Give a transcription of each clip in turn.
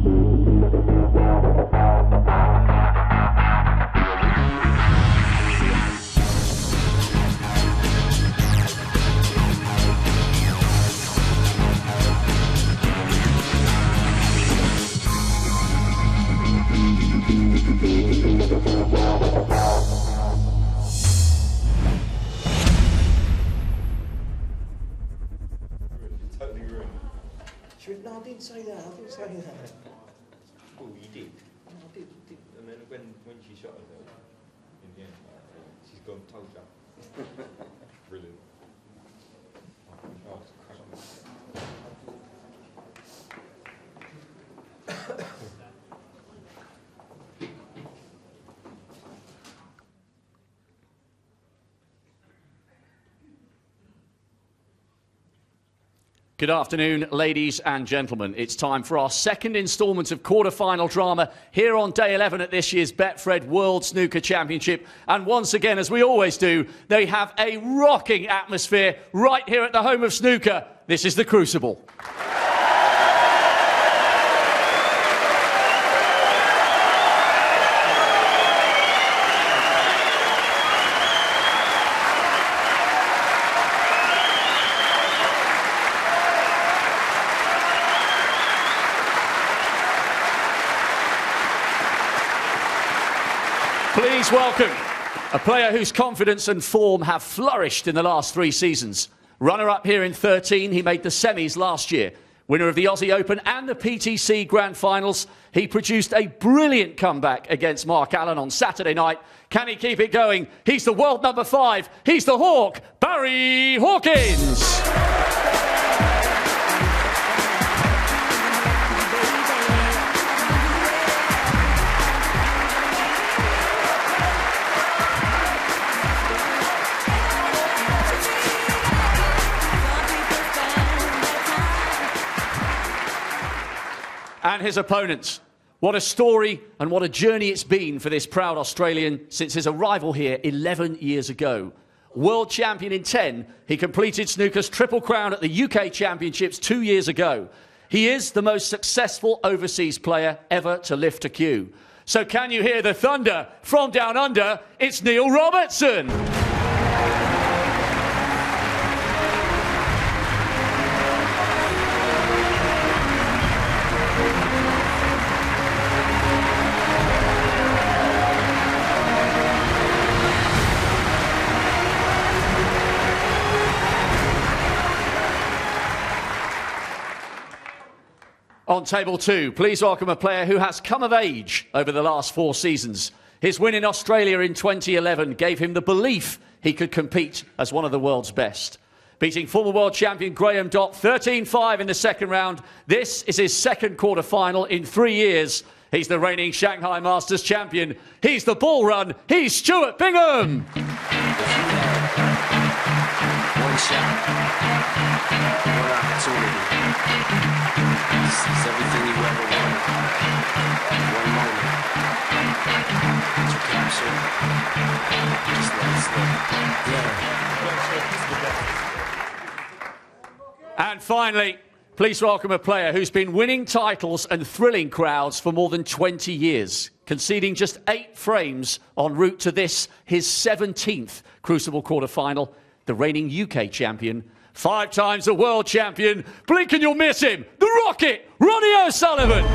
No, I didn't say that. I didn't say that. Oh, you did? No, I did. And then when she shot herself, in the end, she's gone, told you. Brilliant. Oh, it's cracking. Good afternoon, ladies and gentlemen. It's time for our second instalment of quarter-final drama here on day 11 at this year's Betfred World Snooker Championship. And once again, as we always do, they have a rocking atmosphere right here at the home of snooker. This is the Crucible. Please welcome a player whose confidence and form have flourished in the last 3 seasons. Runner-up here in 13, he made the semis last year. Winner of the Aussie Open and the PTC Grand Finals, he produced a brilliant comeback against Mark Allen on Saturday night. Can he keep it going? He's the world number 5. He's the Hawk, Barry Hawkins. And his opponents. What a story and what a journey it's been for this proud Australian since his arrival here 11 years ago. World champion in 10, he completed snooker's Triple Crown at the UK Championships 2 years ago. He is the most successful overseas player ever to lift a cue. So can you hear the thunder from down under? It's Neil Robertson. On table 2, please welcome a player who has come of age over the last 4 seasons. His win in Australia in 2011 gave him the belief he could compete as one of the world's best. Beating former world champion Graham Dott 13-5 in the second round, this is his second quarter-final in 3 years. He's the reigning Shanghai Masters champion. He's the ball run. He's Stuart Bingham. One shot, one opportunity. It's everything you ever wanted. One moment. Did you capture? Just let it slip. Yeah. And finally, please welcome a player who's been winning titles and thrilling crowds for more than 20 years, conceding just 8 frames en route to this, his 17th Crucible quarter-final, the reigning UK champion, 5 times the world champion, blink and you'll miss him, the Rocket, Ronnie O'Sullivan.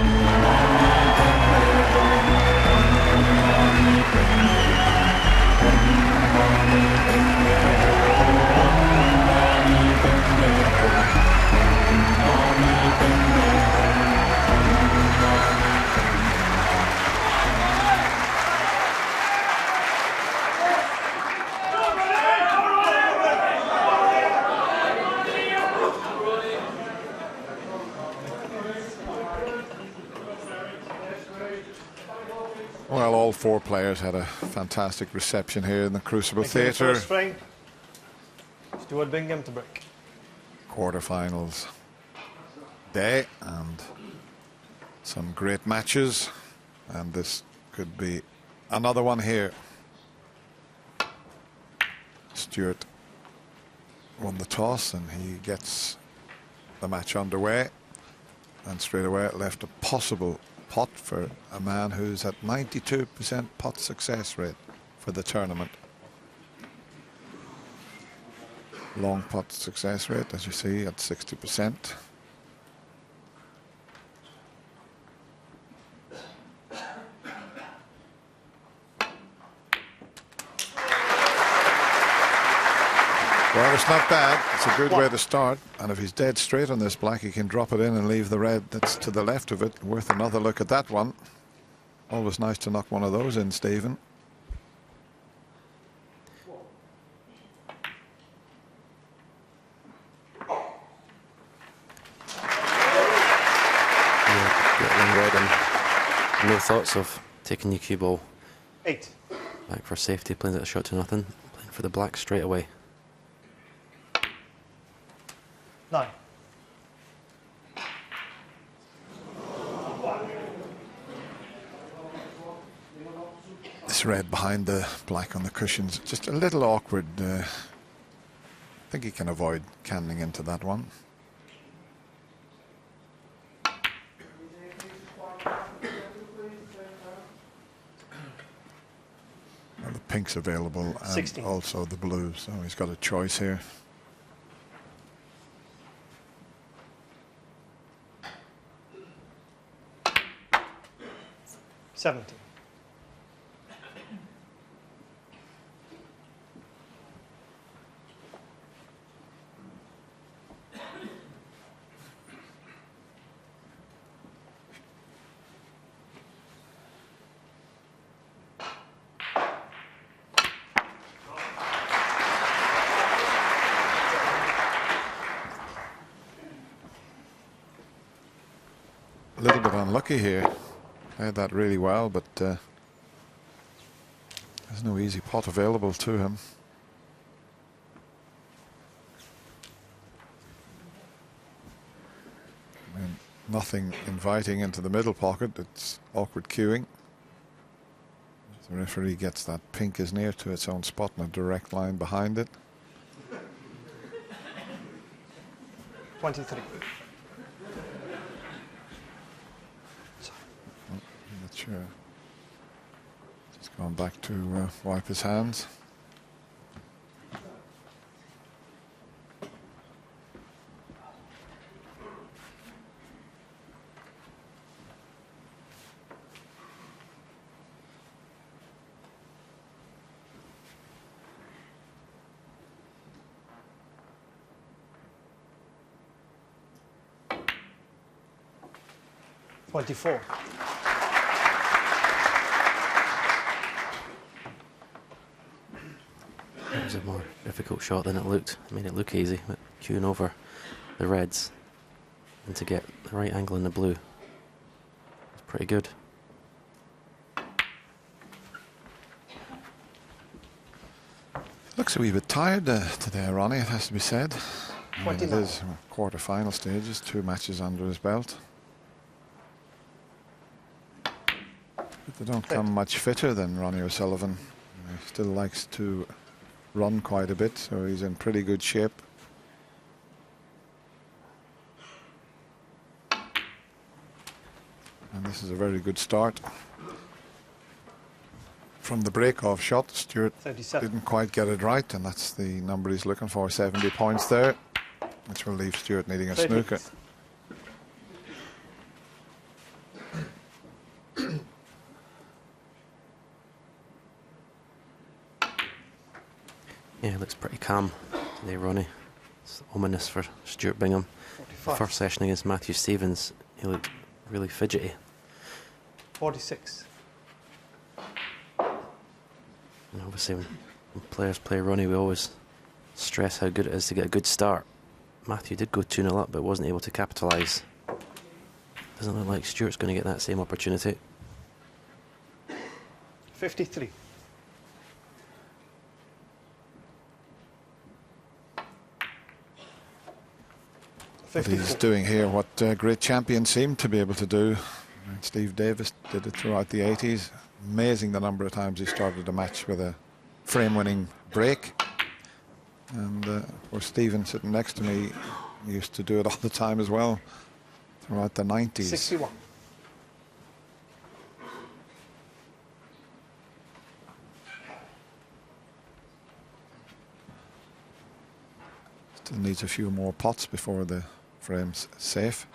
Well, all 4 players had a fantastic reception here in the Crucible Theatre. First frame. Stuart Bingham to break. Quarterfinals day and some great matches, and this could be another one here. Stuart won the toss and he gets the match underway. and straight away it left a possible pot for a man who's at 92% pot success rate for the tournament. Long pot success rate, as you see, at 60%. Well, it's not bad. It's a good way to start. And if he's dead straight on this black, he can drop it in and leave the red that's to the left of it. Worth another look at that one. Always nice to knock one of those in, Stephen. Red and no thoughts of taking the cue ball 8. back for safety, playing it a shot to nothing, playing for the black straight away. 9. This red behind the black on the cushions, just a little awkward. I think he can avoid canning into that one. And the pink's available, and 16. also the blue, so he's got a choice here. $70. A little bit unlucky here. Played that really well, but there's no easy pot available to him. And nothing inviting into the middle pocket. It's awkward queuing. The referee gets that pink is near to its own spot in a direct line behind it. 23. Not sure. Just going back to wipe his hands. $24. It was a more difficult shot than it looked. It made it look easy, but queuing over the reds and to get the right angle in the blue was pretty good. Looks a wee bit tired today, Ronnie, it has to be said. I mean, it 29. is quarter-final stages, 2 matches under his belt. But they don't come much fitter than Ronnie O'Sullivan. He still likes to run quite a bit, so he's in pretty good shape. And this is a very good start. From the break-off shot, Stewart 37. didn't quite get it right, and that's the number he's looking for, 70 points there, which will leave Stewart needing a 30. snooker. Yeah, he looks pretty calm today, Ronnie. It's ominous for Stuart Bingham. The 45. first session against Matthew Stevens, he looked really fidgety. 46. And obviously, when players play Ronnie, we always stress how good it is to get a good start. Matthew did go 2-0 up, but wasn't able to capitalise. Doesn't look like Stuart's going to get that same opportunity. 53. But he's doing here what great champions seem to be able to do. And Steve Davis did it throughout the 80s. Amazing the number of times he started a match with a frame-winning break. And of course, Stephen sitting next to me used to do it all the time as well. throughout the 90s. 61. Still needs a few more pots before the frame's safe.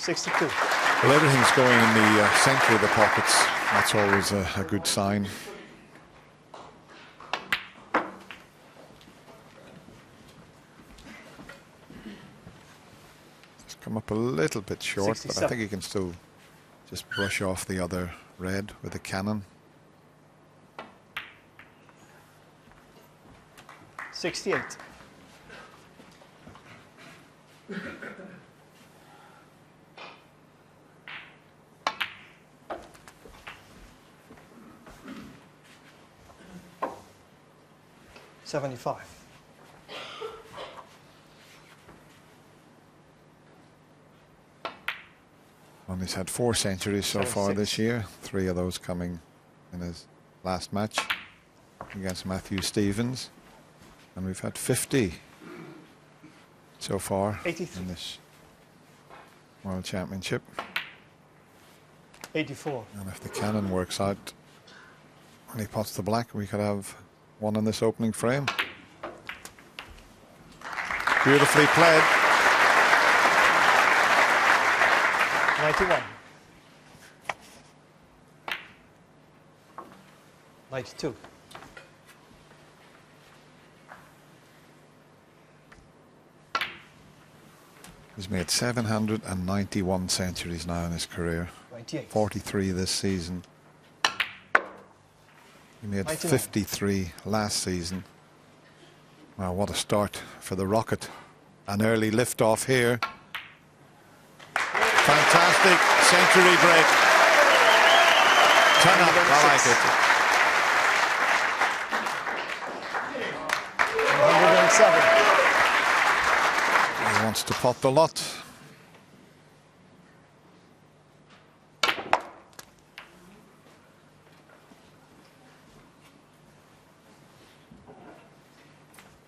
Well, everything's going in the centre of the pockets. That's always a good sign. Just come up a little bit short, but I think he can still just brush off the other red with the cannon. 68. $75. And he's had 4 centuries so far this year, 3 of those coming in his last match against Matthew Stevens. And we've had 50 so far 83. in this World Championship. 84. And if the cannon works out when he pots the black, we could have one in this opening frame. Beautifully played. 91. 92. He's made 791 centuries now in his career. 98. 43 this season. He made 91. 53 last season. Wow, what a start for the Rocket. An early lift-off here. Fantastic century break. Turn up, I like it. 107. He wants to pot the lot.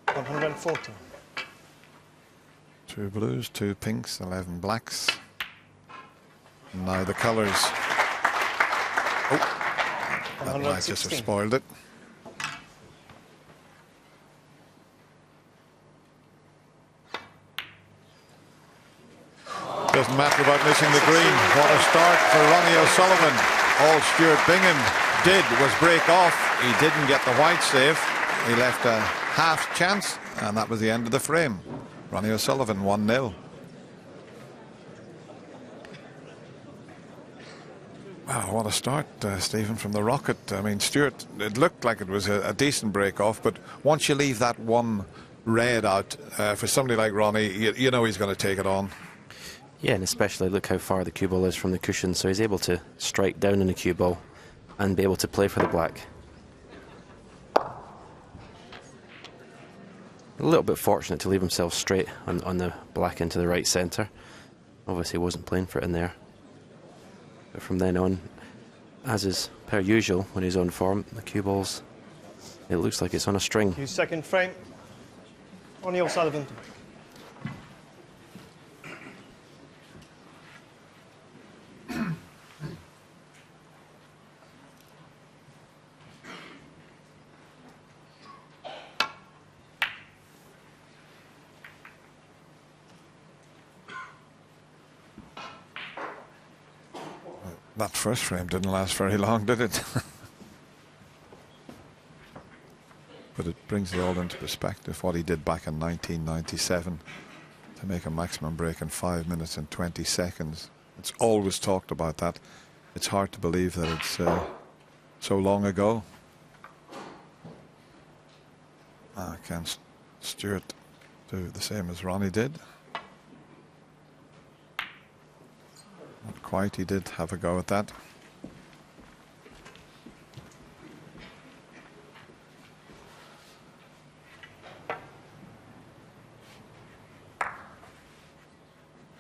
$140. 2 blues, 2 pinks, 11 blacks. Now the colours. Oh, that might just have spoiled it. Doesn't matter about missing the green. What a start for Ronnie O'Sullivan. All Stuart Bingham did was break off. He didn't get the white safe. He left a half chance, and that was the end of the frame. Ronnie O'Sullivan 1-0. Wow, what a start, Stephen, from the Rocket. I mean, Stuart, it looked like it was a decent break-off, but once you leave that one red out, for somebody like Ronnie, you know he's going to take it on. Yeah, and especially look how far the cue ball is from the cushion, so he's able to strike down in the cue ball and be able to play for the black. A little bit fortunate to leave himself straight on the black into the right centre. Obviously wasn't playing for it in there. But from then on, as is per usual when he's on form, the cue balls, it looks like it's on a string. Second frame. Ronnie O'Sullivan to break. That first frame didn't last very long, did it? But it brings it all into perspective, what he did back in 1997 to make a maximum break in 5 minutes and 20 seconds. It's always talked about that. It's hard to believe that it's so long ago. Can Stuart do the same as Ronnie did? Not quite, he did have a go at that.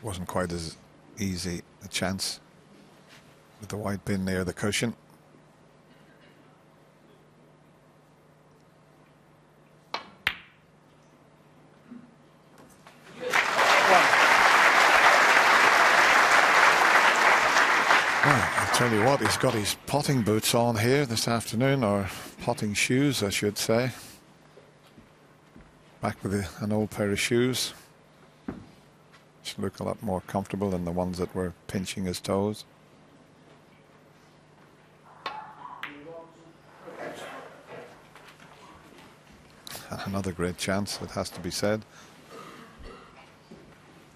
Wasn't quite as easy a chance. with the white pin near the cushion. I'll tell you what, he's got his potting boots on here this afternoon, or potting shoes, I should say. Back with an old pair of shoes, which look a lot more comfortable than the ones that were pinching his toes. And another great chance, it has to be said.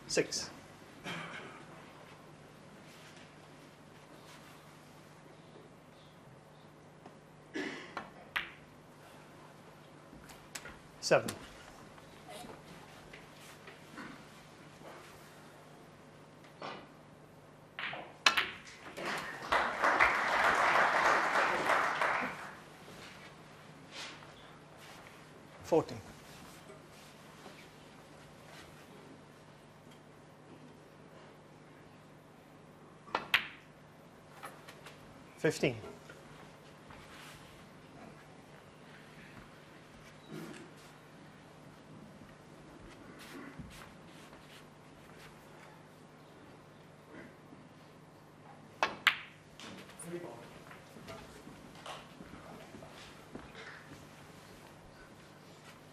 6. Seven. Fourteen. Fifteen.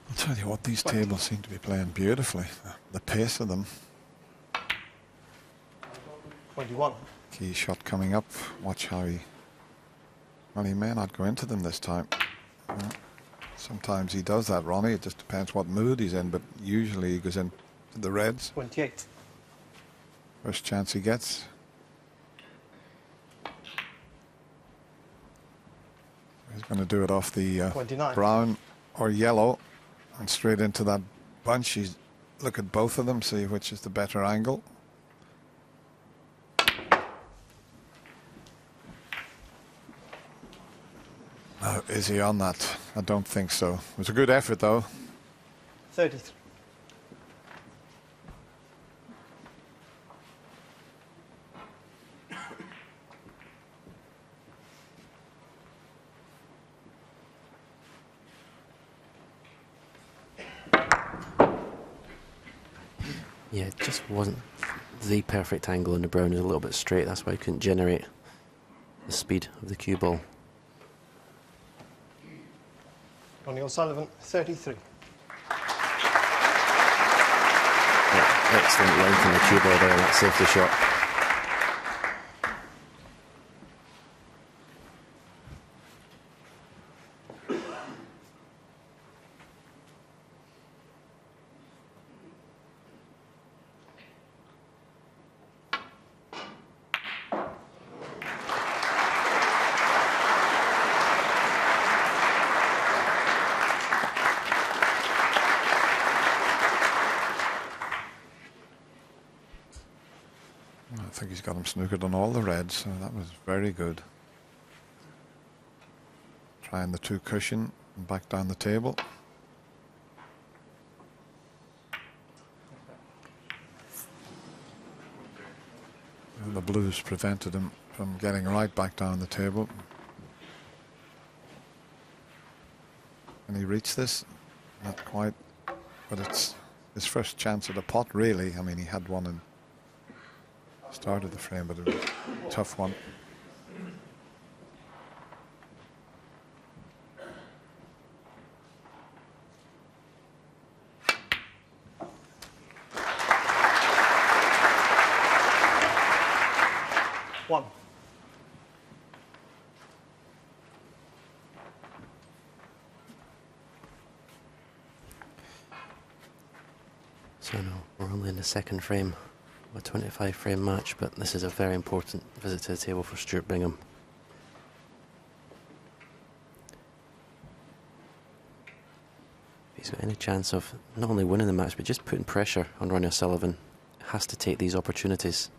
I'll tell you what, these tables seem to be playing beautifully. The pace of them. 21. Key shot coming up. Watch how he... Well, he may not go into them this time. Sometimes he does that, Ronnie. It just depends what mood he's in, but usually he goes into the reds. 28. First chance he gets. He's going to do it off the 29. brown or yellow and straight into that bunch. He's look at both of them, see which is the better angle. Is he on that? I don't think so. It was a good effort, though. 33. Yeah, it just wasn't the perfect angle, and the brown is a little bit straight. That's why I couldn't generate the speed of the cue ball. Ronnie O'Sullivan, 33. Yeah, excellent length in the cue ball there, and that saved the shot. I think he's got him snookered on all the reds, so that was very good. Trying the two cushion and back down the table. And the blues prevented him from getting right back down the table. Can he reach this? Not quite, but it's his first chance at a pot, really. I mean, he had one in start of the frame, but it was a tough one. One. So no, we're only in the second frame of a 25 frame match, but this is a very important visit to the table for Stuart Bingham. If he's got any chance of not only winning the match, but just putting pressure on Ronnie O'Sullivan, has to take these opportunities.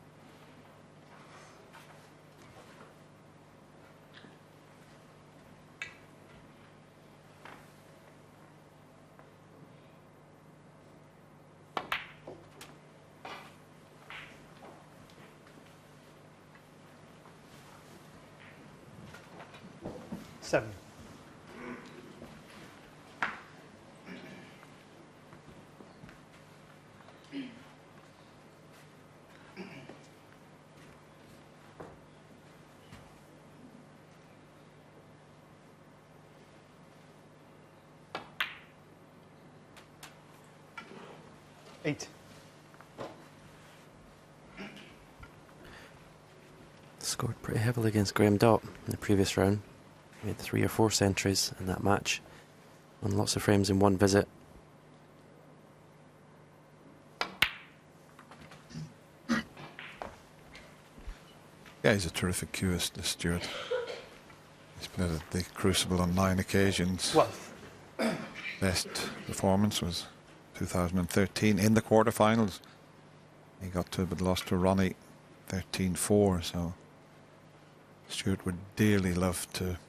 27. Eight. Scored pretty heavily against Graham Dott in the previous round. Made 3 or 4 centuries in that match. Won lots of frames in one visit. Yeah, he's a terrific cueist, this Stewart. He's played at the Crucible on 9 occasions. 12. Best performance was 2013 in the quarterfinals. He got to but lost to Ronnie 13-4, so Stewart would dearly love to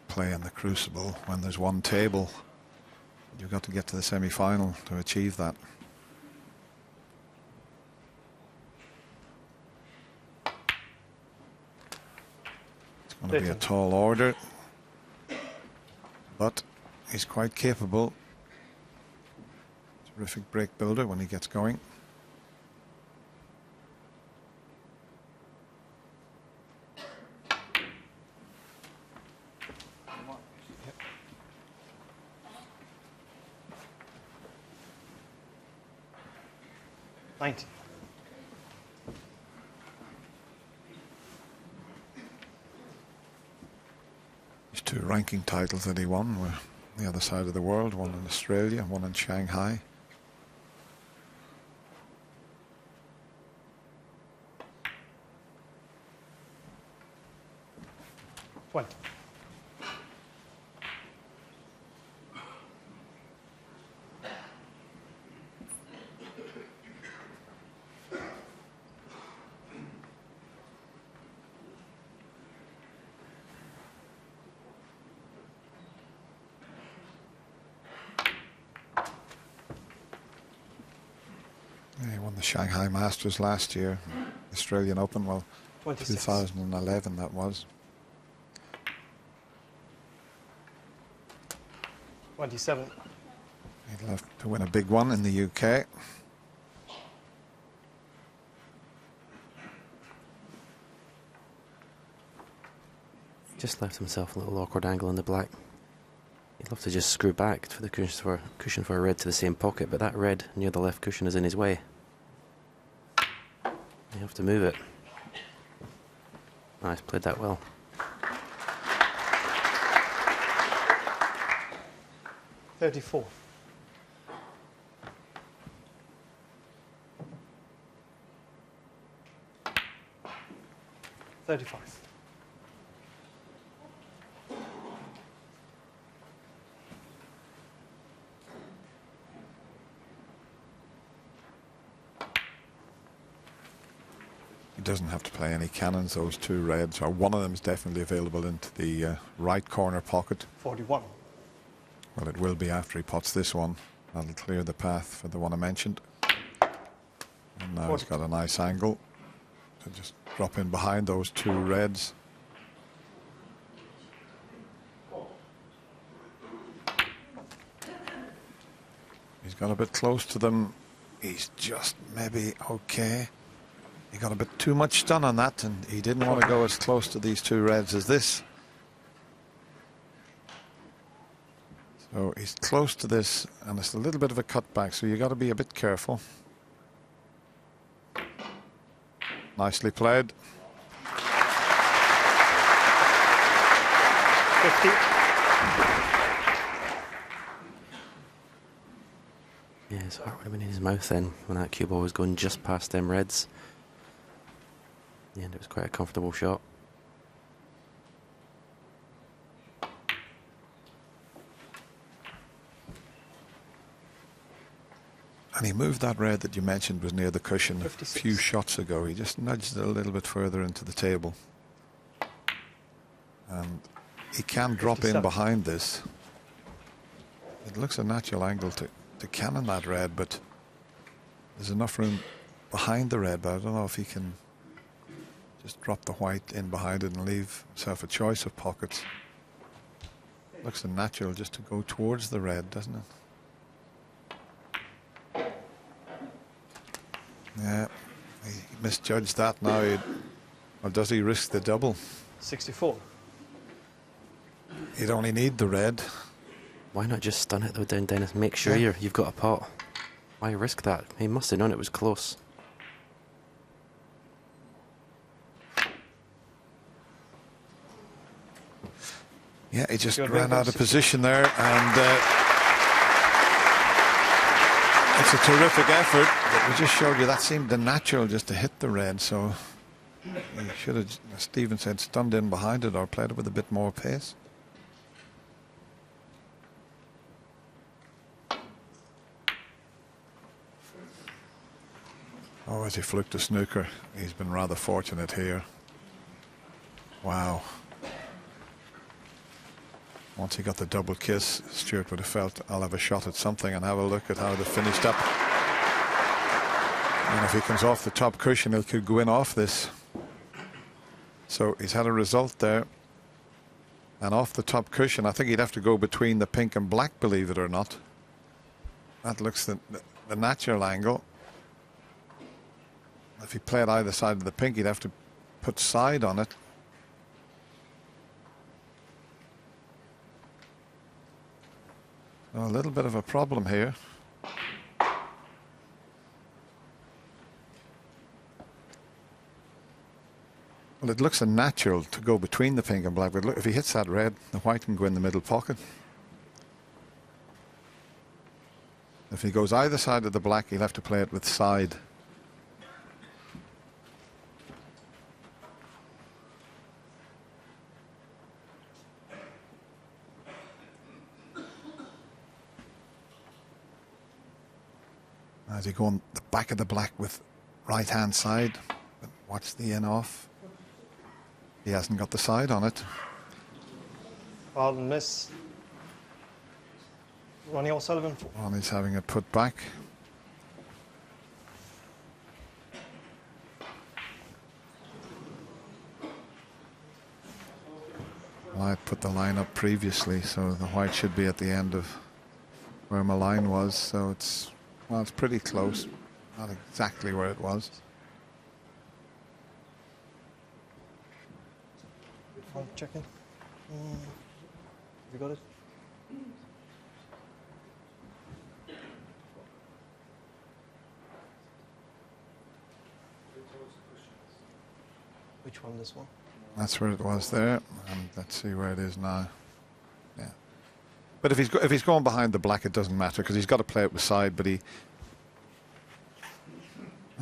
play in the Crucible when there's one table. You've got to get to the semi-final to achieve that. It's going to be a tall order, but he's quite capable. Terrific break builder when he gets going. These 2 ranking titles that he won were the other side of the world, one in Australia, one in Shanghai. What? He won the Shanghai Masters last year, Australian Open, well, 26. 2011 that was. 27. He'd love to win a big one in the UK. Just left himself a little awkward angle in the black. He'd love to just screw back for the cushion for a red to the same pocket, but that red near the left cushion is in his way. You have to move it. Nice, played that well. $34. $35. He doesn't have to play any cannons, those 2 reds, or one of them is definitely available into the right corner pocket. 41. Well, it will be after he pots this one. That'll clear the path for the one I mentioned. And now he's got a nice angle to just drop in behind those 2 reds. He's got a bit close to them. He's just maybe okay. He got a bit too much done on that, and he didn't want to go as close to these 2 reds as this. So he's close to this, and it's a little bit of a cutback, so you got to be a bit careful. Nicely played. 50. Yeah, his heart would have been in his mouth then when that cue ball was going just past them reds. In the end, it was quite a comfortable shot. And he moved that red that you mentioned was near the cushion 56. a few shots ago. He just nudged it a little bit further into the table. And he can drop 57. in behind this. It looks a natural angle to cannon that red, but there's enough room behind the red, but I don't know if he can just drop the white in behind it and leave himself a choice of pockets. Looks unnatural just to go towards the red, doesn't it? Yeah, he misjudged that now. Or does he risk the double? 64. He'd only need the red. Why not just stun it though, down Dennis? Make sure you've got a pot. Why risk that? He must have known it was close. Yeah, he just Good ran Bingham, out of 60. position there, and it's a terrific effort. But we just showed you that seemed unnatural just to hit the red, so he should have, as Stephen said, stunned in behind it or played it with a bit more pace. Oh, as he flicked the snooker, he's been rather fortunate here. Wow. Once he got the double kiss, Stuart would have felt, I'll have a shot at something, and have a look at how they finished up. And if he comes off the top cushion, he could go in off this. So he's had a result there. And off the top cushion, I think he'd have to go between the pink and black, believe it or not. That looks the natural angle. If he played either side of the pink, he'd have to put side on it. A little bit of a problem here. Well, it looks unnatural to go between the pink and black, but look, if he hits that red, the white can go in the middle pocket. If he goes either side of the black, he'll have to play it with side. As he go on the back of the black with right hand side, but watch the in off. He hasn't got the side on it. Pardon, miss. Ronnie O'Sullivan. Ronnie's having it put back. Well, I put the line up previously, so the white should be at the end of where my line was, so it's, well, it's pretty close. Not exactly where it was. I'm checking. Have you got it? Which one? This one? That's where it was there, and let's see where it is now. Yeah, but if he's going behind the black, it doesn't matter because he's got to play it with side. But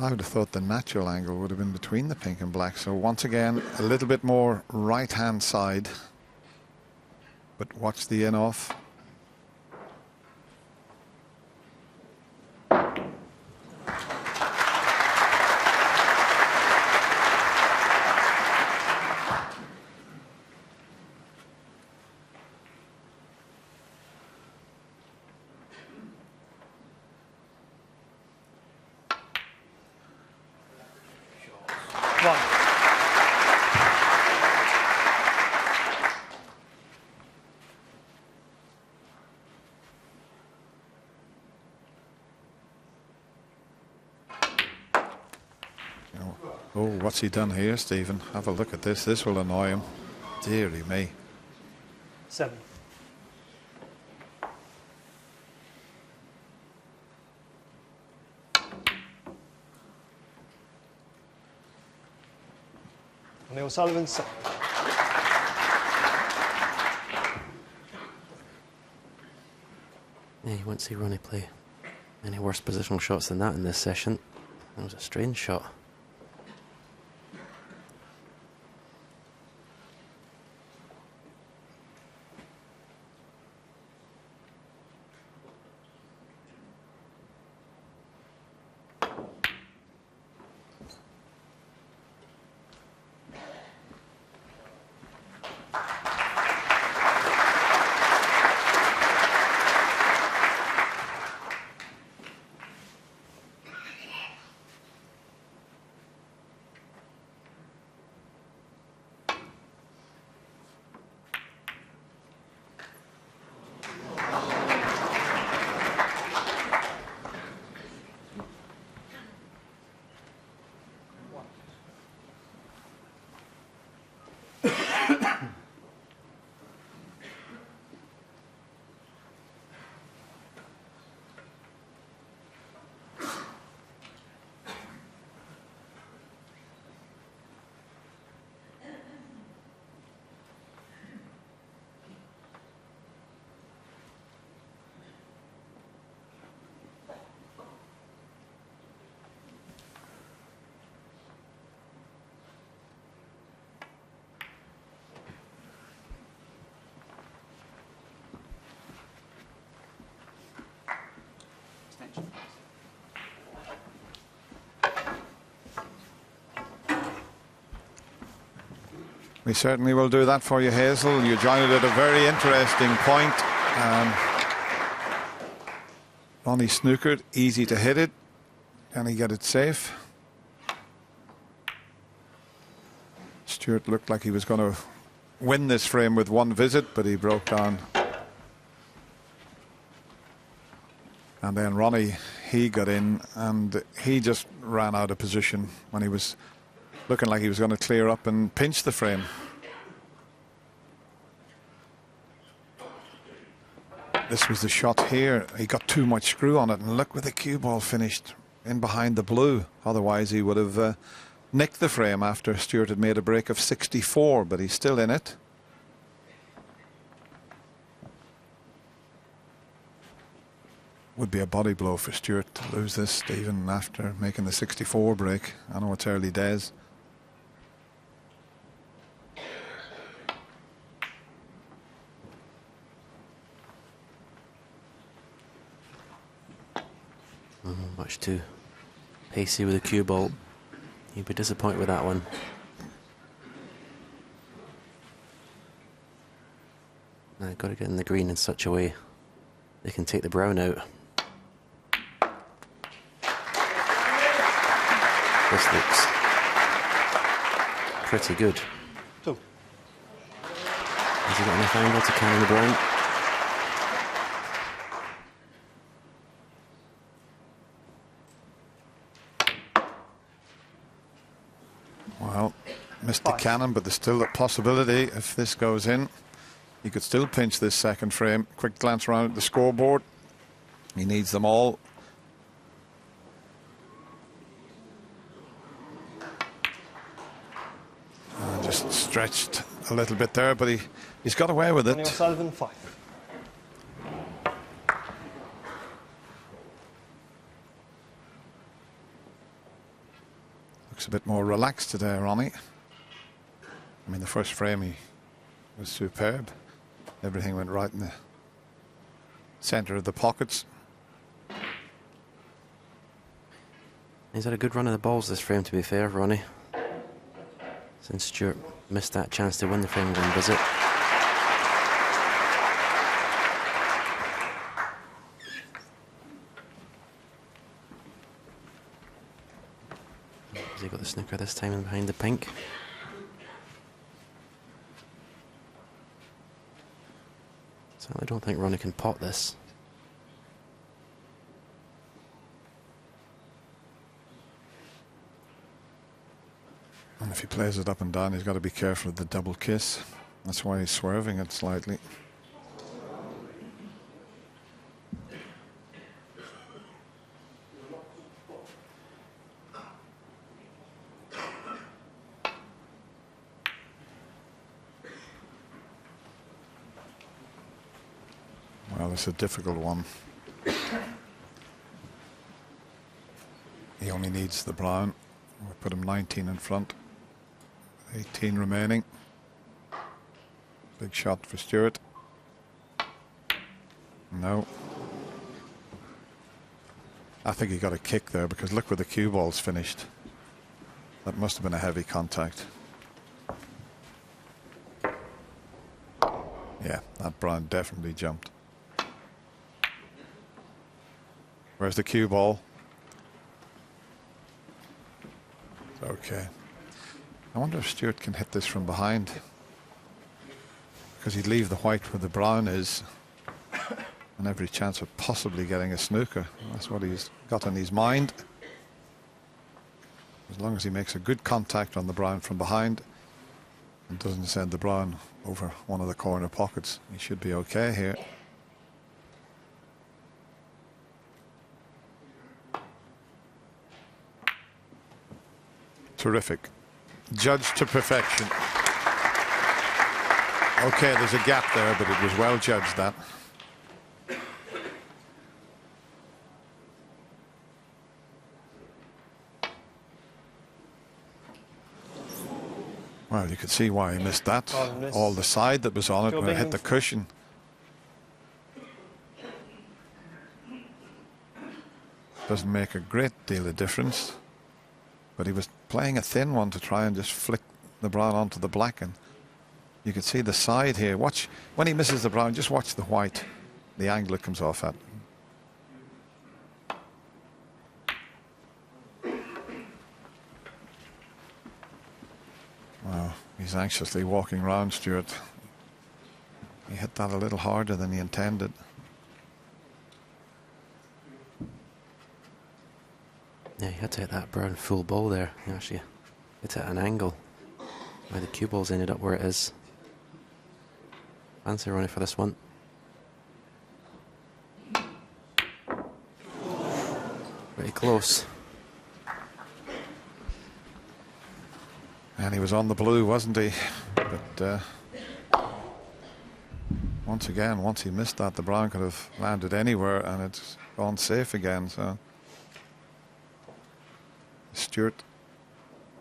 I would have thought the natural angle would have been between the pink and black. So once again, a little bit more right hand side, but watch the in off. Oh, what's he done here, Stephen? Have a look at this. This will annoy him. Deary me. 7. Ronnie O'Sullivan, 7. Yeah, you won't see Ronnie play any worse positional shots than that in this session. That was a strange shot. We certainly will do that for you, Hazel. You joined it at a very interesting point. Ronnie snookered, easy to hit it. Can he get it safe? Stewart looked like he was going to win this frame with one visit, but he broke down. And then Ronnie, he got in and he just ran out of position when he was looking like he was going to clear up and pinch the frame. This was the shot here. He got too much screw on it, and look where the cue ball finished, in behind the blue. Otherwise he would have nicked the frame after Stewart had made a break of 64, but he's still in it. Would be a body blow for Stewart to lose this even after making the 64 break. I know it's early days. Much too pacey with a cue ball. He'd be disappointed with that one. Now got to get in the green in such a way they can take the brown out. This looks pretty good. Two. Has he got enough angle to cannon the brown? Well, missed the cannon, but there's still a possibility if this goes in. He could still pinch this second frame. Quick glance around at the scoreboard. He needs them all. Just stretched a little bit there, but he's got away with it. Daniel Sullivan, 5. Looks a bit more relaxed today, Ronnie. I mean, the first frame he was superb. Everything went right in the centre of the pockets. He's had a good run of the balls this frame, to be fair, Ronnie. Since Stewart missed that chance to win the frame one visit. Has he got the snooker this time in behind the pink? So I don't think Ronnie can pot this. And if he plays it up and down, he's got to be careful of the double kiss. That's why he's swerving it slightly. Well, it's a difficult one. He only needs the brown. We'll put him 19 in front. 18 remaining. Big shot for Stewart. No. I think he got a kick there because look where the cue ball's finished. That must have been a heavy contact. Yeah, that brown definitely jumped. Where's the cue ball? Okay. I wonder if Stewart can hit this from behind, because he'd leave the white where the brown is and every chance of possibly getting a snooker. That's what he's got in his mind. As long as he makes a good contact on the brown from behind and doesn't send the brown over one of the corner pockets, he should be okay here. Terrific. Judged to perfection. Okay, there's a gap there, but it was well judged, that. Well, you could see why he missed that. All the side that was on it when it hit the cushion. Doesn't make a great deal of difference. But he was playing a thin one to try and just flick the brown onto the black, and You can see the side here. Watch when he misses the brown, just watch the white, the angle it comes off at. Wow, he's anxiously walking round, Stuart. He hit that a little harder than he intended. Yeah, he had to hit that brown full ball there. He actually hit it at an angle. Why the cue ball's ended up where it is. Fancy running for this one. Pretty close. And he was on the blue, wasn't he? But once again, once he missed that, the brown could have landed anywhere and it's gone safe again. So Stuart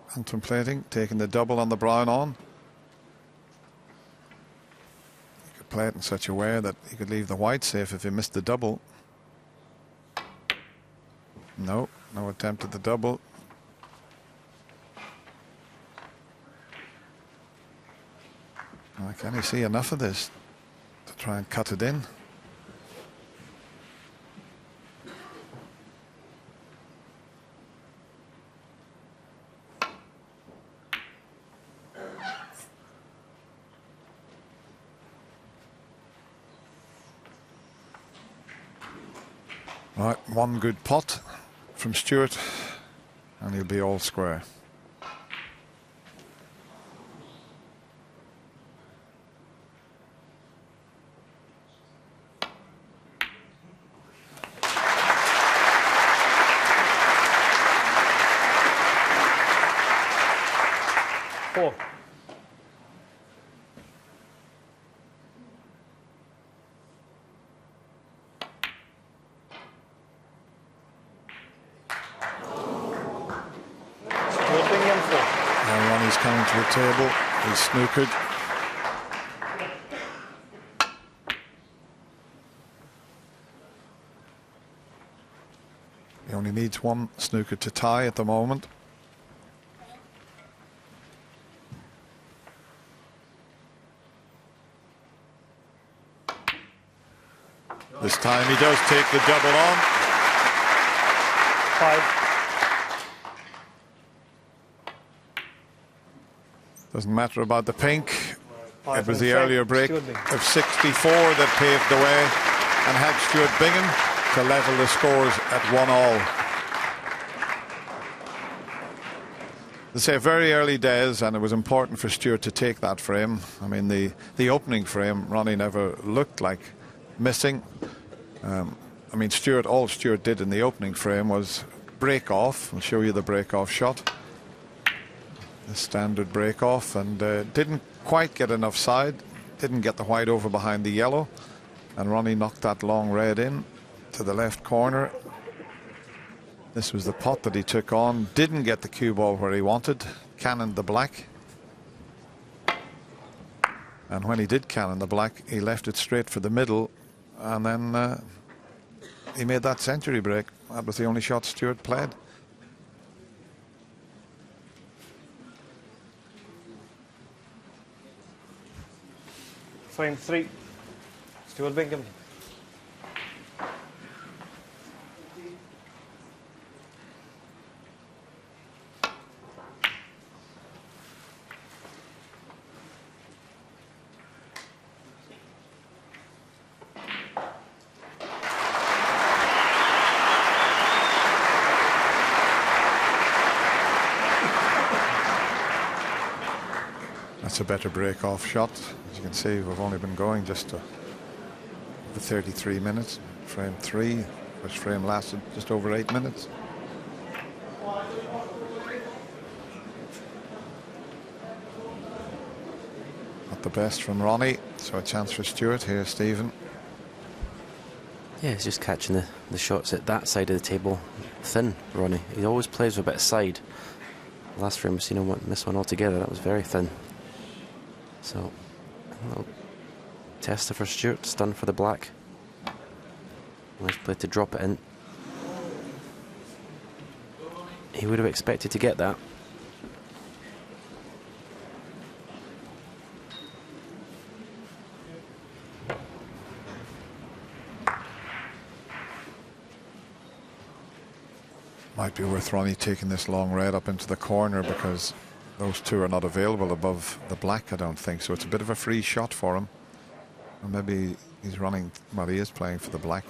contemplating taking the double on the brown on. He could play it in such a way that he could leave the white safe if he missed the double. No attempt at the double. Can he see enough of this to try and cut it in? Right, one good pot from Stuart and he'll be all square. Four. Bingham, four. Now Ronnie's coming to the table. He's snookered. He only needs one snooker to tie at the moment. This time he does take the double on. 5. Doesn't matter about the pink. Five It was and the check. earlier break Stuart Bingham. of 64 that paved the way and had Stuart Bingham to level the scores at 1-all. They say very early days, and it was important for Stuart to take that frame. I mean, the opening frame, Ronnie never looked like missing. I mean, all Stuart did in the opening frame was break off. I'll show you the break off shot. The standard break off, and didn't quite get enough side, didn't get the white over behind the yellow, and Ronnie knocked that long red in to the left corner. This was the pot that he took on, didn't get the cue ball where he wanted, cannoned the black, and when he did cannon the black, he left it straight for the middle, and then he made that century break. That was the only shot Stuart played. Frame 3. Stuart Bingham. That's a better break-off shot. As you can see, we've only been going just for 33 minutes. Frame 3, first frame lasted just over 8 minutes. Not the best from Ronnie, so a chance for Stuart here, Stephen. Yeah, he's just catching the shots at that side of the table thin, Ronnie. He always plays with a bit of side. Last frame we've seen him miss one altogether. That was very thin. So, a little tester for Stuart, stun for the black. Nice play to drop it in. He would have expected to get that. Might be worth Ronnie taking this long red up into the corner, because those two are not available above the black, I don't think. So it's a bit of a free shot for him. Or maybe he's running, well, he is playing for the black.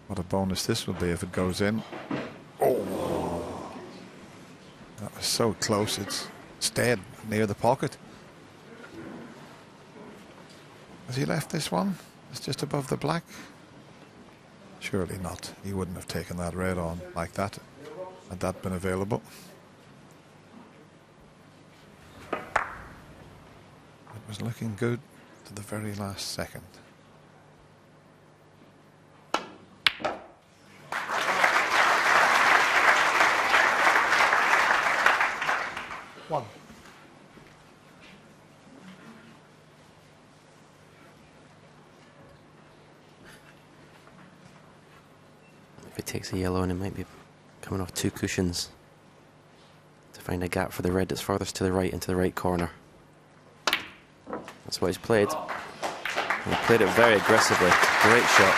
What a bonus this will be if it goes in. Oh, that was so close. It's dead near the pocket. Has he left this one? It's just above the black. Surely not. He wouldn't have taken that red on like that had that been available. It was looking good to the very last second. One. If he takes a yellow, and it might be coming off two cushions to find a gap for the red that's farthest to the right into the right corner. That's what he's played. And he played it very aggressively. Great shot.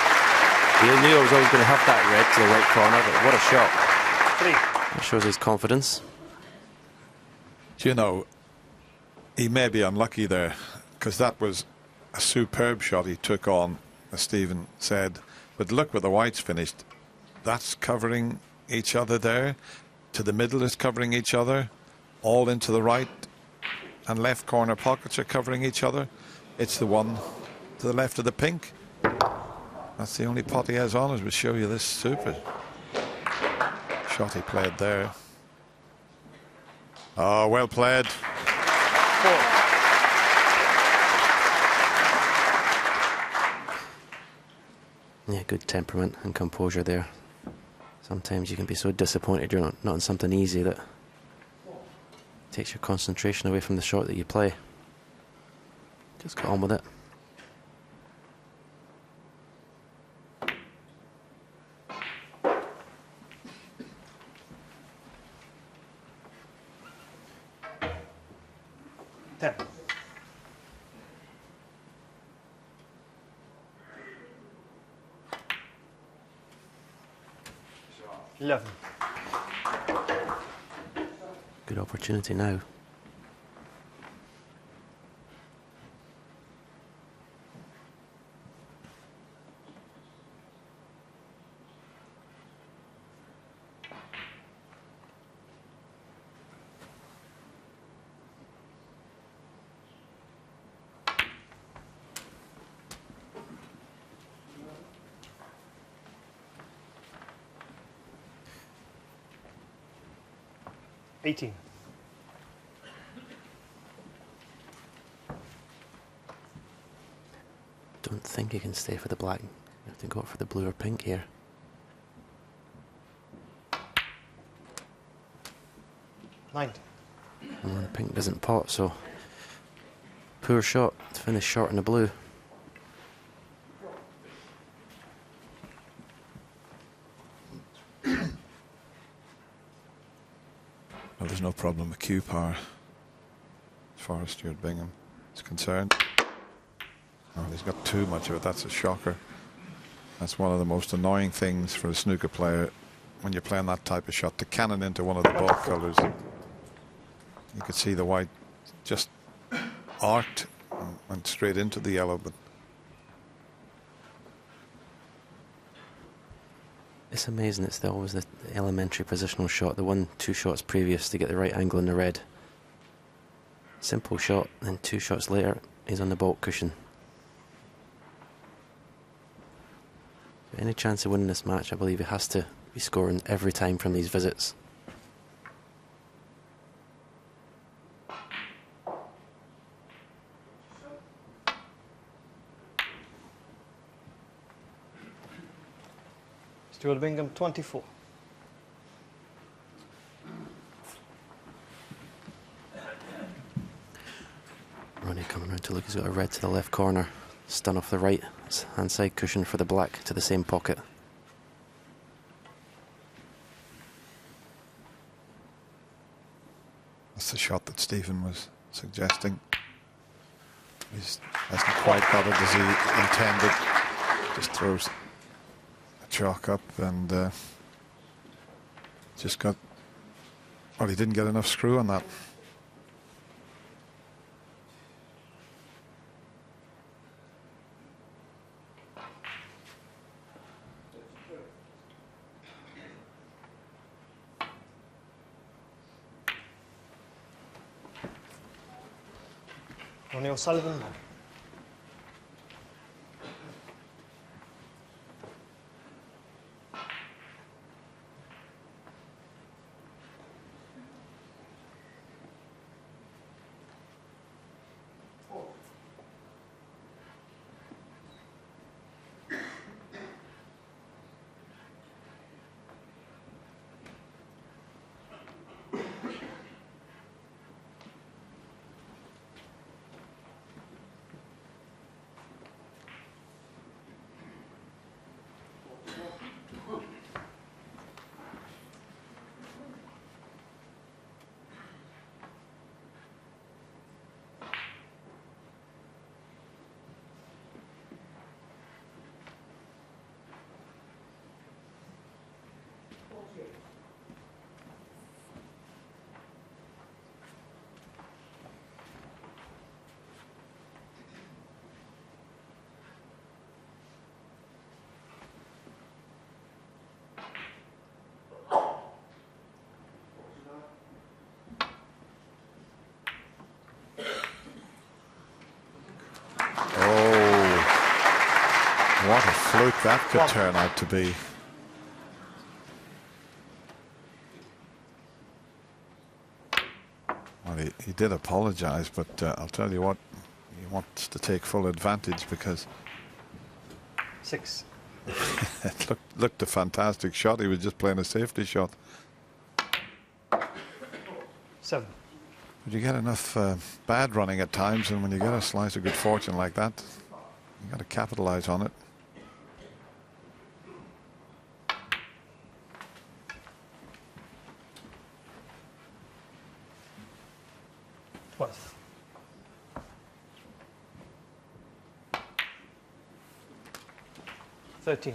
He knew I was always going to have that red to the right corner, but what a shot. That shows his confidence. You know, he may be unlucky there, because that was a superb shot he took on, as Stephen said. But look where the whites finished. That's covering each other there. To the middle is covering each other. All into the right and left corner pockets are covering each other. It's the one to the left of the pink. That's the only pot he has on, as we'll show you this super shot he played there. Oh, well played. Yeah, good temperament and composure there. Sometimes you can be so disappointed you're not on something easy that takes your concentration away from the shot that you play. Just get on with it. Ten. 11. Good opportunity now. $18. Don't think you can stay for the black. You have to go for the blue or pink here. $9. And the pink doesn't pot, so poor shot to finish short in the blue. Well, there's no problem with cue power as far as Stuart Bingham is concerned. Oh, he's got too much of it. That's a shocker. That's one of the most annoying things for a snooker player when you're playing that type of shot, to cannon into one of the ball colours. You could see the white just arced and went straight into the yellow, but It's amazing. It's always the elementary positional shot, the 1-2 shots previous to get the right angle in the red. Simple shot, then 2 shots later, he's on the baulk cushion. Any chance of winning this match, I believe he has to be scoring every time from these visits. Stuart Bingham, 24. Ronnie coming around to look, he's got a red to the left corner. Stun off the right, hand side cushion for the black to the same pocket. that's the shot that Stephen was suggesting. He hasn't quite got it as he intended. Just throws a chalk up and just got, well, he didn't get enough screw on that. Ronnie O'Sullivan. What a fluke that could turn out to be. Well, he did apologise, but I'll tell you what, he wants to take full advantage because 6. it looked a fantastic shot. He was just playing a safety shot. 7. But you get enough bad running at times, and when you get a slice of good fortune like that, you got to capitalise on it. Twelve. $13.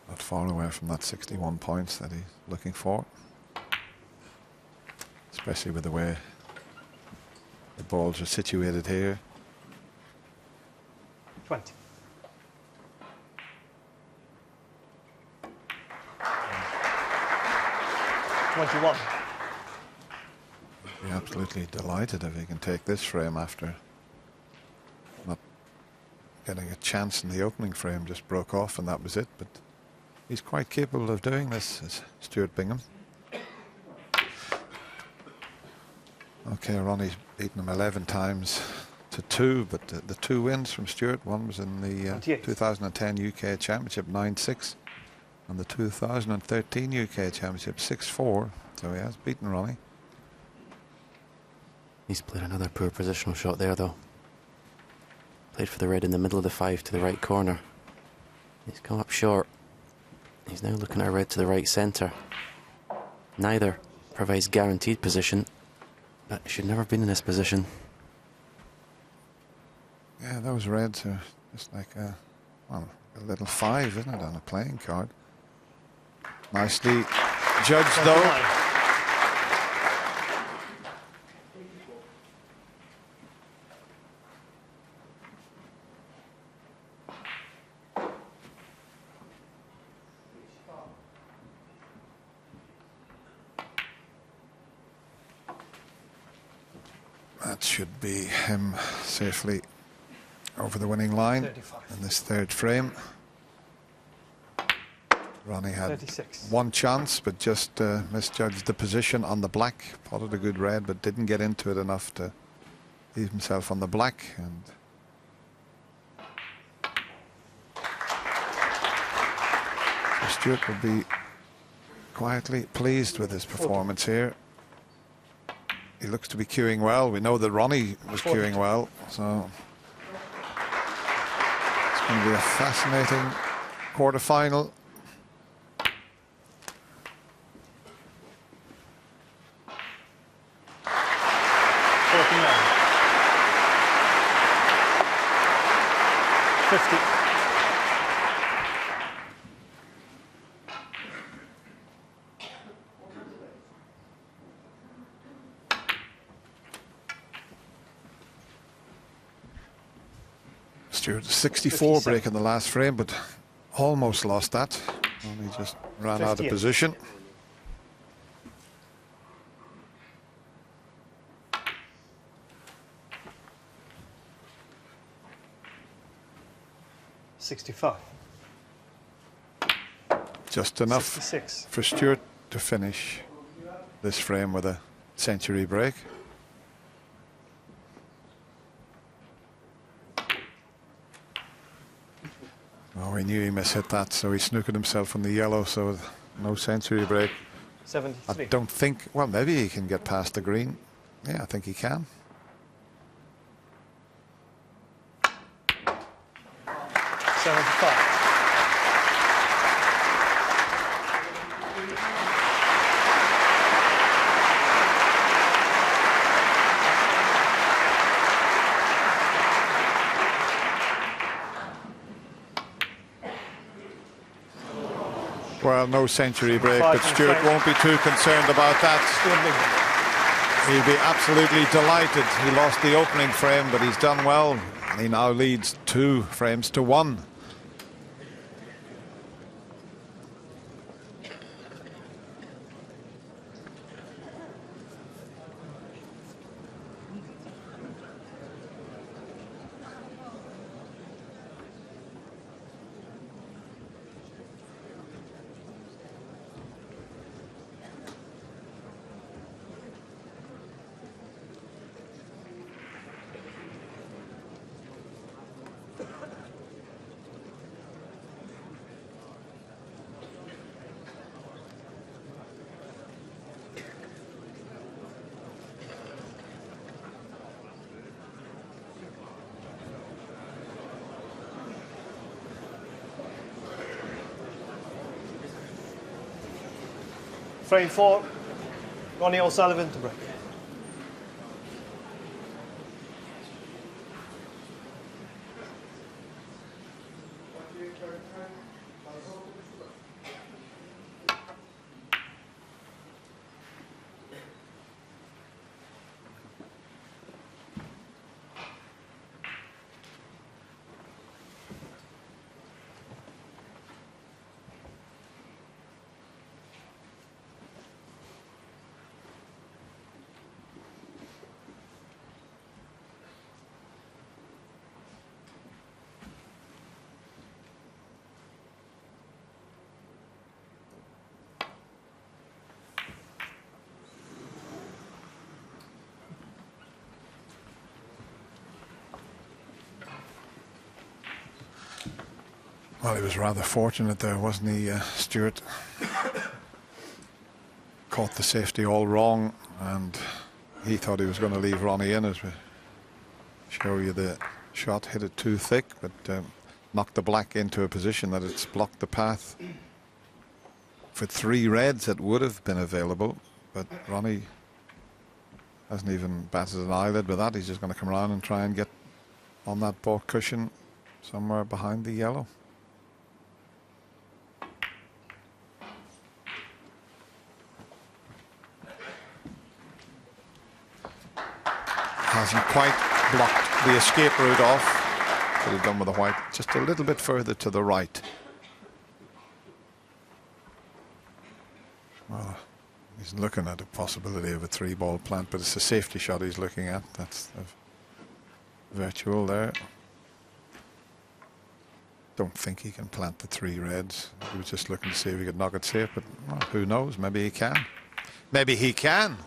Not far away from that 61 points that he's looking for, especially with the way the balls are situated here. 20. $21. Be absolutely delighted if he can take this frame after not getting a chance in the opening frame. Just broke off and that was it, but he's quite capable of doing this, is Stuart Bingham. Okay, Ronnie's beaten him 11 times to 2, but the 2 wins from Stuart, one was in the 2010 UK Championship 9-6 and the 2013 UK Championship 6-4, so he has beaten Ronnie. He's played another poor positional shot there though. Played for the red in the middle of the 5 to the right corner. He's come up short. He's now looking at a red to the right centre. Neither provides guaranteed position, but he should never have been in this position. Yeah, those reds are just like a little 5, isn't it, on a playing card. Nicely judged though. That should be him safely over the winning line 35. in this third frame. Ronnie had 36. one chance, but just misjudged the position on the black. Potted a good red, but didn't get into it enough to leave himself on the black. And Stuart will be quietly pleased with his performance here. He looks to be cueing well. We know that Ronnie was cueing well, so Going to be a fascinating quarter-final. Stewart 64 break in the last frame, but almost lost that. Only just ran out of position. Just enough 66. for Stewart to finish this frame with a century break. Oh, he knew he mishit that, so he snookered himself on the yellow, so no century break. 73. I don't think, well, maybe he can get past the green. Yeah, I think he can. 75. Well, no century break, but Stewart won't be too concerned about that. He'll be absolutely delighted. He lost the opening frame, but he's done well. And he now leads 2 frames to 1. Frame 4, Ronnie O'Sullivan to break. Well, he was rather fortunate there, wasn't he, Stewart? Caught the safety all wrong, and he thought he was going to leave Ronnie in, as we show you the shot. Hit it too thick, but knocked the black into a position that it's blocked the path. For 3 reds, it would have been available, but Ronnie hasn't even batted an eyelid with that. He's just going to come around and try and get on that ball cushion somewhere behind the yellow. Hasn't quite blocked the escape route off. Could have done with the white just a little bit further to the right. Well, he's looking at a possibility of a 3-ball plant, but it's a safety shot he's looking at. That's virtual there. Don't think he can plant the 3 reds. He was just looking to see if he could knock it safe, but well, who knows? Maybe he can. Maybe he can.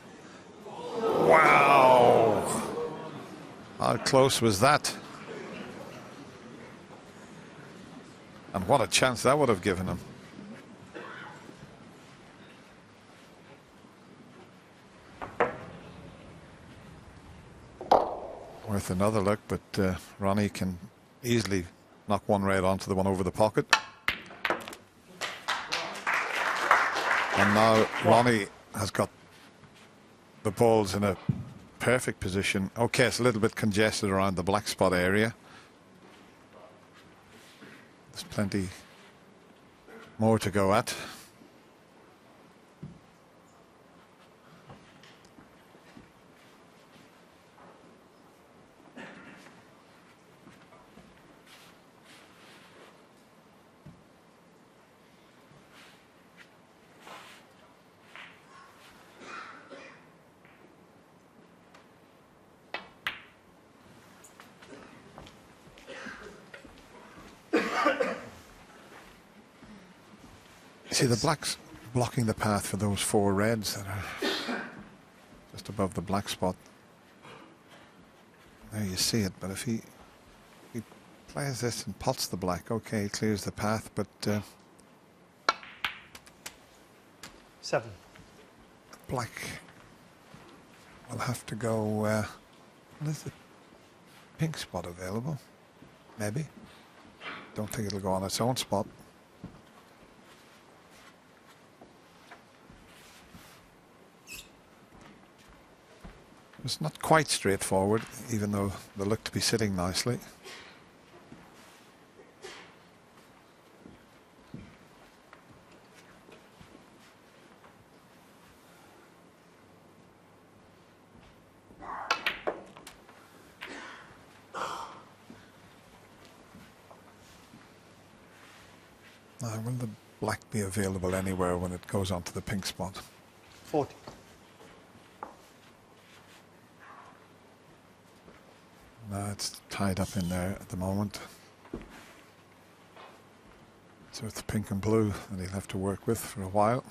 Wow! How close was that? And what a chance that would have given him. Worth another look, but Ronnie can easily knock one red onto the one over the pocket. And now Ronnie has got the balls in a perfect position. Okay, it's a little bit congested around the black spot area. There's plenty more to go at. See, the black's blocking the path for those 4 reds that are just above the black spot. There you see it, but if he plays this and pots the black, okay, he clears the path, but 7. black will have to go. Well, is the pink spot available? Maybe. Don't think it'll go on its own spot. It's not quite straightforward, even though they look to be sitting nicely. Now, will the black be available anywhere when it goes onto the pink spot? 40. No, it's tied up in there at the moment. So it's pink and blue that he'll have to work with for a while.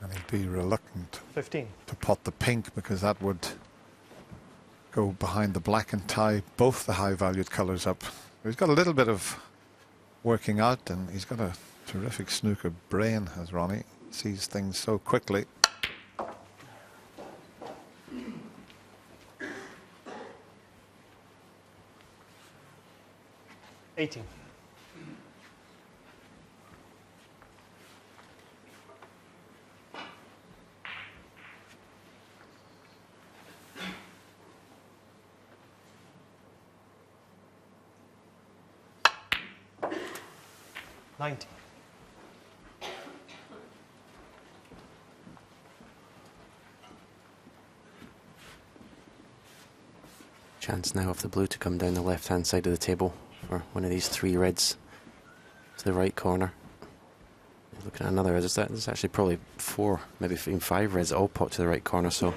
And he'd be reluctant 15. to pot the pink because that would go behind the black and tie both the high-valued colours up. He's got a little bit of working out, and he's got a terrific snooker brain, as Ronnie sees things so quickly. $18. $90. Chance now of the blue to come down the left-hand side of the table for one of these 3 reds to the right corner. Looking at another, there's actually probably 4, maybe even 5 reds all pot to the right corner, so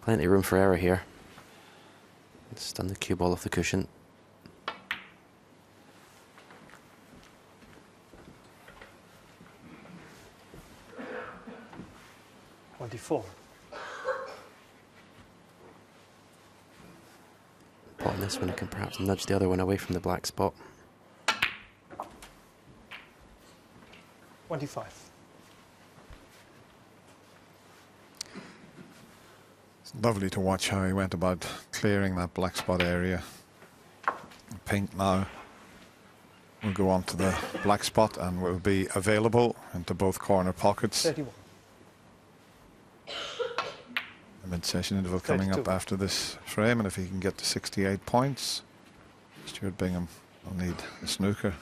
plenty of room for error here. Stun the cue ball off the cushion. 24. Pot on this one, it can perhaps nudge the other one away from the black spot. 25. It's lovely to watch how he went about clearing that black spot area. Pink now will go on to the black spot and will be available into both corner pockets. 31. The mid-session interval coming 32. up after this frame, and if he can get to 68 points, Stuart Bingham will need a snooker.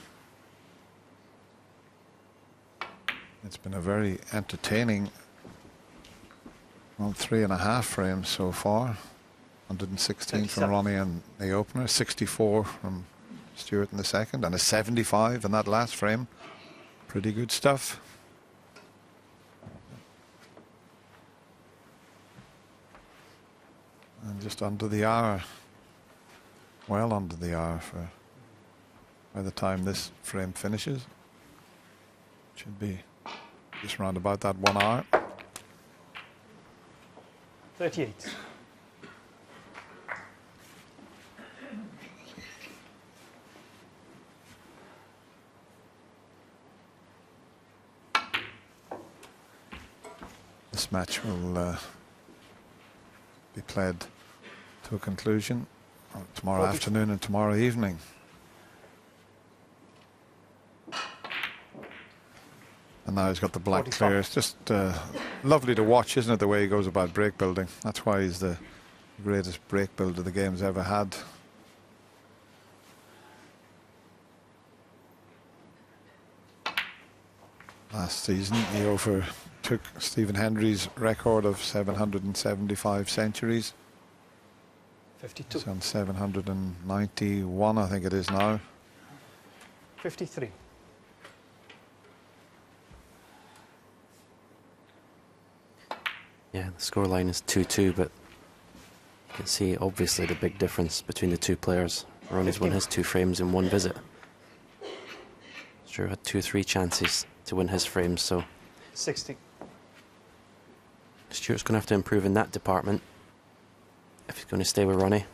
It's been a very entertaining 3.5 frames so far. 116 from 37. Ronnie in the opener, 64 from Stuart in the second, and a 75 in that last frame. Pretty good stuff. And just under the hour, well under the hour for by the time this frame finishes. Should be just round about that 1 hour. 38. this match will be played to a conclusion tomorrow afternoon and tomorrow evening. And now he's got the black 45. clear. It's just lovely to watch, isn't it, the way he goes about break building. That's why he's the greatest break builder the game's ever had. Last season, he overtook Stephen Hendry's record of 775 centuries. 52. He's on 791, I think it is now. 53. Yeah, the scoreline is 2-2, but you can see obviously the big difference between the two players. Ronnie's won his 2 frames in 1 visit. Stuart had 2 or 3 chances to win his frames, so 60. Stuart's going to have to improve in that department if he's going to stay with Ronnie.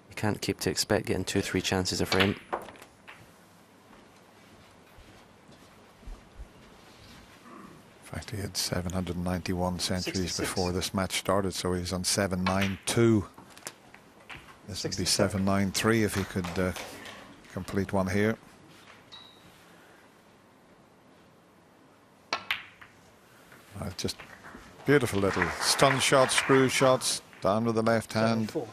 You can't keep to expect getting 2 or 3 chances a frame. In fact, he had 791 centuries 66. before this match started, so he's on 792. This would be 793 if he could complete one here. Just beautiful little stun shots, screw shots, down with the left hand. 74.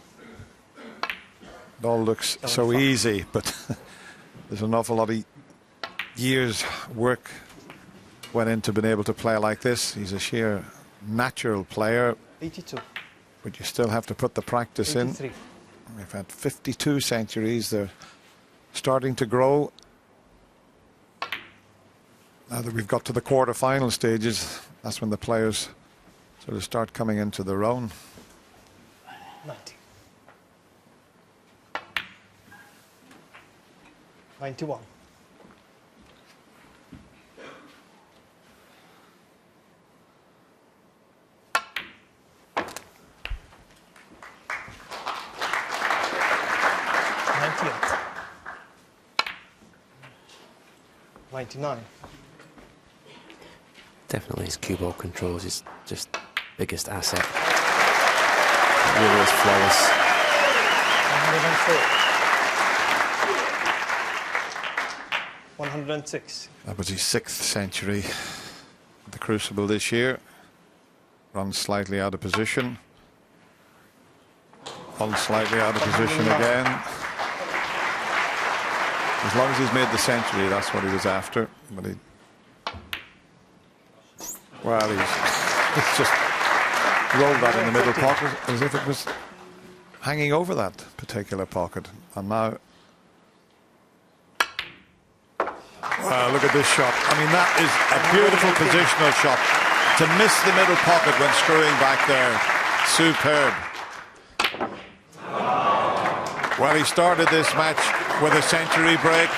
It all looks so easy, but there's an awful lot of years' work went into being able to play like this. He's a sheer natural player, 82. but you still have to put the practice 83. in. We've had 52 centuries. They're starting to grow. Now that we've got to the quarter-final stages, that's when the players sort of start coming into their own. 90. 91. '98. 99. Definitely his cue ball control is his just biggest asset. It really is flawless. 104. 106. That was his 6th century at the Crucible this year. Runs slightly out of position. Runs slightly out of position again. As long as he's made the century, that's what he was after. But he, well, he's just rolled that in the middle pocket as if it was hanging over that particular pocket. And now, wow, look at this shot. I mean, that is a beautiful positional shot. To miss the middle pocket when screwing back there, superb. Well, he started this match with a century break.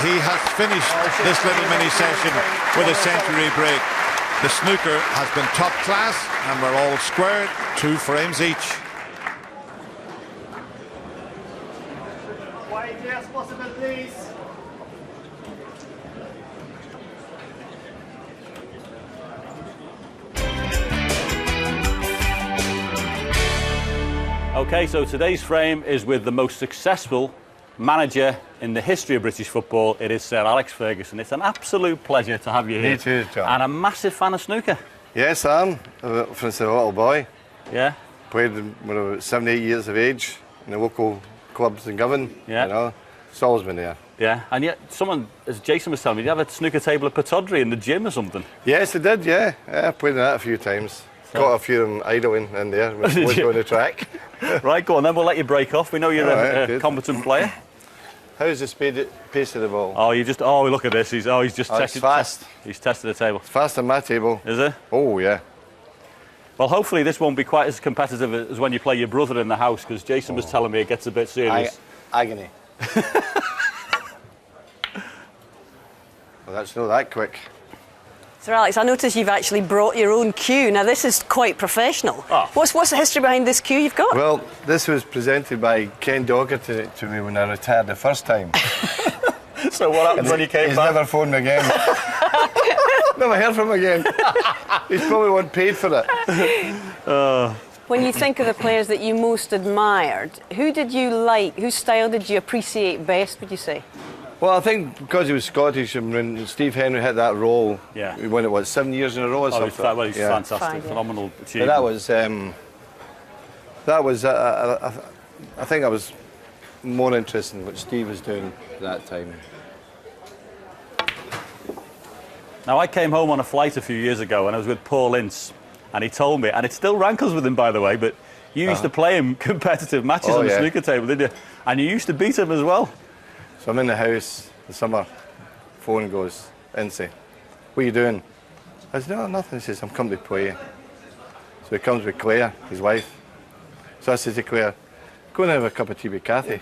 He has finished this little mini session with a century break. The snooker has been top class and we're all squared, 2 frames each. Quietly as possible, please. Okay, so today's frame is with the most successful manager in the history of British football. It is Sir Alex Ferguson. It's an absolute pleasure to have you here. Me too, John. And a massive fan of snooker. Yes, I am. Since I was a little boy. Yeah? Played when I was 7, 8 years of age in the local clubs in Govan. Yeah. You know, it's always been there. Yeah, and yet someone, as Jason was telling me, you have a snooker table at Pataudry in the gym or something. Yes, I did, yeah. I played in that a few times. Got a few of them idling in there when I was going to track. Right, go on then, we'll let you break off. We know you're a good. competent player. How's the pace of the ball? Oh, look at this. He's just It's fast. He's tested the table. Fast on my table. Is it? Oh, yeah. Well, hopefully this won't be quite as competitive as when you play your brother in the house, because Jason was telling me it gets a bit serious. Agony. Well, that's not that quick. Sir Alex, I notice you've actually brought your own cue. Now, this is quite professional. Oh. What's the history behind this cue you've got? Well, this was presented by Ken Doherty to me when I retired the first time. So what happened when you came He's back? never phoned me again. Never heard from him again. He's probably wasn't paid for it. When you think of the players that you most admired, who did you like? Whose style did you appreciate best, would you say? Well, I think because he was Scottish and when Steve Henry hit that role, Yeah. he won it, what, 7 years in a row or something? He's fantastic, Fine, yeah. phenomenal But achievement. that was I think I was more interested in what Steve was doing at that time. Now, I came home on a flight a few years ago and I was with Paul Ince, and he told me, and it still rankles with him, by the way, but you used to play him competitive matches on the snooker table, didn't you? And you used to beat him as well. So I'm in the house in the summer, phone goes, Ince, what are you doing? I said, no, nothing. He says, I'm coming to play. So he comes with Claire, his wife. So I said to Claire, go and have a cup of tea with Kathy.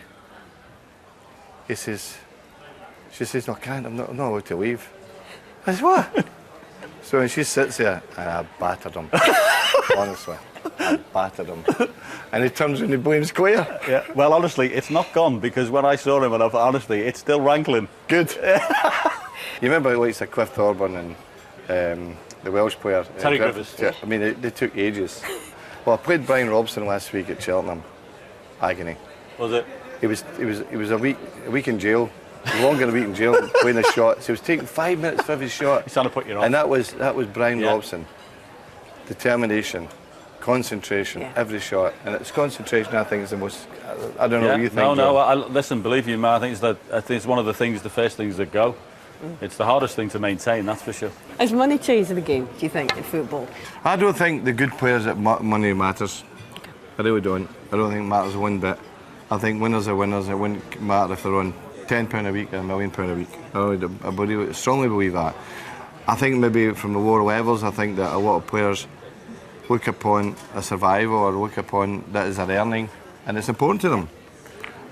He says, she says, no, I can't, I'm not allowed to leave. I said, what? So when she sits there, and I battered him. Honestly, I battered him. And he turns and he blames Claire. Yeah. Well, honestly, it's not gone, because when I saw him, and honestly, it's still rankling. Good. You remember like Cliff Thorburn and the Welsh player? Terry Griffiths. Yeah, I mean, they took ages. Well, I played Brian Robson last week at Cheltenham. Agony. Was it? He was a week in jail. Longer than a week in jail, playing his shots. He was taking 5 minutes for every shot. He's trying to put you on. And that was Brian Robson. Determination, concentration, every shot. And it's concentration, I think, is the most. I don't know what you think. Listen, believe you, man, I think it's one of the first things that go. It's the hardest thing to maintain, that's for sure. Has money changed the game, do you think, in football? I don't think the good players that money matters. I really don't. I don't think it matters one bit. I think winners are winners. It wouldn't matter if they're on £10 a week or £1 million a week. I strongly believe that. I think maybe from the lower levels, I think that a lot of players look upon a survival or look upon that as an earning, and it's important to them.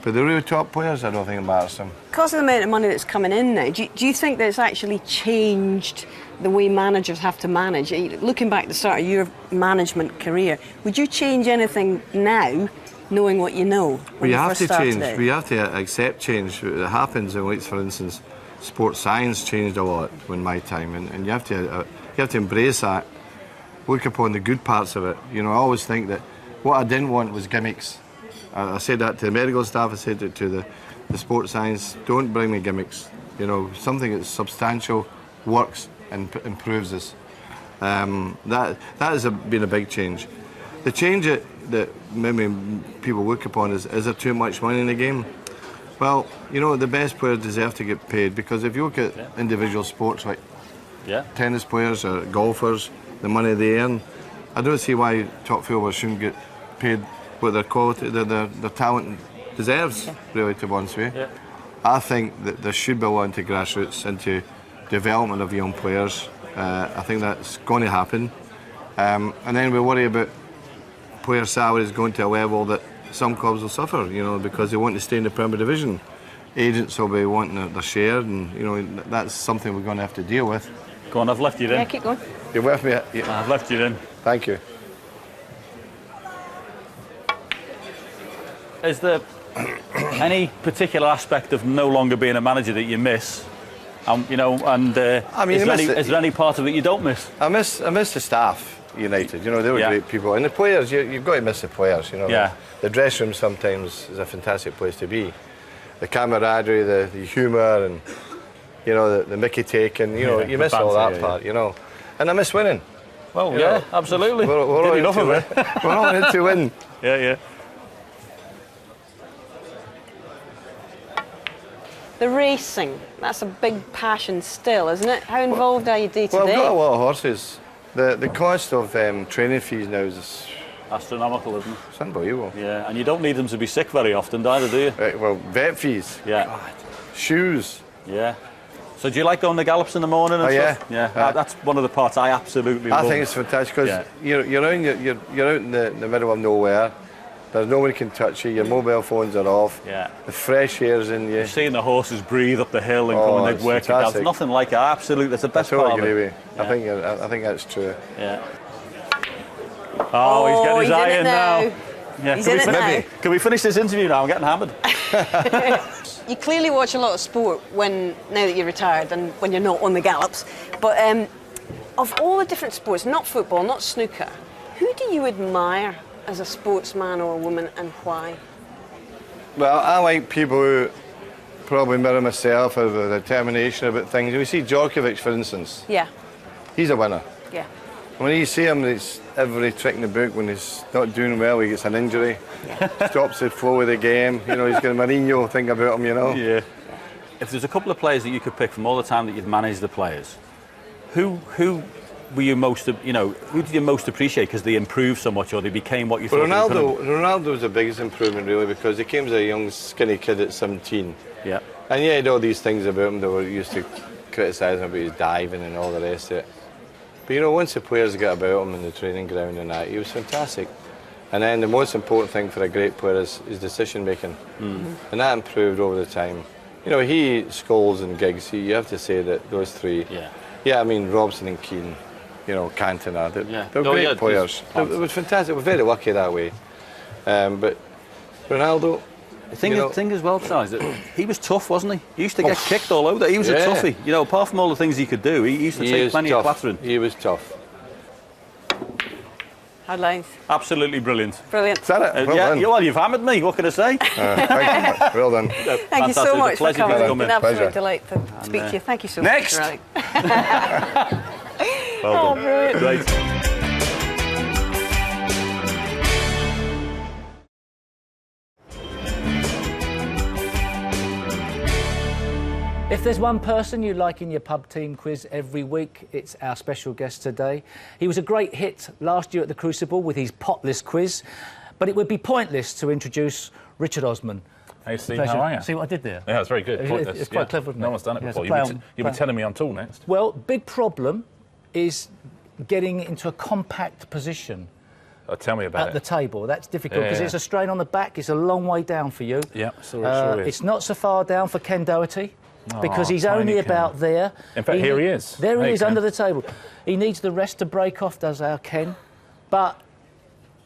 But the really top players, I don't think it matters to them. Because of the amount of money that's coming in now, do you think that it's actually changed the way managers have to manage? Looking back at the start of your management career, would you change anything now, knowing what you know? We have to change. We have to accept change. It happens in, like, for instance, sports science changed a lot in my time, and you have to embrace that. Look upon the good parts of it. You know, I always think that what I didn't want was gimmicks. I said that to the medical staff. I said it to the sports science. Don't bring me gimmicks. You know, something that's substantial, works, and improves us. That has been a big change. The change that maybe people look upon is there too much money in the game? Well, you know, the best players deserve to get paid, because if you look at individual sports like tennis players or golfers, the money they earn, I don't see why top footballers shouldn't get paid what their quality, their talent deserves, really, to be honest with you. Yeah. I think that there should be a lot into grassroots, into development of young players. I think that's going to happen. And then we worry about player salaries going to a level that some clubs will suffer, you know, because they want to stay in the Premier Division. Agents will be wanting their share, and, you know, that's something we're going to have to deal with. Go on, I've left you in. Yeah, keep going. You're with me? Yeah. I've left you in. Thank you. Is there any particular aspect of no longer being a manager that you miss? You know, and I mean, is there any part of it you don't miss? I miss the staff. United, you know, they were great people, and the players, you've got to miss the players, you know. Yeah. The dressing room sometimes is a fantastic place to be. The camaraderie, the humour, and, you know, the Mickey taking, you know, you miss all that part, you know. And I miss winning. Well, you know, absolutely. We're all enough of it. We're all in to win. Yeah. The racing, that's a big passion still, isn't it? How involved are you day to day? Well, I've got a lot of horses. The cost of training fees now is astronomical, isn't it? It's unbelievable. Yeah, and you don't need them to be sick very often, either, do you? Well, vet fees. Yeah. God. Shoes. Yeah. So do you like going to gallops in the morning and stuff? Yeah. That's one of the parts I absolutely love. I think it's fantastic, because you're out in the middle of nowhere. There's no one can touch you. Your mobile phones are off. Yeah. The fresh air's in you. You're seeing the horses breathe up the hill and come and work it out. There's nothing like it. Absolutely, that's the best part of it. Yeah. I think that's true. Yeah. Oh, he's getting his eye in now. Yeah. He's in it now. Can we finish this interview now? I'm getting hammered. You clearly watch a lot of sport now that you're retired and when you're not on the gallops. But Of all the different sports, not football, not snooker, who do you admire as a sportsman or a woman, and why? Well, I like people who probably mirror myself, have a determination about things. We see Djokovic, for instance. Yeah. He's a winner. Yeah. When you see him, it's every trick in the book. When he's not doing well, he gets an injury, stops the flow of the game. You know, he's got a Mourinho thing about him, you know. Yeah. If there's a couple of players that you could pick from all the time that you've managed the players, who were you most, you know, who did you most appreciate because they improved so much or they became what you thought they could be? Ronaldo was the biggest improvement, really, because he came as a young, skinny kid at 17. Yeah. And he had all these things about him that were used to criticise him about his diving and all the rest of it. But, you know, once the players got about him in the training ground and that, he was fantastic. And then the most important thing for a great player is decision making. And that improved over the time. You know, he, Scholes and Giggs, you have to say that those three. Yeah, I mean, Robson and Keane, you know, Cantona, they're great players. It was fantastic. We're very lucky that way. But Ronaldo... The thing as well, Charles, that he was tough, wasn't he? He used to get kicked all over. He was a toughie. You know, apart from all the things he could do, he used to take plenty of clattering. He was tough. Headlines. Absolutely brilliant. Brilliant. Is that it? Well, you've hammered me. What can I say? Thank you. Well done. Thank you so much for coming. It's been an absolute Pleasure. delight to speak to you. Thank you so Next. much. Well done. Brilliant. Great. If there's one person you like in your pub team quiz every week, it's our special guest today. He was a great hit last year at the Crucible with his potless quiz, but it would be pointless to introduce Richard Osman. Hey Steve, how are you? See what I did there? Yeah, it's very good. It's quite clever, isn't it? No one's done it Yeah, before. it's a You'll be telling me on tool next. Well, big problem is getting into a compact position Tell me about at the table. That's difficult because it's a strain on the back. It's a long way down for you. Yeah, sure is. It's not so far down for Ken Doherty. Because he's tiny only Ken. about there. In fact, here he is. There he Hey, is Ken. under the table. He needs the rest to break off, does our Ken. But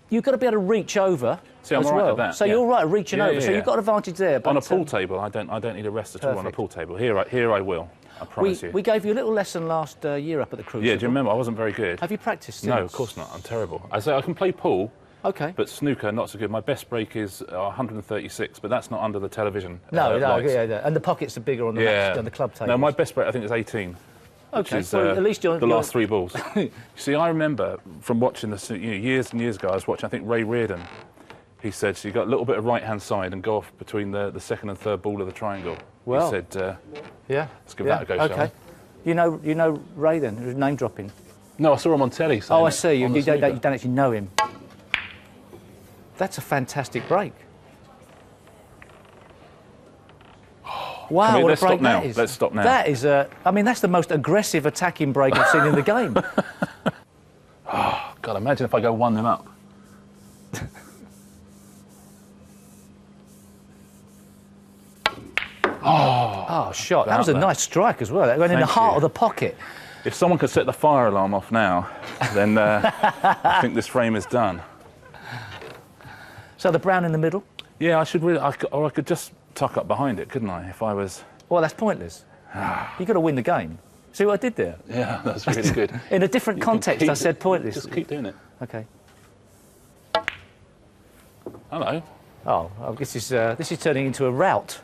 you've got to be able to reach over See, I'm as all right well. at that, So yeah. you're right at reaching Yeah, over. yeah, So yeah. you've got an advantage there. But On a pool table, I don't need a rest at all on a Perfect. pool table. Here I will. I promise you. we gave you a little lesson last year up at the Crucible. Yeah, do you remember? I wasn't very good. Have you practiced since? No, of course not. I'm terrible. I say I can play pool. Okay. But snooker, not so good. My best break is 136, but that's not under the television. No, lights. yeah. And the pockets are bigger on the match than the club table. No, my best break I think is 18. Okay, Which is, well, at least you're the last three balls. You see, I remember from watching this years and years ago. I was watching, I think, Ray Reardon. He said, so you got a little bit of right-hand side and go off between the second and third ball of the triangle. Well, he said, yeah, let's give that a go, shall okay. You know Ray then, name dropping. No, I saw him on telly. Oh, I see. You on the don't snooker. actually know him. That's a fantastic break. Wow, Come here, what let's a break stop now. that is. Let's stop now. That is I mean, that's the most aggressive attacking break I've seen in the game. God, imagine if I go 1-0 up. Oh, shot. That was a nice strike as well. That went in the Thank heart you. of the pocket. If someone could set the fire alarm off now, then I think this frame is done. So the brown in the middle? Yeah, I should really, or I could just tuck up behind it, couldn't I? If I was. Well, that's pointless. You've got to win the game. See what I did there? Yeah, that's really good. In a different context, I said pointless. Just keep doing it. Okay. Hello. Oh, this is turning into a rout.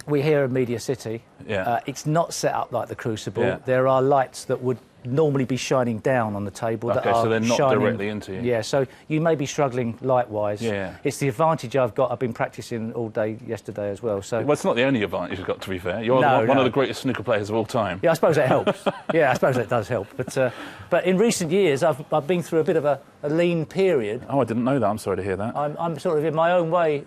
We're here in Media City. Yeah. It's not set up like the Crucible. Yeah. There are lights that would normally be shining down on the table. Okay, that are so they're not shining, directly into you. Yeah, so you may be struggling light-wise. Yeah. It's the advantage I've got. I've been practicing all day yesterday as well. So. Well, it's not the only advantage you've got, to be fair. You're one of the greatest snooker players of all time. Yeah, I suppose that helps. Yeah, I suppose that does help. But in recent years, I've been through a bit of a lean period. Oh, I didn't know that. I'm sorry to hear that. I'm sort of in my own way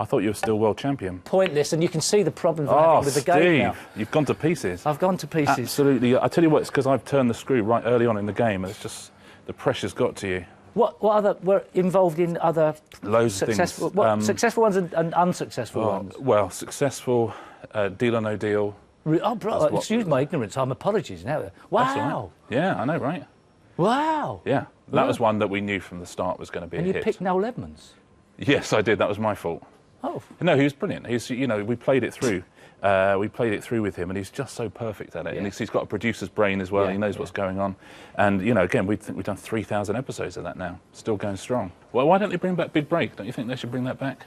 I thought you were still world champion. pointless, and you can see the problems I'm having with the game now. You've gone to pieces. I've gone to pieces. Absolutely. I tell you what, it's because I've turned the screw right early on in the game, and it's just the pressure's got to you. What other were involved in other Loads of successful things. Successful ones and unsuccessful ones? Well, successful, Deal or No Deal. Oh, bro, excuse my ignorance. I'm apologies now. That's all right. Wow. Yeah, I know, right? Wow. Yeah. That was one that we knew from the start was going to be And a you hit. picked Noel Edmonds. Yes, I did. That was my fault. Oh. No, he was brilliant. He's, you know, we played it through. We played it through with him, and he's just so perfect at it. Yeah. And he's got a producer's brain as well. Yeah, He knows what's going on. And, you know, again, we've done 3,000 episodes of that now. Still going strong. Well, why don't they bring back Big Break? Don't you think they should bring that back?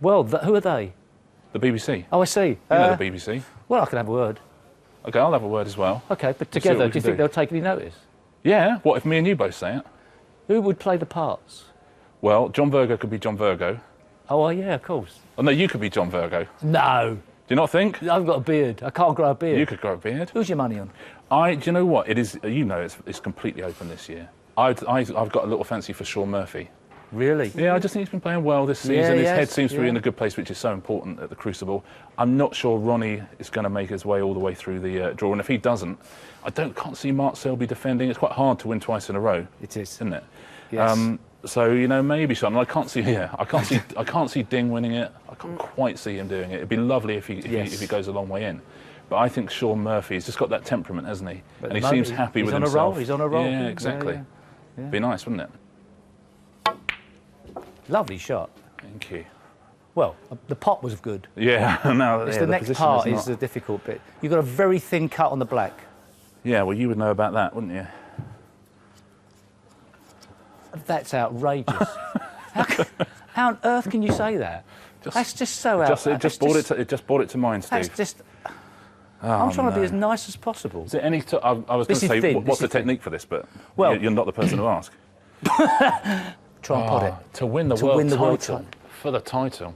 Well, who are they? The BBC. Oh, I see. You know the BBC. Well, I can have a word. OK, I'll have a word as well. OK, but We'll see what together, we do you can think they'll take any notice? Yeah. What if me and you both say it? Who would play the parts? Well, John Virgo could be John Virgo. Oh, well, yeah, of course. Oh, no, you could be John Virgo. No. Do you not think? I've got a beard. I can't grow a beard. You could grow a beard. Who's your money on? Do you know what? It is, you know, it's completely open this year. I've got a little fancy for Sean Murphy. Really? Yeah, I just think he's been playing well this season. Yeah, His yes, head seems to be yeah. in a good place, which is so important at the Crucible. I'm not sure Ronnie is going to make his way all the way through the draw, and if he doesn't, can't see Mark Selby defending. It's quite hard to win twice in a row. It is, isn't it? Yes. So you know, maybe Sean. And I can't see Ding winning it. I can't quite see him doing it. It'd be lovely if he goes a long way in. But I think Sean Murphy's just got that temperament, hasn't he? But and he seems happy with himself. He's on a roll. Yeah, exactly. Yeah. Be nice, wouldn't it? Lovely shot. Thank you. Well, the pot was good. Yeah, no. It's yeah, the next position part is is the difficult bit. You've got a very thin cut on the black. Yeah, well, you would know about that, wouldn't you? That's outrageous. How on earth can you say that? That's just so outrageous. It just brought it to mind, Steve. That's just. I'm trying to be as nice as possible. Is there any? I was going to say, what's the technique for this? But well, you're not the person to ask. Try and pot it to win the world title. For the title,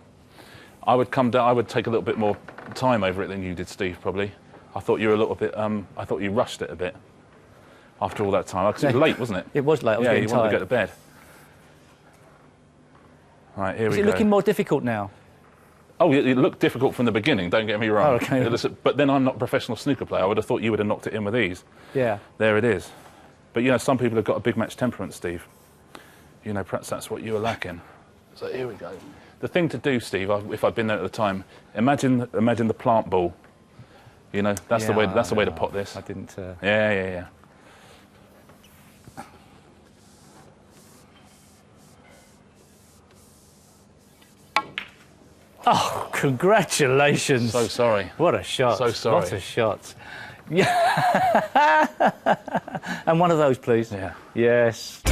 I would come down. I would take a little bit more time over it than you did, Steve. Probably. I thought you were a little bit. I thought you rushed it a bit. After all that time, because it was late, wasn't it? It was late. I was getting tired. You wanted to go to bed. Right, here we go. Is it looking more difficult now? Oh, it looked difficult from the beginning, don't get me wrong. Oh, okay. But then I'm not a professional snooker player. I would have thought you would have knocked it in with ease. Yeah. There it is. But, you know, some people have got a big match temperament, Steve. You know, perhaps that's what you were lacking. So here we go. The thing to do, Steve, if I'd been there at the time, imagine the plant ball. You know, that's the way to pot this. I didn't... Yeah. Oh, congratulations. So sorry. What a shot. So sorry. What a shot. Yeah. And one of those, please. Yeah. Yes.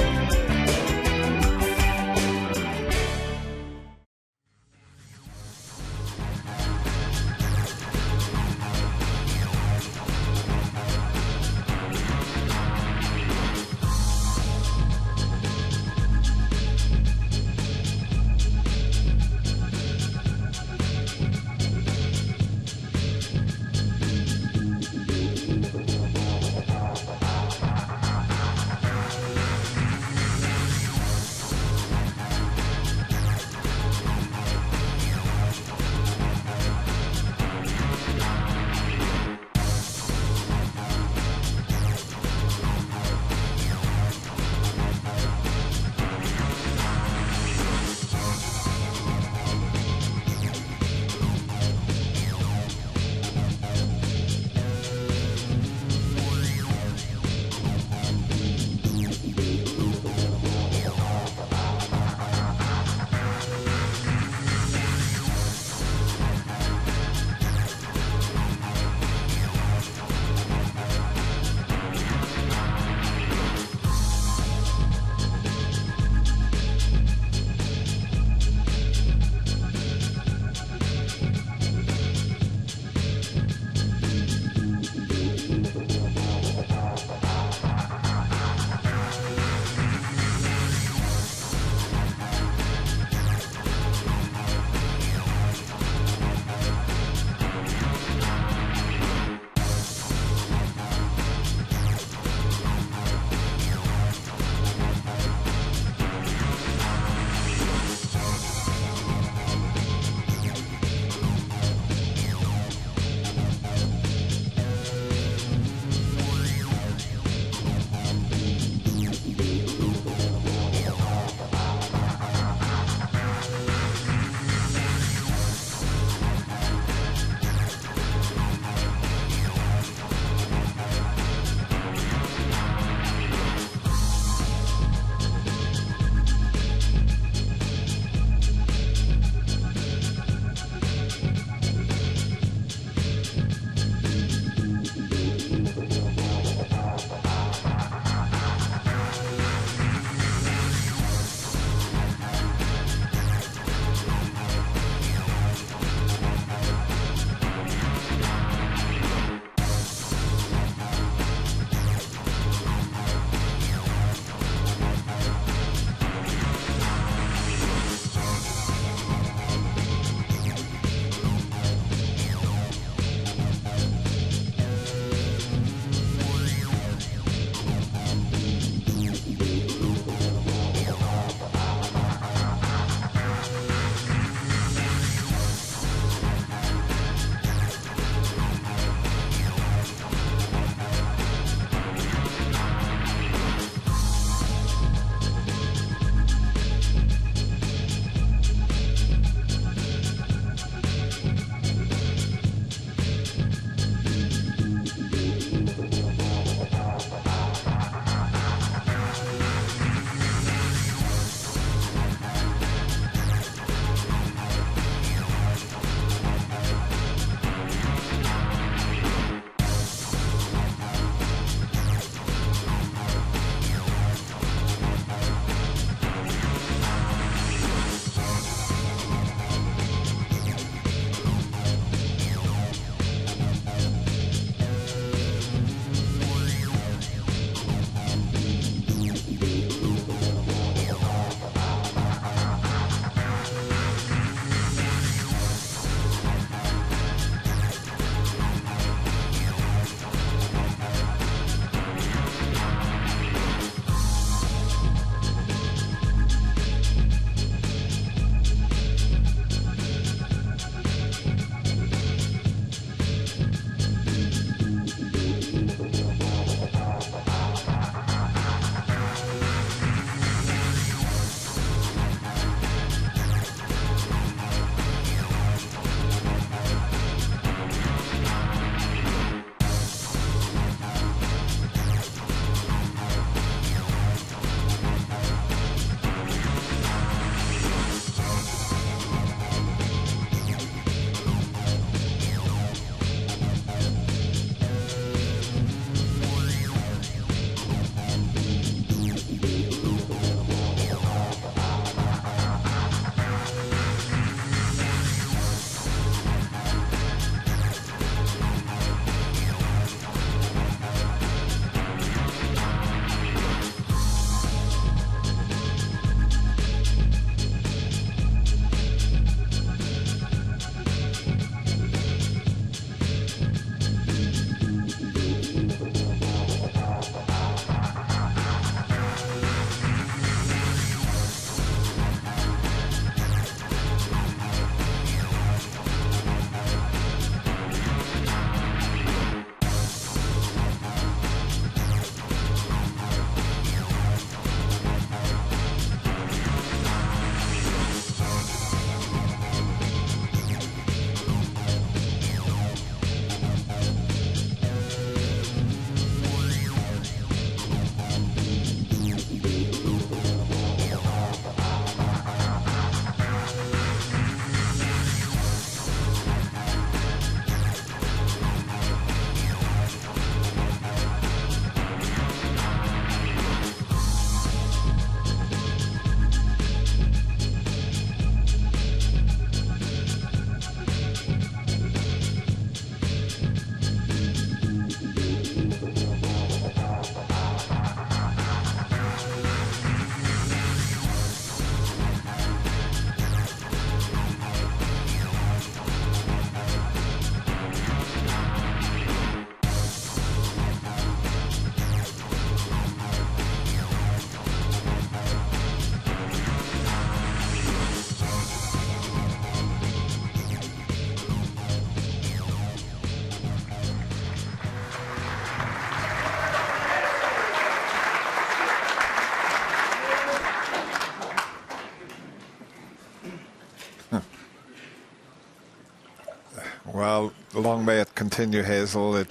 Well, long may it continue, Hazel. It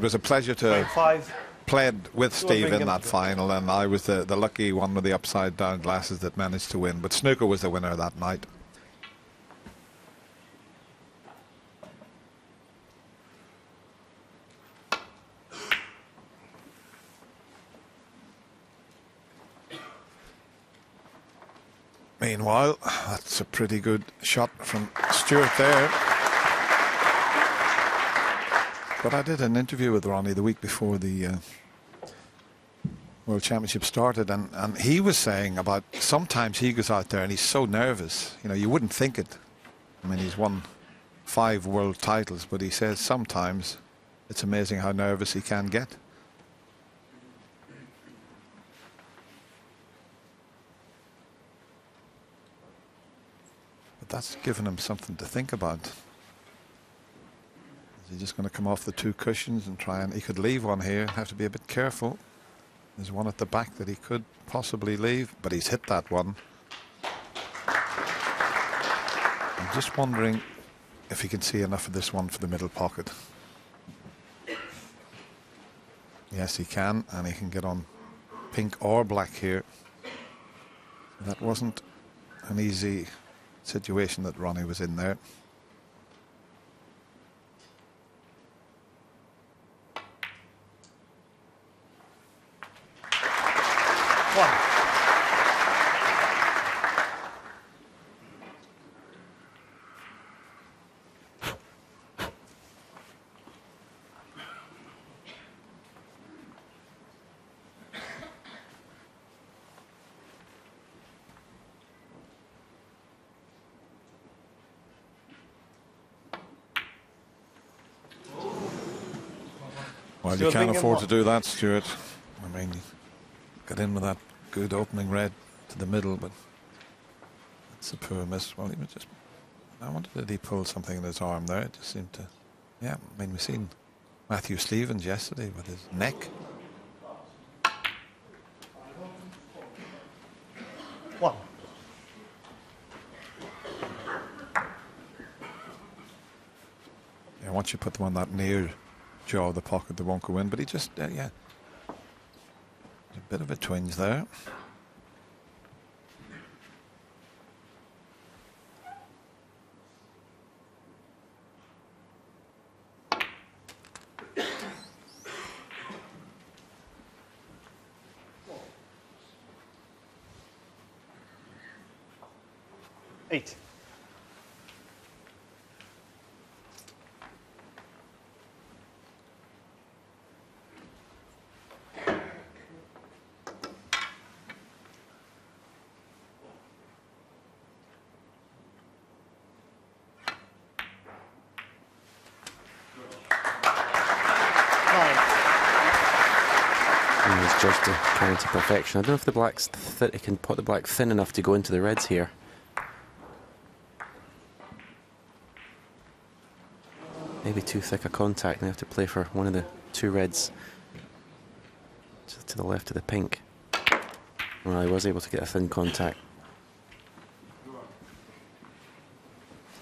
was a pleasure to play with Steve in that final, and I was the lucky one with the upside down glasses that managed to win. But Snooker was the winner that night. Meanwhile, that's a pretty good shot from Stewart there. But I did an interview with Ronnie the week before the World Championship started, and he was saying about sometimes he goes out there and he's so nervous. You know, you wouldn't think it. I mean, he's won 5 world titles, but he says sometimes it's amazing how nervous he can get. That's given him something to think about. Is he just going to come off the 2 cushions and try and... He could leave one here, have to be a bit careful. There's one at the back that he could possibly leave, but he's hit that one. I'm just wondering if he can see enough of this one for the middle pocket. Yes, he can, and he can get on pink or black here. That wasn't an easy situation that Ronnie was in there. Well, you can't afford to do that, Stuart. I mean, you got in with that good opening red to the middle, but it's a poor miss. Well, he was just... I wonder, did he pull something in his arm there? It just seemed to... Yeah, I mean, we've seen Matthew Stevens yesterday with his neck. One. Yeah, once you put them on that near jaw of the pocket, they won't go in, but he just, yeah. A bit of a twinge there. Eight. Just to carry to perfection. I don't know if the black's he can put the black thin enough to go into the reds here. Maybe too thick a contact, and they have to play for one of the 2 reds to the left of the pink. Well, he was able to get a thin contact.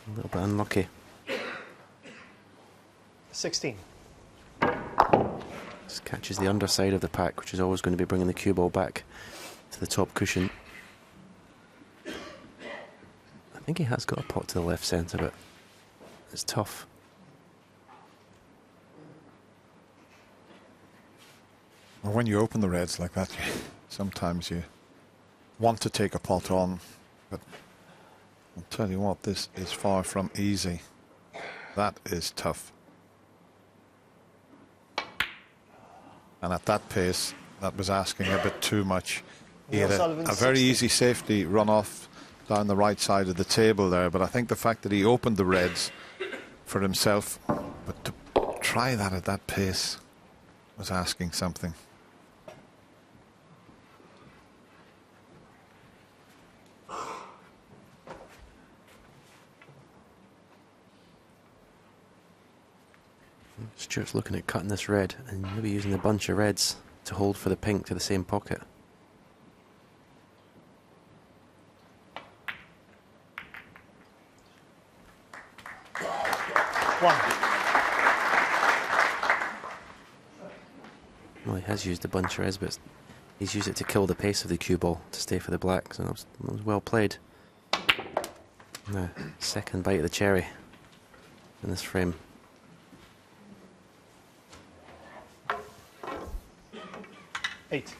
A little bit unlucky. 16. Just catches the underside of the pack, which is always going to be bringing the cue ball back to the top cushion. I think he has got a pot to the left centre, but it's tough. Well, when you open the reds like that, sometimes you want to take a pot on, but I'll tell you what, this is far from easy. That is tough. And at that pace, that was asking a bit too much. He had a very easy safety run off down the right side of the table there, but I think the fact that he opened the reds for himself, but to try that at that pace was asking something. Stuart's looking at cutting this red and maybe using a bunch of reds to hold for the pink to the same pocket. 1. Well, he has used the buncher, but he's used it to kill the pace of the cue ball to stay for the black, so that was well played. Now, second bite of the cherry in this frame. Eight.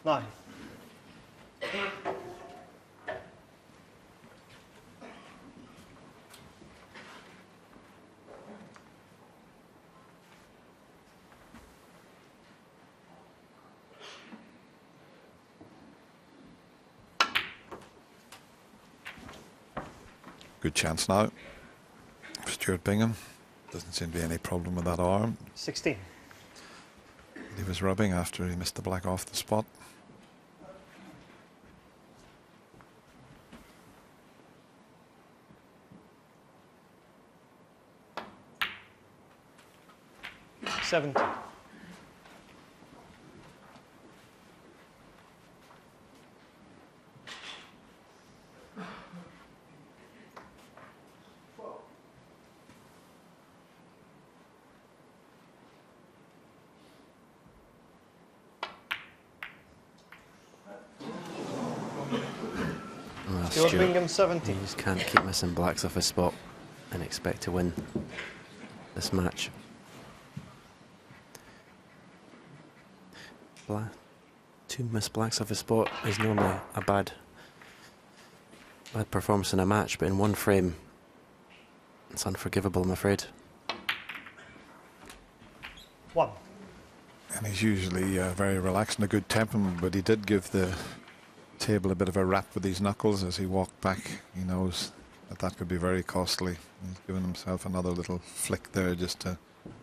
Nine. Good chance now. Stuart Bingham. Doesn't seem to be any problem with that arm. 16. He was rubbing after he missed the black off the spot. Seventy. Stuart Bingham 70. You just can't keep missing blacks off his spot and expect to win this match. Two missed blacks off his spot is normally a bad performance in a match, but in one frame, it's unforgivable, I'm afraid. 1. And he's usually very relaxed and a good temperament, but he did give the table a bit of a rap with his knuckles as he walked back. He knows that could be very costly. He's given himself another little flick there just to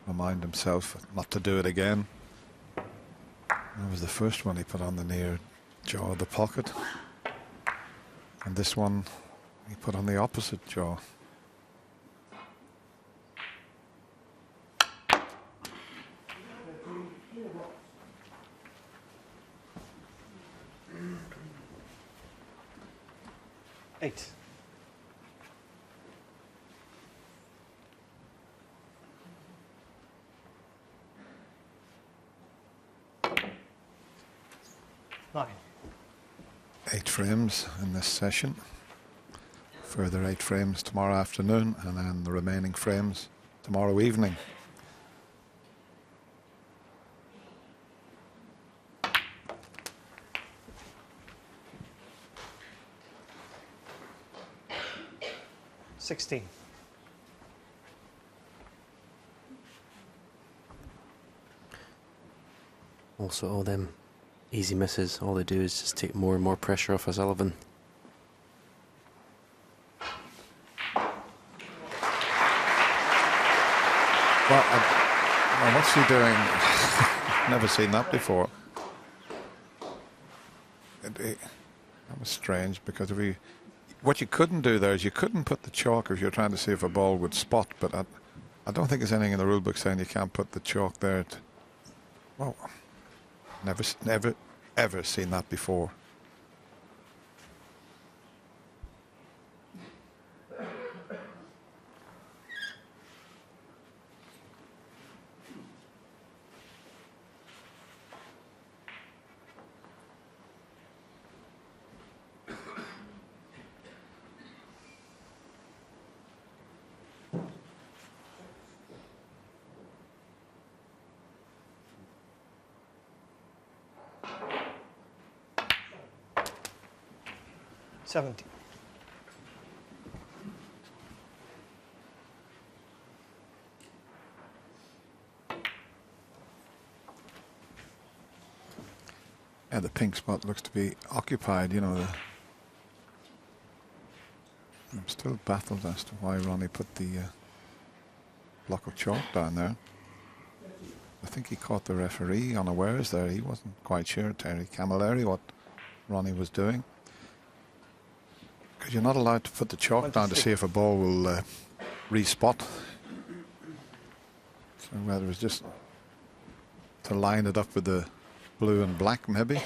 remind himself not to do it again. That was the first one he put on the near jaw of the pocket. And this one he put on the opposite jaw. Eight. Nine. 8 frames in this session. Further 8 frames tomorrow afternoon, and then the remaining frames tomorrow evening. $16. Also, all them easy misses, all they do is just take more and more pressure off O'Sullivan. Well, what's he doing? Never seen that before. That was strange, because what you couldn't do there is you couldn't put the chalk if you're trying to see if a ball would spot, but I don't think there's anything in the rule book saying you can't put the chalk there. Well, never, ever seen that before. $70. Yeah, the pink spot looks to be occupied, you know. I'm still baffled as to why Ronnie put the block of chalk down there. I think he caught the referee unawares there. He wasn't quite sure, Terry Camilleri, what Ronnie was doing. Because you're not allowed to put the chalk down to see if a ball will respot. So whether it was just to line it up with the blue and black, maybe.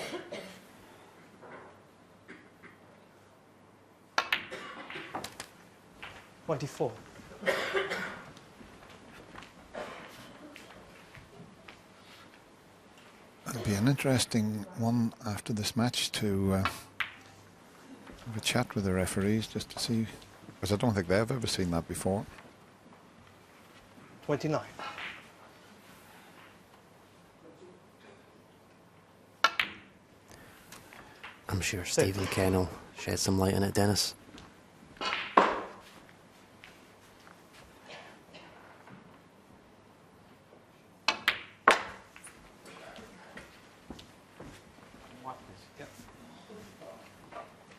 24. It'll be an interesting one after this match to have a chat with the referees just to see, because I don't think they've ever seen that before. 29. I'm sure Stephen Ken will shed some light on it, Dennis.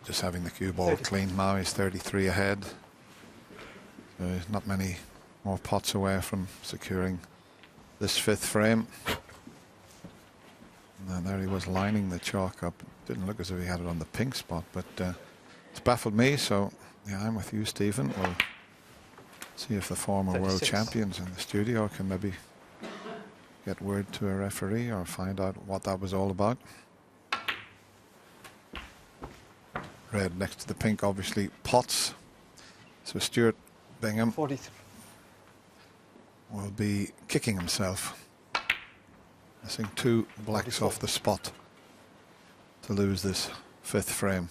Just having the cue ball cleaned now, he's 33 ahead. So he's not many more pots away from securing this fifth frame. And there he was lining the chalk up. Didn't look as if he had it on the pink spot, but it's baffled me. So yeah, I'm with you, Stephen. We'll see if the former 36. world champions in the studio can maybe get word to a referee or find out what that was all about. Red next to the pink, obviously pots. So Stuart Bingham 43. will be kicking himself. Missing 2 blacks 44. off the spot to lose this fifth frame.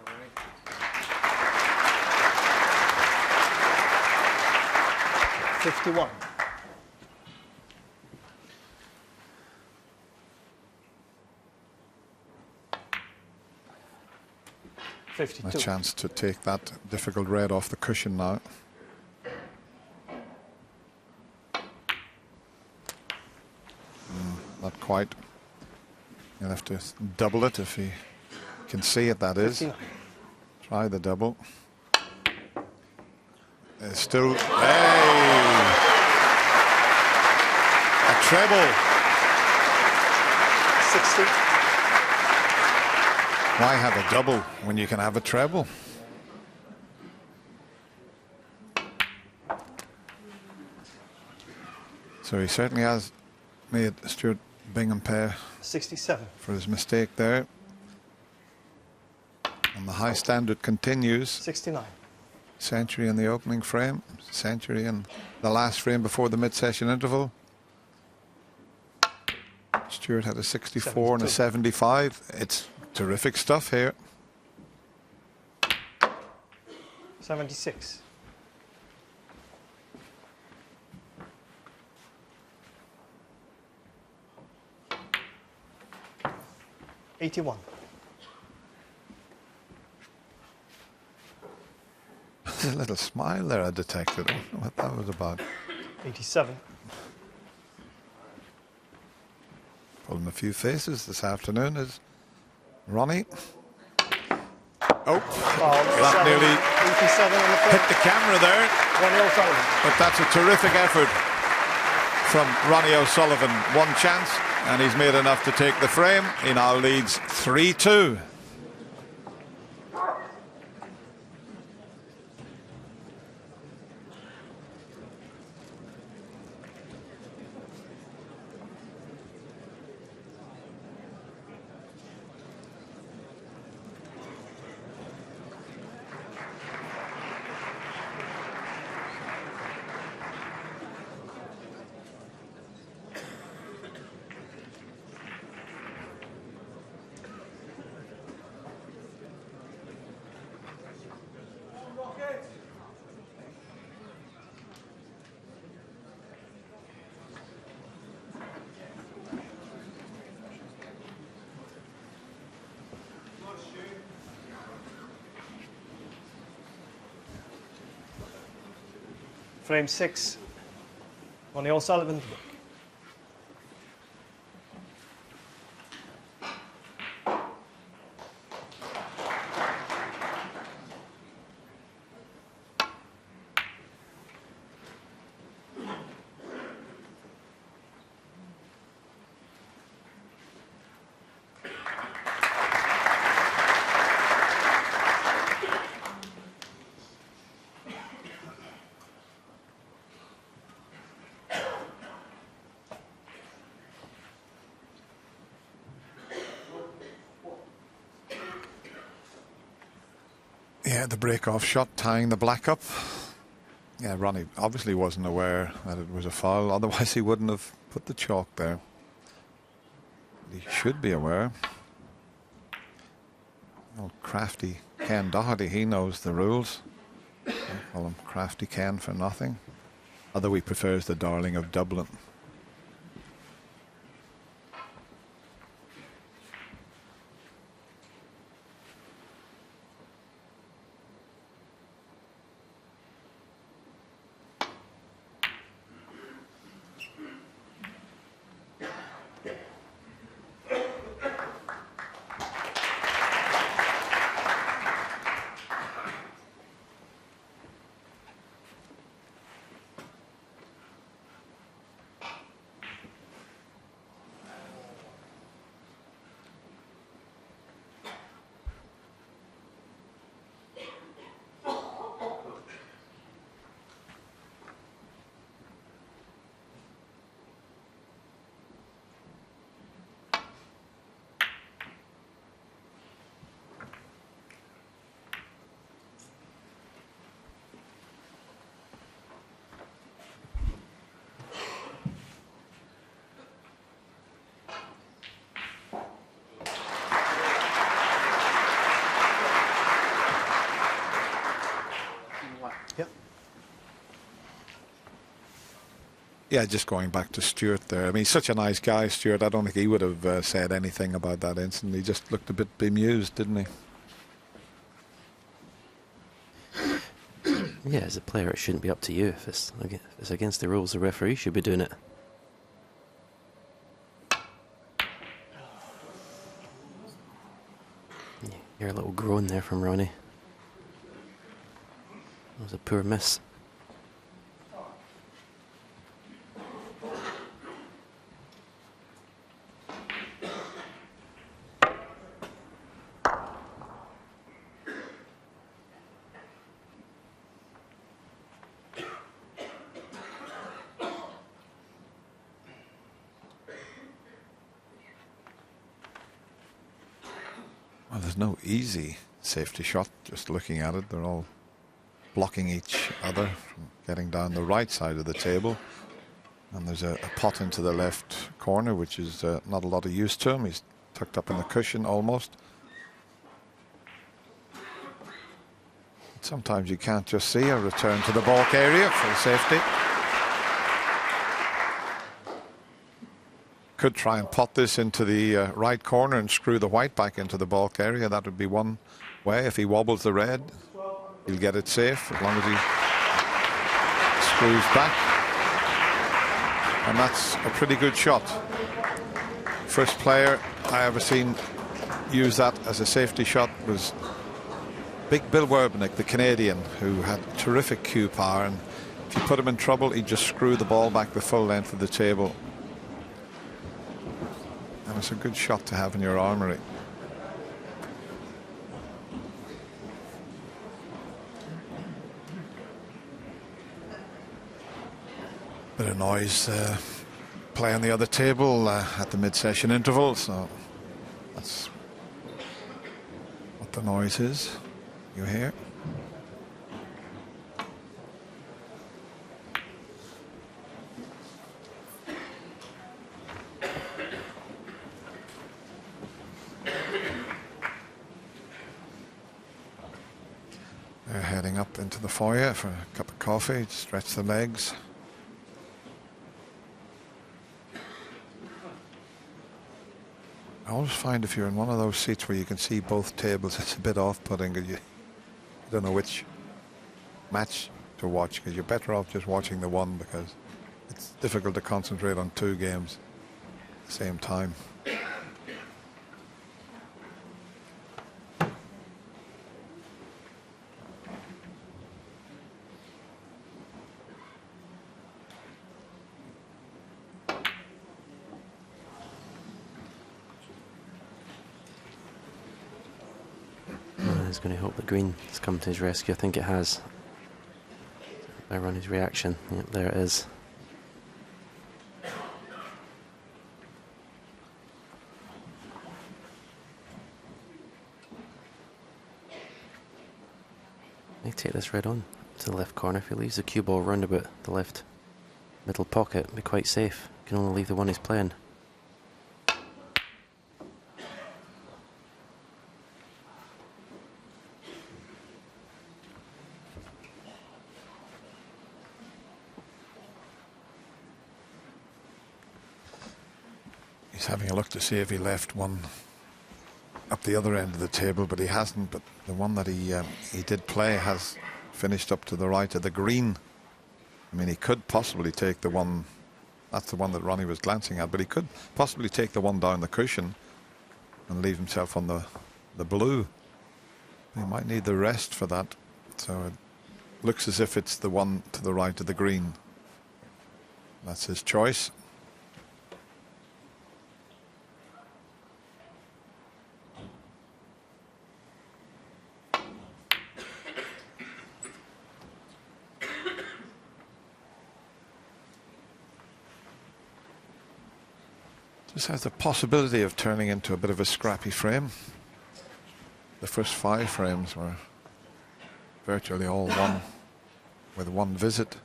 Right. 51. A chance to take that difficult red off the cushion now. Not quite. You'll have to double it if he can see it, that is. 59. Try the double. It's still... Hey! A treble. 60. Why have a double when you can have a treble? So he certainly has made Stuart Bingham pay 67. for his mistake there. And the high standard continues. 69. Century in the opening frame, century in the last frame before the mid-session interval. Stuart had a 64 and a 75. It's terrific stuff here. 76. $81. There's a little smile there I detected. I don't know what that was about. 87. Pulling a few faces this afternoon is Ronnie. Oh, that nearly hit the camera there. Ronnie O'Sullivan. But that's a terrific effort from Ronnie O'Sullivan. One chance, and he's made enough to take the frame. He now leads 3-2. Frame 6. Ronnie O'Sullivan. Yeah, the break-off shot tying the black up. Yeah, Ronnie obviously wasn't aware that it was a foul, otherwise he wouldn't have put the chalk there. He should be aware. Oh, crafty Ken Doherty, he knows the rules. I call him Crafty Ken for nothing. Although he prefers the Darling of Dublin. Yeah, just going back to Stuart there. I mean, he's such a nice guy, Stuart. I don't think he would have said anything about that incident. He just looked a bit bemused, didn't he? Yeah, as a player, it shouldn't be up to you. If it's against the rules, the referee should be doing it. Yeah, you're a little groan there from Ronnie. That was a poor miss. Well, there's no easy safety shot, just looking at it. They're all blocking each other from getting down the right side of the table. And there's a pot into the left corner, which is not a lot of use to him. He's tucked up in the cushion almost. Sometimes you can't just see a return to the baulk area for safety. Could try and pot this into the right corner and screw the white back into the baulk area. That would be one way. If he wobbles the red, he'll get it safe as long as he screws back. And that's a pretty good shot. First player I ever seen use that as a safety shot was Big Bill Werbenick, the Canadian, who had terrific cue power, and if you put him in trouble, he'd just screw the ball back the full length of the table. And it's a good shot to have in your armoury. Bit of noise play on the other table at the mid-session interval, so that's what the noise is. You hear? They're heading up into the foyer for a cup of coffee, stretch the legs. I always find if you're in one of those seats where you can see both tables, it's a bit off-putting because you don't know which match to watch, because you're better off just watching the one, because it's difficult to concentrate on two games at the same time. He's going to hope the green has come to his rescue. I think it has. By Ronnie's reaction. Yep, there it is. take this red on to the left corner. If he leaves the cue ball round about the left middle pocket, it'll be quite safe. He can only leave the one he's playing. He's having a look to see if he left one up the other end of the table, but he hasn't. But the one that he did play has finished up to the right of the green. I mean, he could possibly take the one. That's the one that Ronnie was glancing at, but he could possibly take the one down the cushion and leave himself on the blue. He might need the rest for that. So it looks as if it's the one to the right of the green. That's his choice. This has the possibility of turning into a bit of a scrappy frame. The first 5 frames were virtually all won with one visit.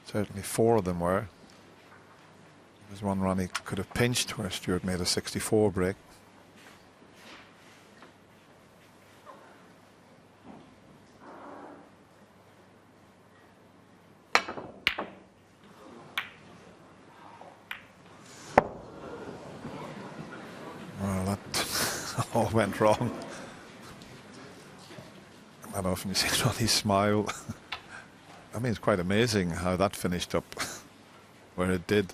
Certainly 4 of them were. There's one run he could have pinched where Stewart made a 64 break. All went wrong. Not often you see Ronnie smile. I mean, it's quite amazing how that finished up where it did.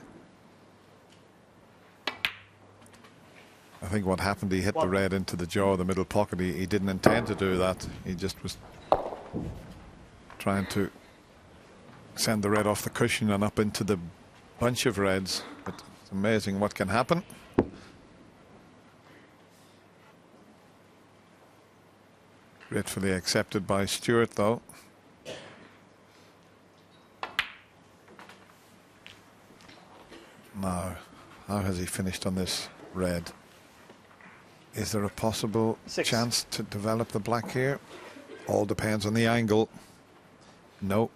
I think what happened, he hit the red into the jaw of the middle pocket. He didn't intend to do that. He just was trying to send the red off the cushion and up into the bunch of reds. But it's amazing what can happen. Gratefully accepted by Stewart, though. Now, how has he finished on this red? Is there a possible chance to develop the black here? All depends on the angle. No.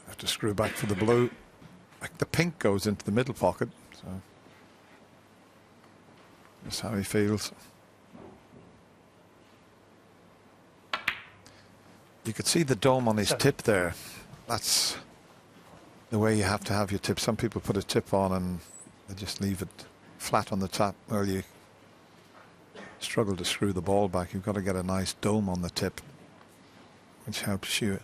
Have to screw back for the blue. Like the pink goes into the middle pocket. So that's how he feels. You could see the dome on his tip there. That's the way you have to have your tip. Some people put a tip on and they just leave it flat on the top. Well, you struggle to screw the ball back. You've got to get a nice dome on the tip, which helps you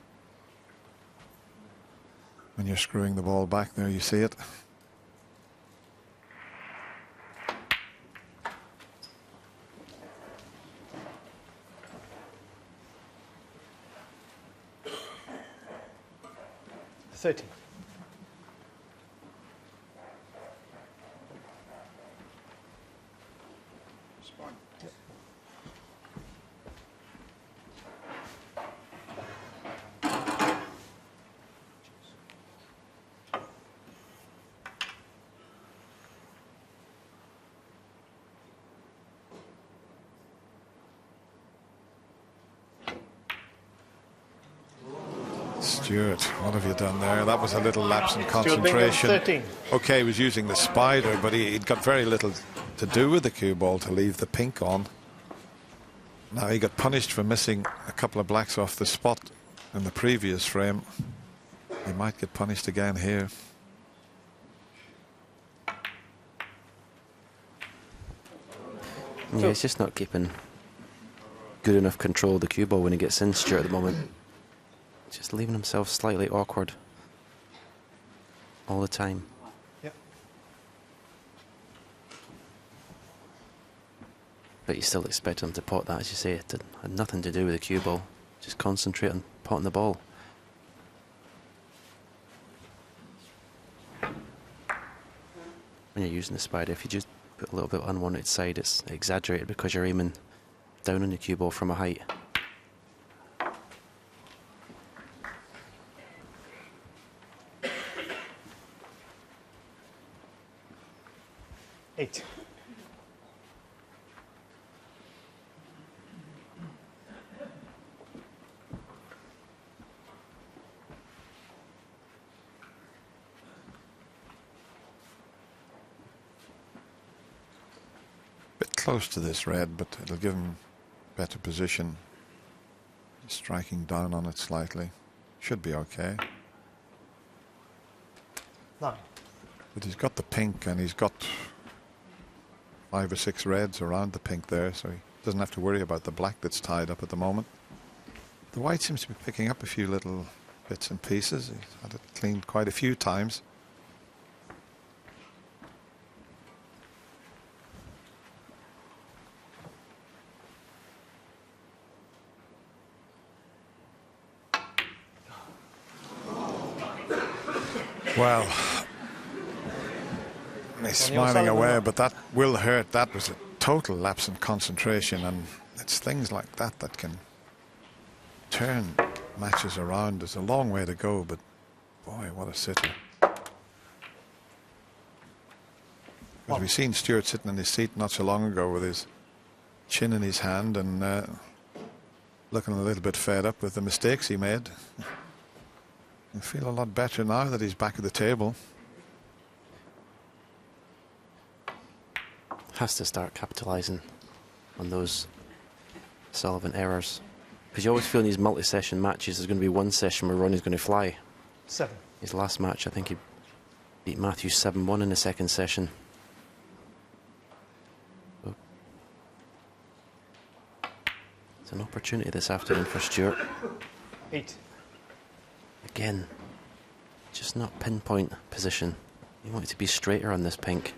when you're screwing the ball back. There you see it. Stewart, what have you done there? That was a little lapse in concentration. Okay, he was using the spider, but he'd got very little to do with the cue ball to leave the pink on. Now he got punished for missing a couple of blacks off the spot in the previous frame. He might get punished again here. Yeah, he's just not keeping good enough control of the cue ball when he gets in, Stewart, at the moment. Just leaving himself slightly awkward all the time. Yep. But you still expect him to pot that, as you say. It had nothing to do with the cue ball. Just concentrate on potting the ball. When you're using the spider, if you just put a little bit on one side, it's exaggerated because you're aiming down on the cue ball from a height. close to this red, but it'll give him better position. Striking down on it slightly. Should be okay. 9. But he's got the pink and he's got 5 or 6 reds around the pink there, so he doesn't have to worry about the black that's tied up at the moment. The white seems to be picking up a few little bits and pieces. He's had it cleaned quite a few times. Well, he's smiling away, but that will hurt. That was a total lapse in concentration, and it's things like that that can turn matches around. There's a long way to go, but boy, what a sitter. Because we've seen Stewart sitting in his seat not so long ago with his chin in his hand and looking a little bit fed up with the mistakes he made. I feel a lot better now that he's back at the table. Has to start capitalising on those Sullivan errors. Because you always feel in these multi-session matches there's going to be one session where Ronnie's going to fly. 7. His last match, I think he beat Matthew 7-1 in the second session. So it's an opportunity this afternoon for Stewart. 8. Again, just not pinpoint position. You want it to be straighter on this pink.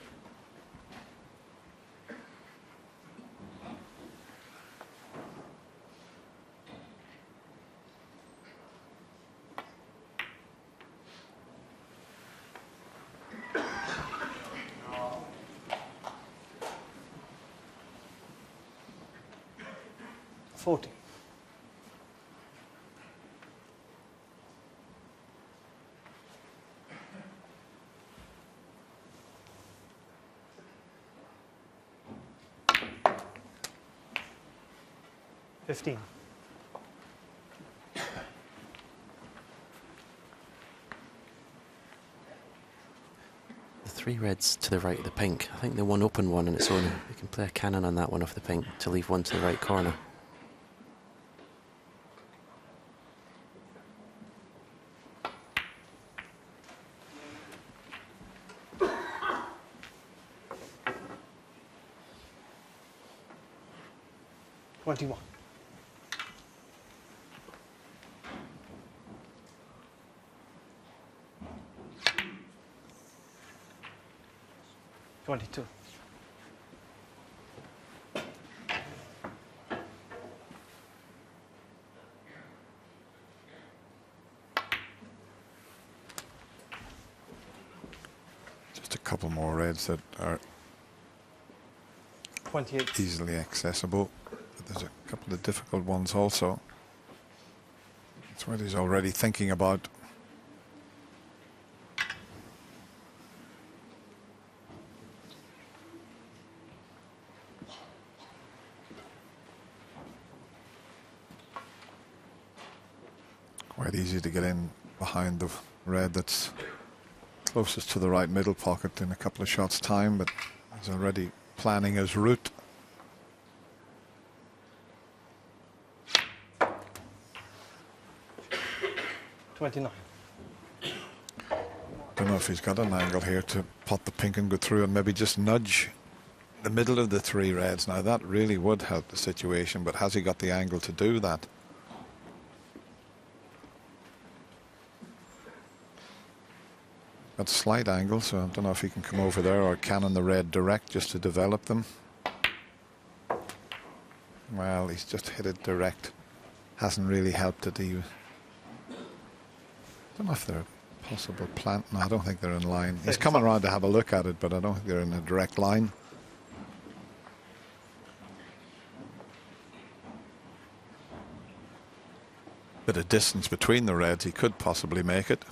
$40. $15. The 3 reds to the right of the pink. I think the one open one on its own. We can play a cannon on that one off the pink to leave one to the right corner. $21. $22. Just a couple more reds that are 28. easily accessible. But there's a couple of difficult ones also. That's what he's already thinking about. Quite easy to get in behind the red that's closest to the right middle pocket in a couple of shots' time, but he's already planning his route. $29. Don't know if he's got an angle here to pot the pink and go through and maybe just nudge the middle of the 3 reds. Now that really would help the situation, but has he got the angle to do that? Got a slight angle, so I don't know if he can come over there or cannon the red direct just to develop them. Well, he's just hit it direct. Hasn't really helped it. I don't know if they're a possible plant. No, I don't think they're in line. He's coming around to have a look at it, but I don't think they're in a direct line. Bit of distance between the reds. He could possibly make it.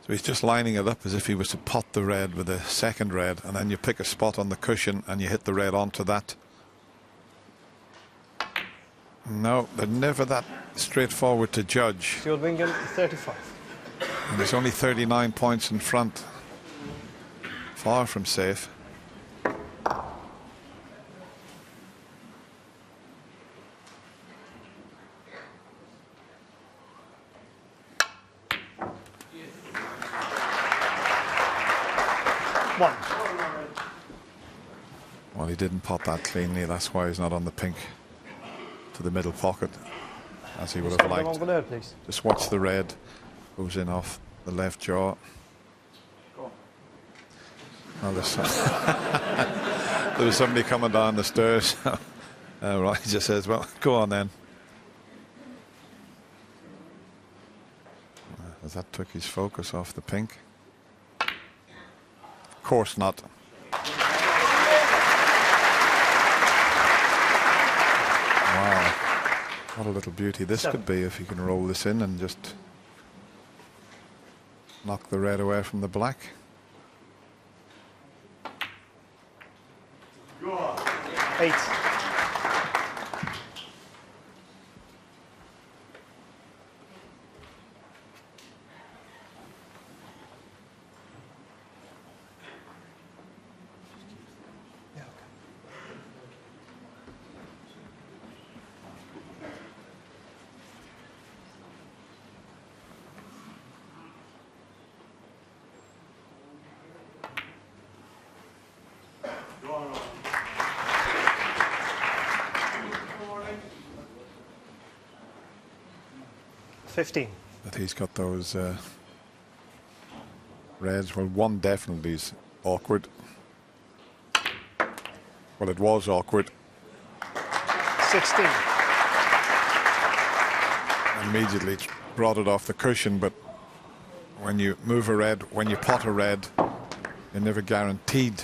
So he's just lining it up as if he was to pot the red with a second red, and then you pick a spot on the cushion and you hit the red onto that. No, they're never that straightforward to judge. Stuart Bingham, 35. And he's only 39 points in front. Far from safe. Well, he didn't pot that cleanly. That's why he's not on the pink to the middle pocket, as he would have liked. Just watch the red goes in off the left jaw. Oh, there was somebody coming down the stairs. Right, he just says, well, go on then. As that took his focus off the pink. Of course not. Wow, what a little beauty this could be if he can roll this in and just knock the red away from the black. Eight. That he's got those reds. Well, one definitely is awkward. Well, it was awkward. 16. Immediately brought it off the cushion, but when you move a red, when you pot a red, you're never guaranteed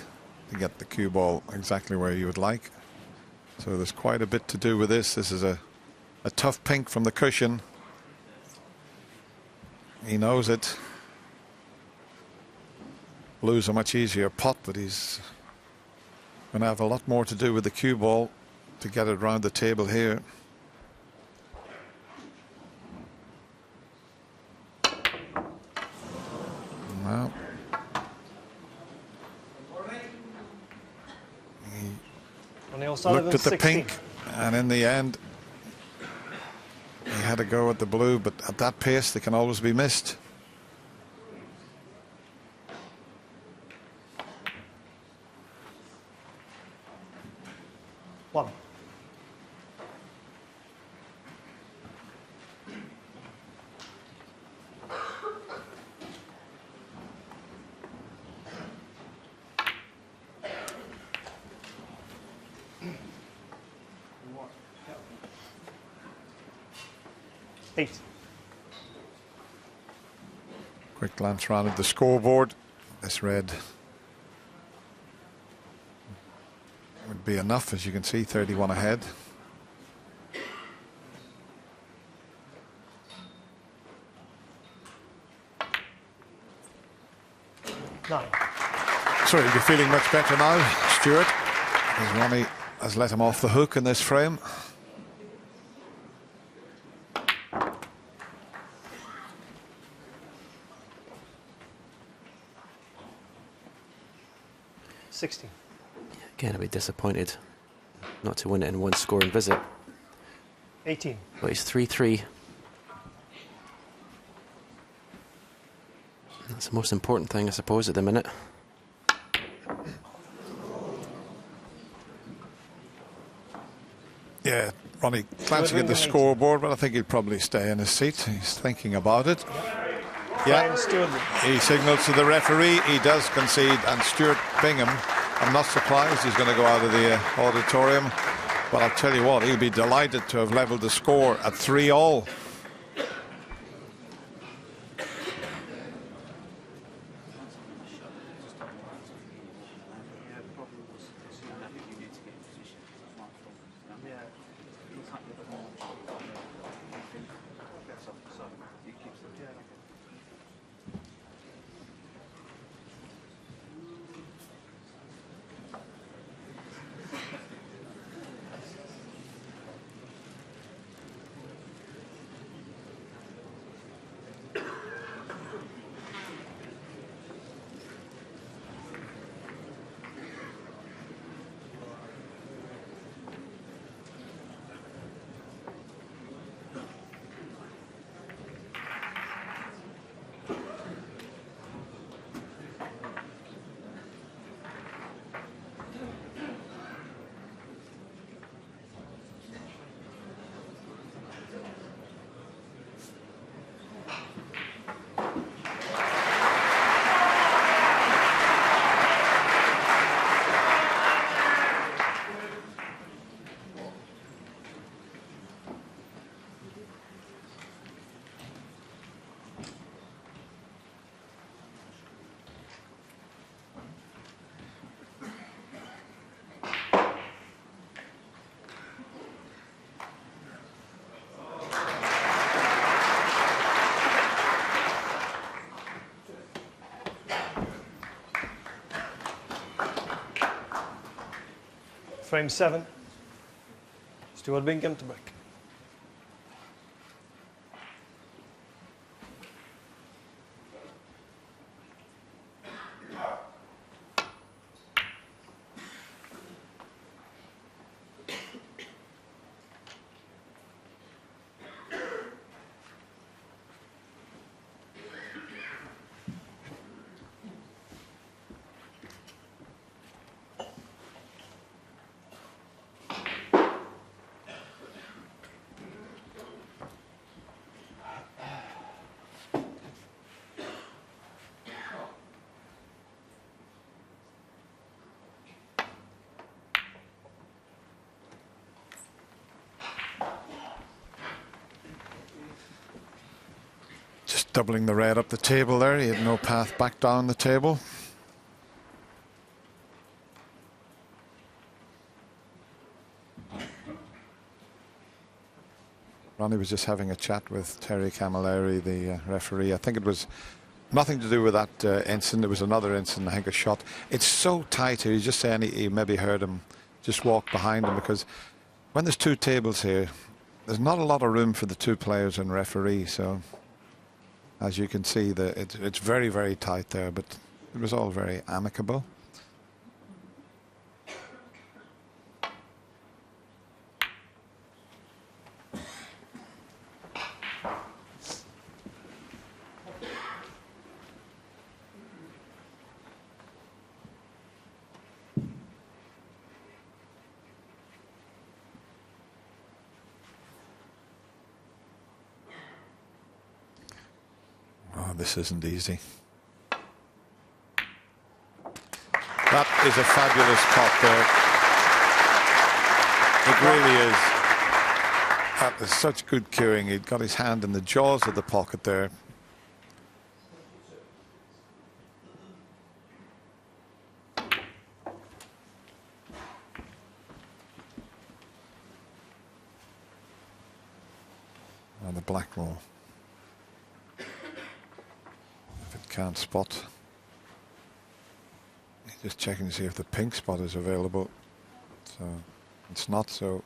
to get the cue ball exactly where you would like. So there's quite a bit to do with this. This is a tough pink from the cushion. He knows it. Blue's a much easier pot, but he's going to have a lot more to do with the cue ball to get it round the table here. Well, he looked at the pink, and in the end he had to go at the blue, but at that pace they can always be missed. One. Eight. Quick glance round at the scoreboard. This red would be enough, as you can see, 31 ahead. Nine. So you'll be feeling much better now, Stuart, as Ronnie has let him off the hook in this frame. Again, I'd be disappointed not to win it in one score and visit. 18. But he's 3-3. That's the most important thing, I suppose, at the minute. Yeah, Ronnie glancing at the scoreboard, but I think he'll probably stay in his seat. He's thinking about it. Yeah, he signals to the referee. He does concede, and Stuart Bingham, I'm not surprised he's going to go out of the auditorium, but I'll tell you what, he'll be delighted to have levelled the score at 3-all. Frame 7. Stuart Bingham to break. Just doubling the red up the table there. He had no path back down the table. Ronnie was just having a chat with Terry Camilleri, the referee. I think it was nothing to do with that incident. It was another incident, I think a shot. It's so tight here. He's just saying he maybe heard him just walk behind him, because when there's two tables here, there's not a lot of room for the two players and referee. So as you can see, it's very, very tight there, but it was all very amicable. This isn't easy. That is a fabulous pot there. It really is. That is such good cueing. He'd got his hand in the jaws of the pocket there. And the black will. Can't spot. He's just checking to see if the pink spot is available. So it's not, so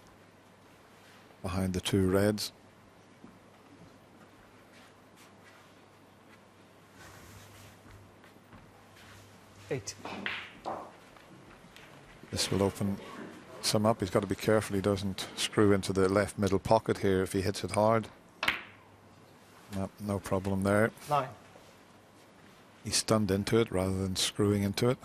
behind the two reds. Eight. This will open some up. He's got to be careful he doesn't screw into the left middle pocket here if he hits it hard. No problem there. 9. He stunned into it rather than screwing into it.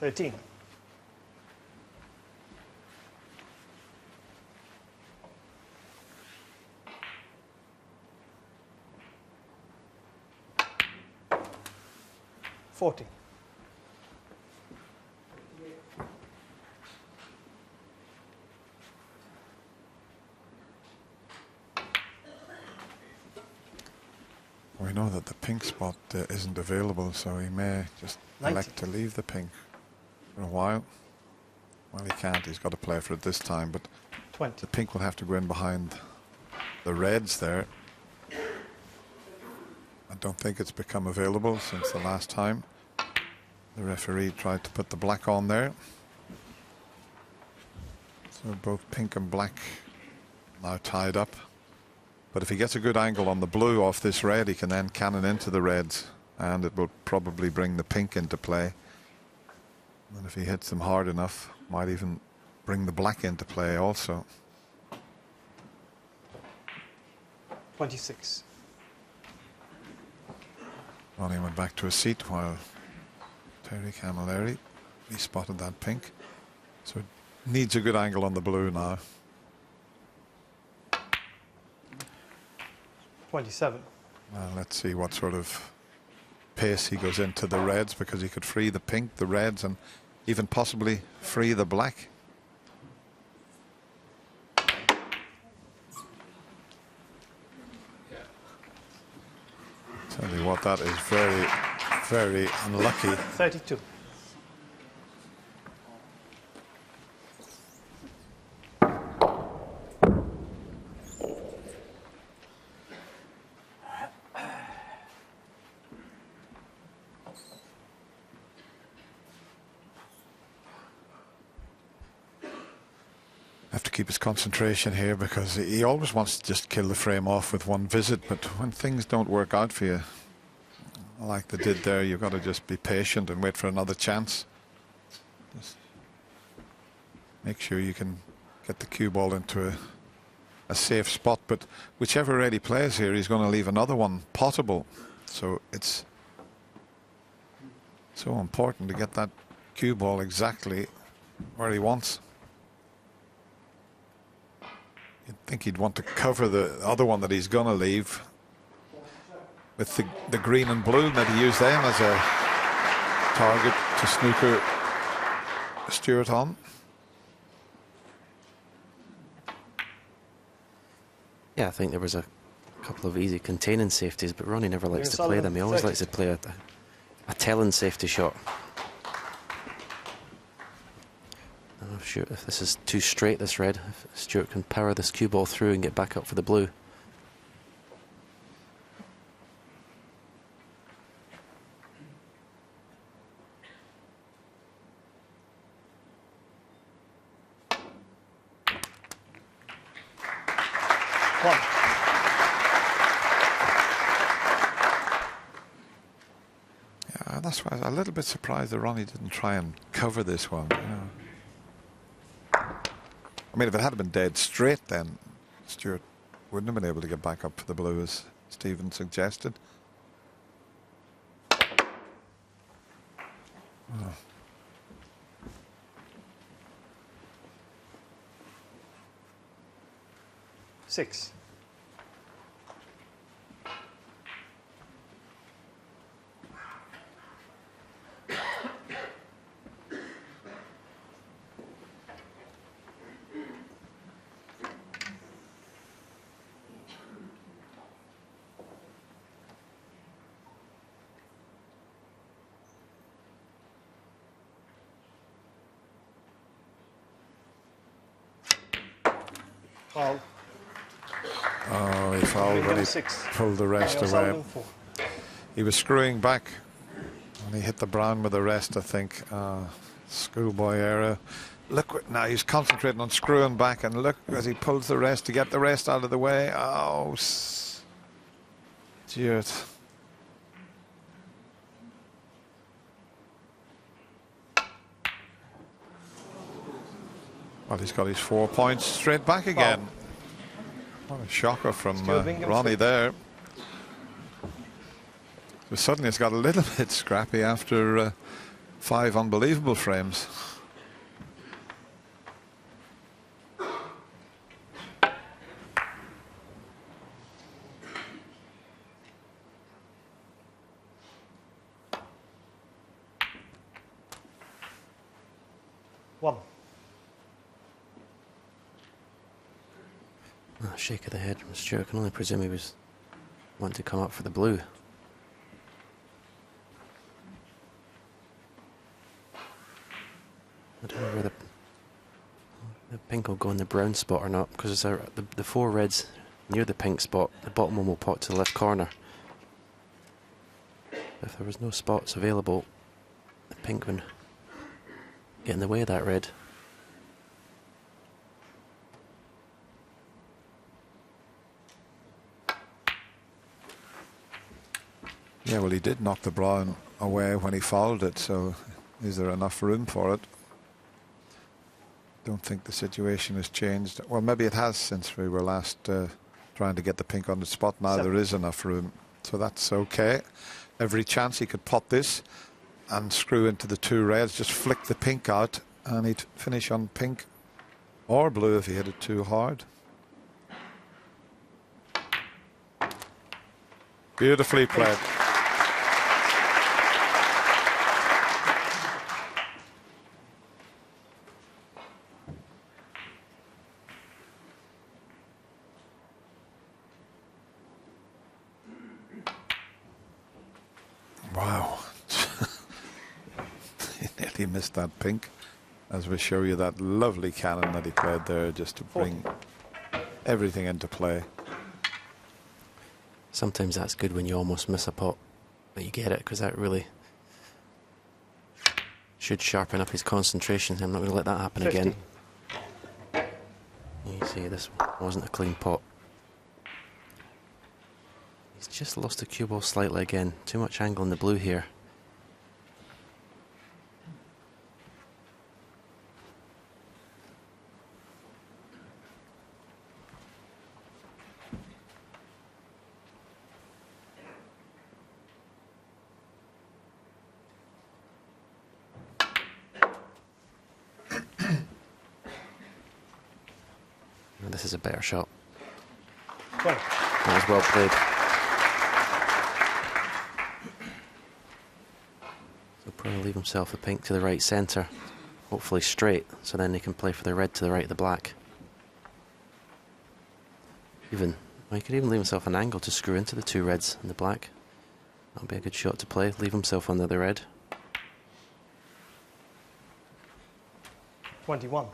$13. $40. We know that the pink spot isn't available, so he may just 90. elect to leave the pink for a while. Well, he can't. He's got to play for it this time, but 20. the pink will have to go in behind the reds there. I don't think it's become available since the last time. The referee tried to put the black on there. So both pink and black now tied up. But if he gets a good angle on the blue off this red, he can then cannon into the reds, and it will probably bring the pink into play. And if he hits them hard enough, might even bring the black into play also. 26. Ronnie went back to his seat while Terry Camilleri, he spotted that pink. So it needs a good angle on the blue now. 27. Well, let's see what sort of pace he goes into the reds, because he could free the pink, the reds, and even possibly free the black. Tell you what, that is very, very unlucky. 32. Have to keep his concentration here, because he always wants to just kill the frame off with one visit, but when things don't work out for you like they did there, you've got to just be patient and wait for another chance. Just make sure you can get the cue ball into a safe spot, but whichever red he plays here, he's going to leave another one potable, so it's so important to get that cue ball exactly where he wants. You'd think he'd want to cover the other one that he's going to leave with the green and blue, maybe use them as a target to snooker Stewart on. Yeah, I think there was a couple of easy containing safeties, but Ronnie never likes to play them. He always likes to play a telling safety shot. I'm not sure if this is too straight, this red, if Stewart can power this cue ball through and get back up for the blue. Yeah, that's why I was a little bit surprised that Ronnie didn't try and cover this one. You know. I mean, if it had been dead straight, then Stewart wouldn't have been able to get back up for the blue, as Stephen suggested. Oh. Six. Foul. Oh, he fouled when he pulled the rest away. He was screwing back and he hit the brown with the rest, I think. Schoolboy error. Look, now he's concentrating on screwing back, and look as he pulls the rest to get the rest out of the way. Oh, Stewart. Well, he's got his 4 points straight back again. What a shocker from Ronnie there. So suddenly it's got a little bit scrappy after 5 unbelievable frames. One. A shake of the head from Stewart. I can only presume he was wanting to come up for the blue. I don't know where the pink will go in the brown spot or not, because the 4 reds near the pink spot, the bottom one will pot to the left corner. If there was no spots available, the pink would get in the way of that red. Yeah, well, he did knock the brown away when he fouled it, so is there enough room for it? Don't think the situation has changed. Well, maybe it has since we were last trying to get the pink on the spot. Now there is enough room, so that's okay. Every chance he could pot this and screw into the 2 reds, just flick the pink out, and he'd finish on pink or blue if he hit it too hard. Beautifully played. Wow. He nearly missed that pink. As we show you that lovely cannon that he played there, just to bring everything into play. Sometimes that's good when you almost miss a pot, but you get it, because that really should sharpen up his concentration. I'm not going to let that happen 50. again. You see, this wasn't a clean pot. He's just lost the cue ball slightly again. Too much angle in the blue here. This is a better shot. That was well played. So probably leave himself a pink to the right centre, hopefully straight, so then he can play for the red to the right of the black. Well, he could even leave himself an angle to screw into the two reds and the black. That would be a good shot to play. Leave himself under the red. 21.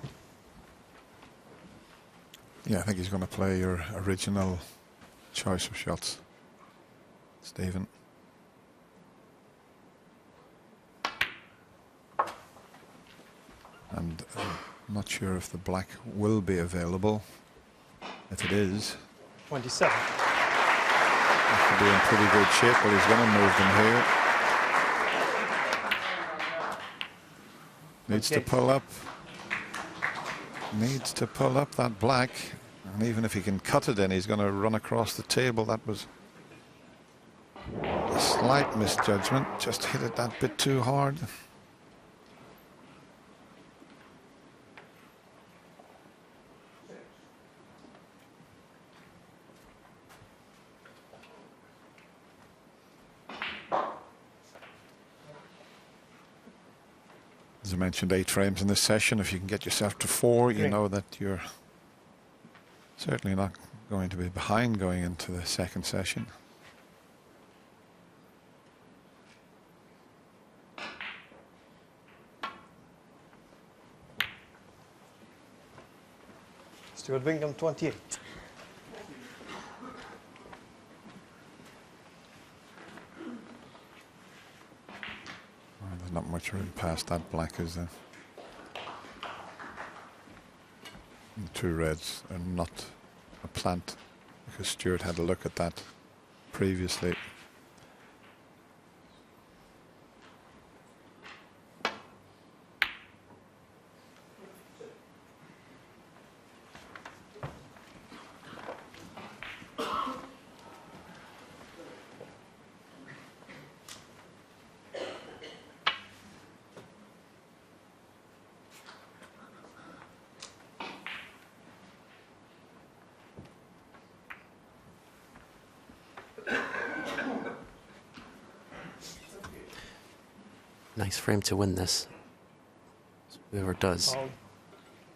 Yeah, I think he's going to play your original choice of shots, Stephen. And I'm not sure if the black will be available. If it is, 27. that could be in pretty good shape, but he's going to move them here. Needs to pull up. Needs to pull up that black, and even if he can cut it in, he's going to run across the table. That was a slight misjudgment, just hit it that bit too hard. As I mentioned, 8 frames in this session. If you can get yourself to 4, you know that you're certainly not going to be behind going into the second session. Stuart Bingham, 28. There's not much room past that black, is there? The two reds are not a plant, because Stuart had a look at that previously. Nice frame to win this. Whoever does.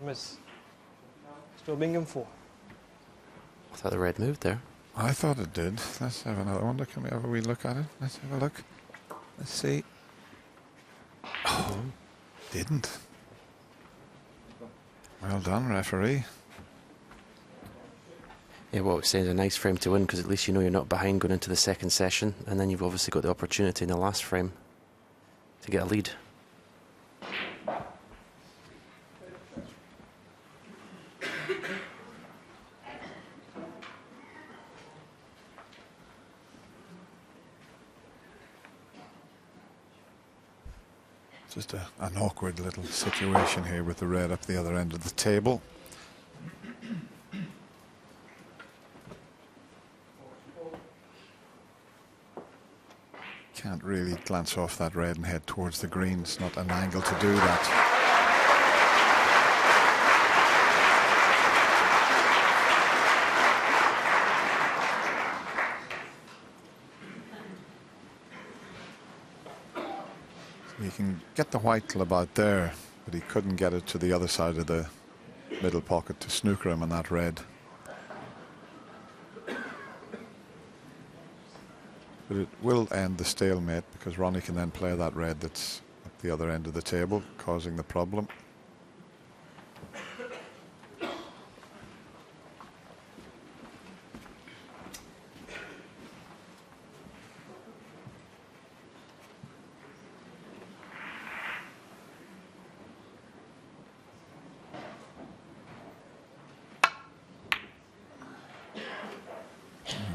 Miss. Stuart Bingham, 4. I thought the red moved there. I thought it did. Let's have another one. Can we have a wee look at it? Let's have a look. Let's see. Oh, didn't. Well done, referee. Yeah, what we're saying is a nice frame to win, because at least you know you're not behind going into the second session, and then you've obviously got the opportunity in the last frame to get a lead. Just an awkward little situation here with the red up the other end of the table. Can't really glance off that red and head towards the green. It's not an angle to do that. He can get the white club out there, but he couldn't get it to the other side of the middle pocket to snooker him on that red. but it will end the stalemate because Ronnie can then play that red that's at the other end of the table, causing the problem.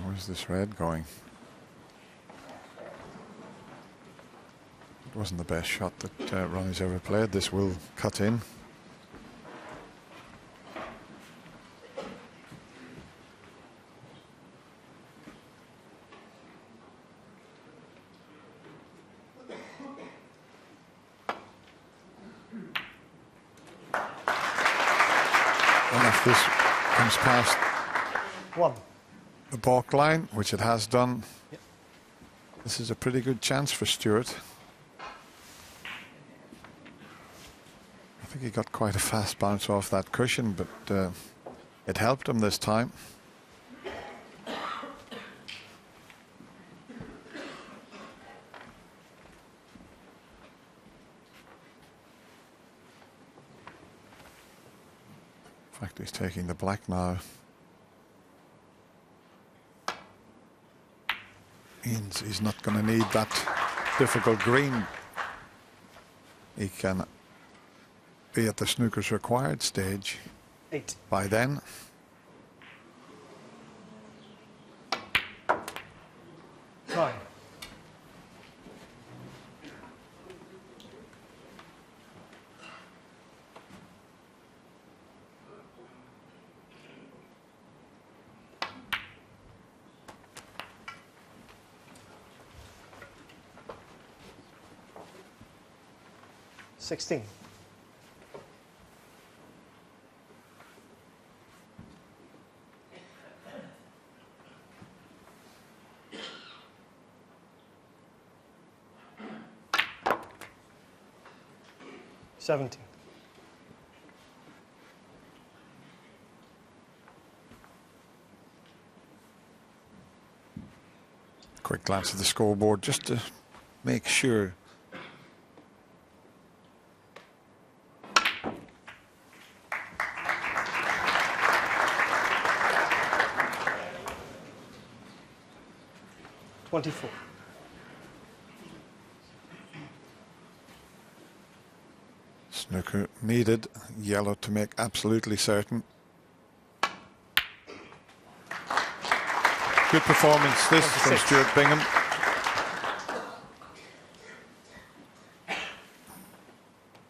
Where's this red going? It wasn't the best shot that Ronnie's ever played. This will cut in. And if this comes past the balk line, which it has done, this is a pretty good chance for Stewart. I think he got quite a fast bounce off that cushion, but it helped him this time. In fact, he's taking the black now. He's not going to need that difficult green. He can be at the snooker's required stage 8 by then. Nine. $16. $17. Quick glance at the scoreboard just to make sure. $24. Snooker needed yellow to make absolutely certain. Good performance this from Stuart Bingham.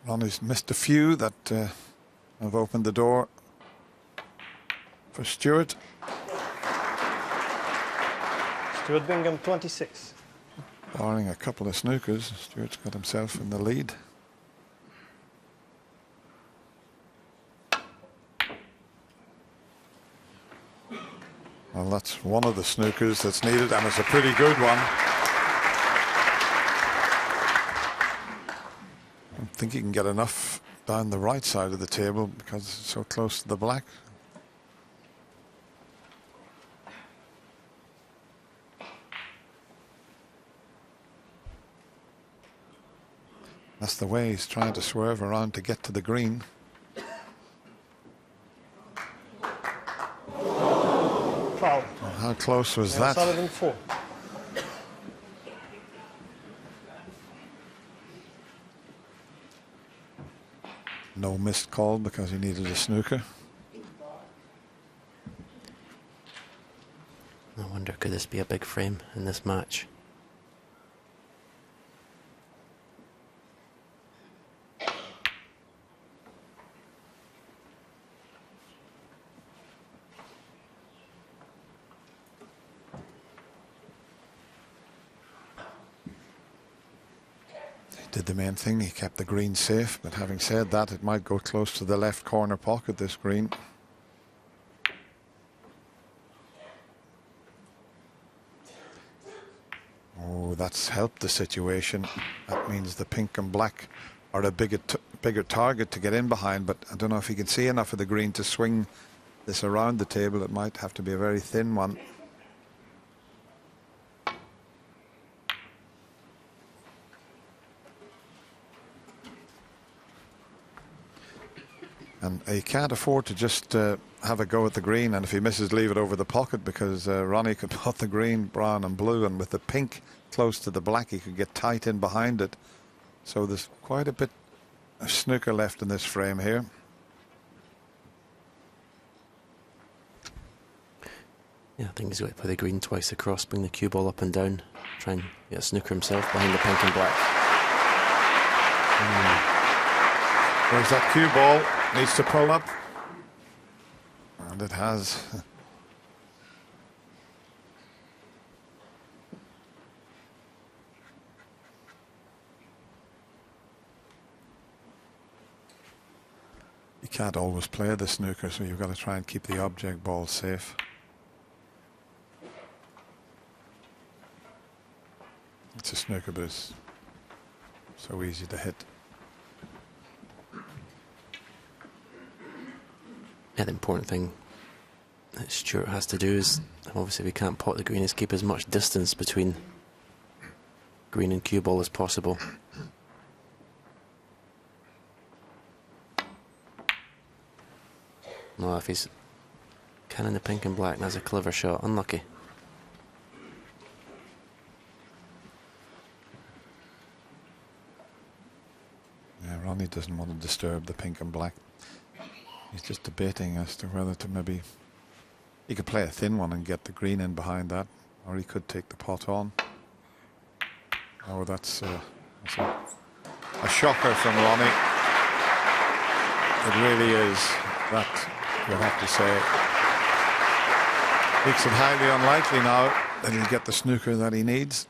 Ronnie's missed a few that have opened the door for Stuart. Stuart Bingham 26. Barring a couple of snookers, Stuart's got himself in the lead. Well, that's one of the snookers that's needed, and it's a pretty good one. I don't think he can get enough down the right side of the table because it's so close to the black. That's the way he's trying to swerve around to get to the green. Foul. Well, how close was that? Sullivan 4. No missed call because he needed a snooker. I wonder, could this be a big frame in this match? Did the main thing, he kept the green safe, but having said that, it might go close to the left corner pocket, this green. Oh, that's helped the situation. That means the pink and black are a bigger target to get in behind, but I don't know if he can see enough of the green to swing this around the table. It might have to be a very thin one. And he can't afford to just have a go at the green, and if he misses, leave it over the pocket, because Ronnie could put the green, brown and blue, and with the pink close to the black, he could get tight in behind it. So there's quite a bit of snooker left in this frame here. Yeah, I think he's got to play the green twice across, bring the cue ball up and down, try and get snooker himself behind the pink and black. There's that cue ball, needs to pull up, and it has. You can't always play the snooker, so you've got to try and keep the object ball safe. It's a snooker, but it's so easy to hit. Yeah, the important thing that Stuart has to do is, obviously if he can't pot the green, is keep as much distance between green and cue ball as possible. No, if he's canning the pink and black, that's a clever shot. Unlucky. Yeah, Ronnie doesn't want to disturb the pink and black. He's just debating as to whether to maybe... He could play a thin one and get the green in behind that, or he could take the pot on. Oh, that's a shocker from Ronnie. It really is. That, you have to say, makes it highly unlikely now that he'll get the snooker that he needs.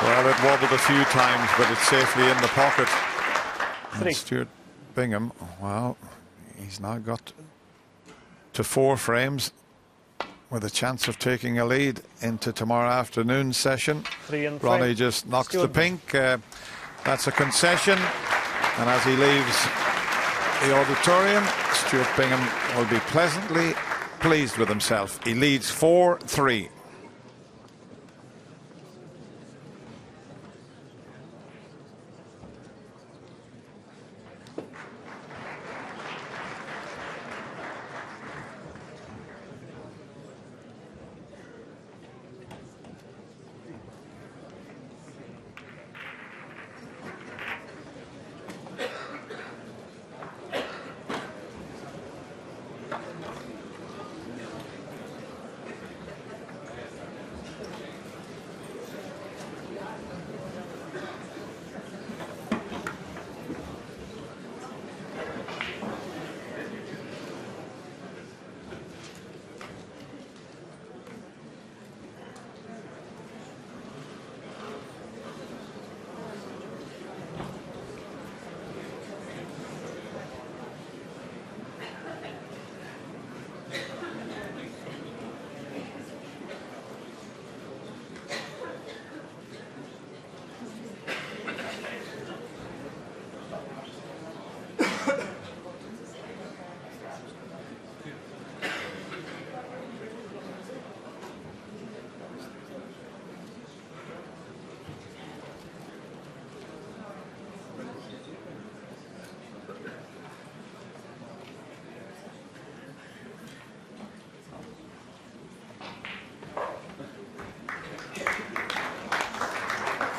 Well, it wobbled a few times, but it's safely in the pocket. And Stuart Bingham, well, he's now got to 4 frames with a chance of taking a lead into tomorrow afternoon's session. Ronnie just knocks the pink. That's a concession. And as he leaves the auditorium, Stuart Bingham will be pleasantly pleased with himself. He leads 4-3.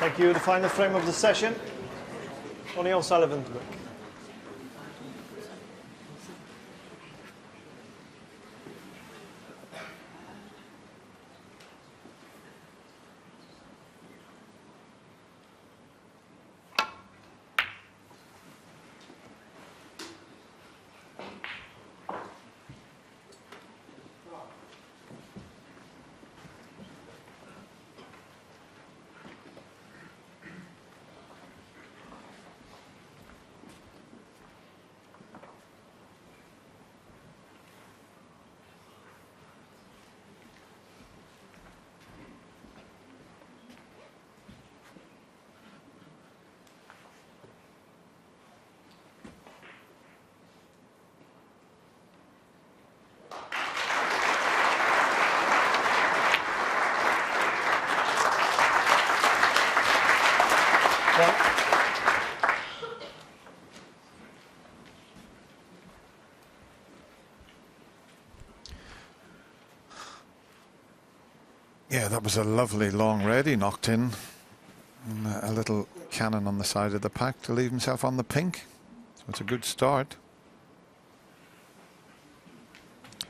Thank you. The final frame of the session. Ronnie O'Sullivan to look. Yeah, that was a lovely long red he knocked in. And a little cannon on the side of the pack to leave himself on the pink. So it's a good start.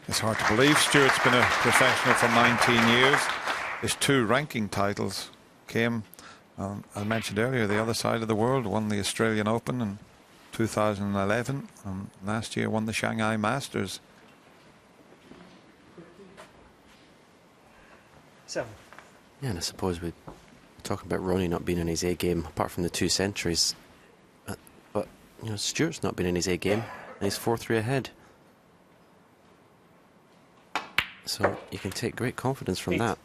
It's hard to believe Stuart's been a professional for 19 years. His 2 ranking titles came, I mentioned earlier, the other side of the world. Won the Australian Open in 2011. And last year won the Shanghai Masters. 7. Yeah, and I suppose we're talking about Ronnie not being in his A game, apart from the 2 centuries. But, you know, Stuart's not been in his A game, and he's 4-3 ahead. So you can take great confidence from that.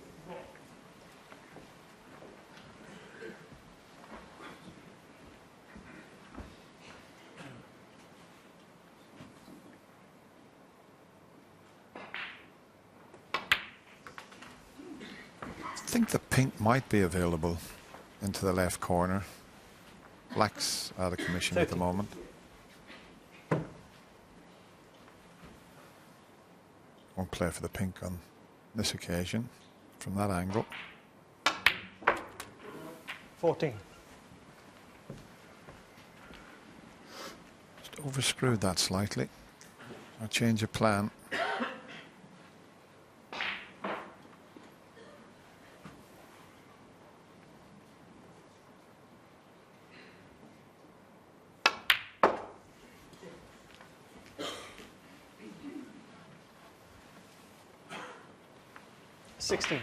I think the pink might be available into the left corner. Black's out of commission at the moment. Won't play for the pink on this occasion from that angle. 14. Just overscrewed that slightly. I'll change of plan. $16.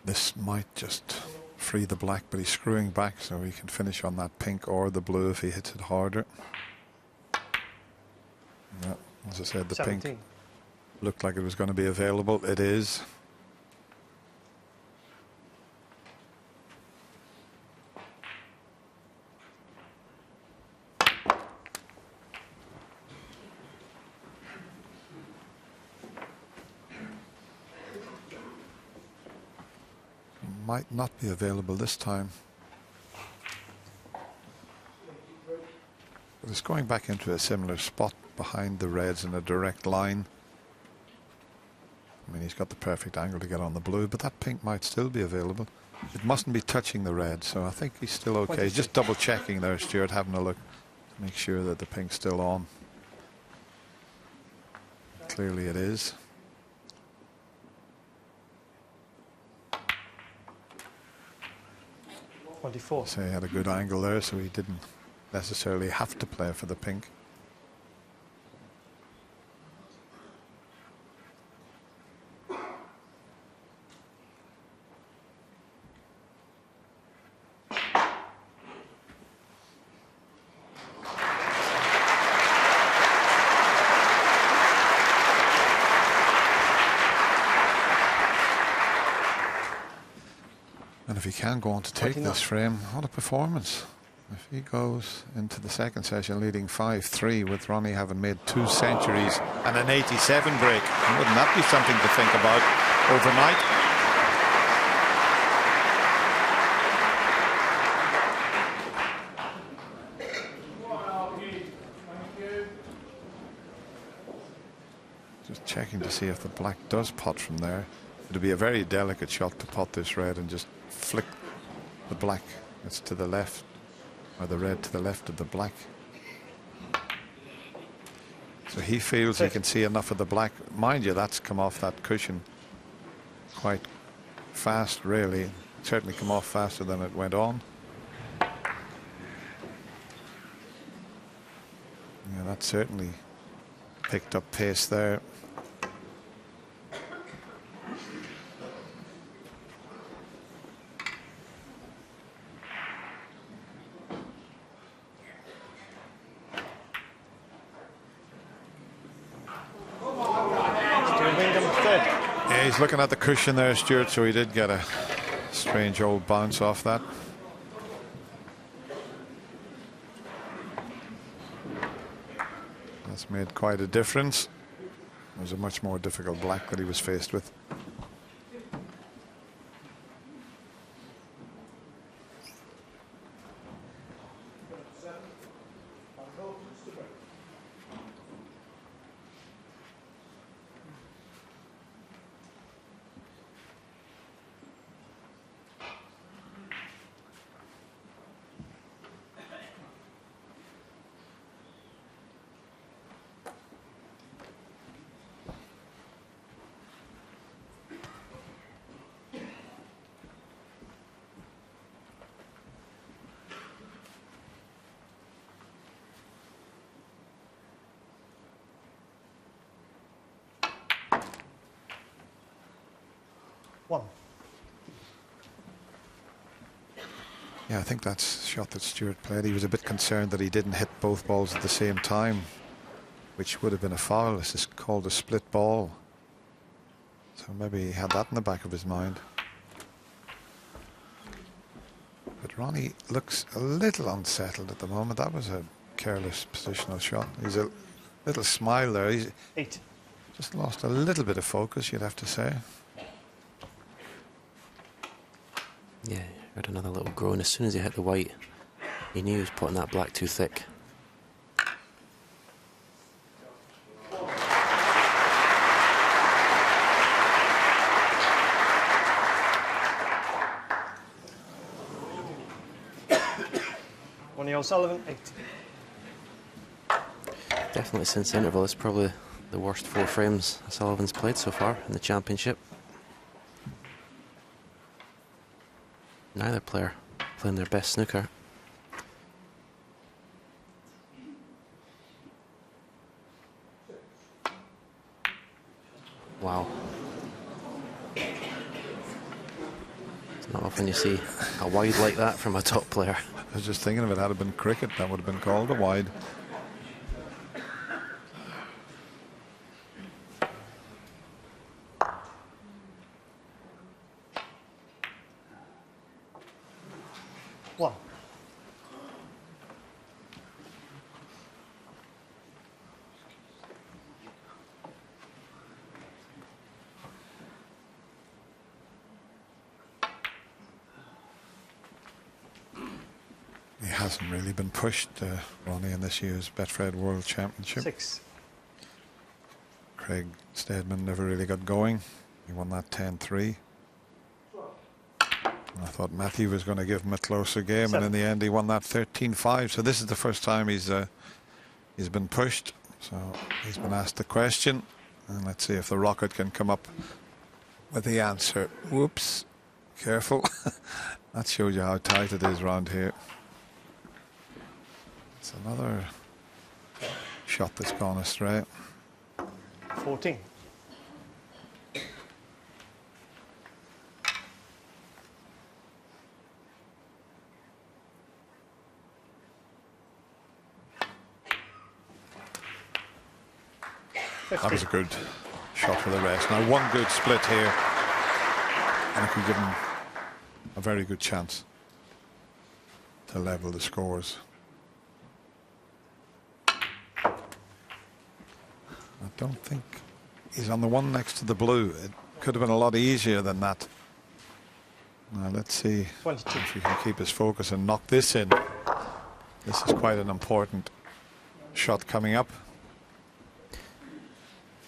This might just free the black, but he's screwing back so he can finish on that pink or the blue if he hits it harder. Yeah, as I said, the 17. pink looked like it was going to be available. It is. Might not be available this time. But it's going back into a similar spot behind the reds in a direct line. I mean, he's got the perfect angle to get on the blue, but that pink might still be available. It mustn't be touching the red, so I think he's still okay. 26. Just double checking there, Stuart, having a look to make sure that the pink's still on. Clearly it is. So he had a good angle there, so he didn't necessarily have to play for the pink. And if he can go on to take this frame, what a performance. If he goes into the second session leading 5-3 with Ronnie having made 2 centuries and an 87 break, wouldn't that be something to think about overnight? Just checking to see if the black does pot from there. It'll be a very delicate shot to pot this red and just flick the black that's to the left, or the red to the left of the black. So he feels he can see enough of the black. Mind you, that's come off that cushion quite fast, really. Certainly come off faster than it went on. Yeah, that certainly picked up pace there. He's looking at the cushion there, Stuart, so he did get a strange old bounce off that. That's made quite a difference. It was a much more difficult black that he was faced with. One. Yeah, I think that's the shot that Stewart played. He was a bit concerned that he didn't hit both balls at the same time, which would have been a foul. This is called a split ball. So maybe he had that in the back of his mind. But Ronnie looks a little unsettled at the moment. That was a careless positional shot. He's a little smile there. He's 8. Just lost a little bit of focus, you'd have to say. Yeah, got another little groan. As soon as he hit the white, he knew he was putting that black too thick. O'Sullivan, 8. Definitely since the interval, it's probably the worst 4 frames O'Sullivan's played so far in the championship. Neither player playing their best snooker. Wow. It's not often you see a wide like that from a top player. I was just thinking if it had been cricket, that would have been called a wide. One. He hasn't really been pushed, Ronnie, in this year's Betfred World Championship. 6. Craig Steadman never really got going. He won that 10-3. I thought Matthew was going to give him a closer game, 7. and in the end he won that 13-5. So this is the first time he's been pushed. So he's been asked the question, and let's see if the Rocket can come up with the answer. Whoops, careful. That shows you how tight it is round here. It's another shot that's gone astray. 14. That was a good shot for the rest. Now one good split here, and it could give him a very good chance to level the scores. I don't think he's on the one next to the blue. It could have been a lot easier than that. Now let's see 22. if he can keep his focus and knock this in. This is quite an important shot coming up.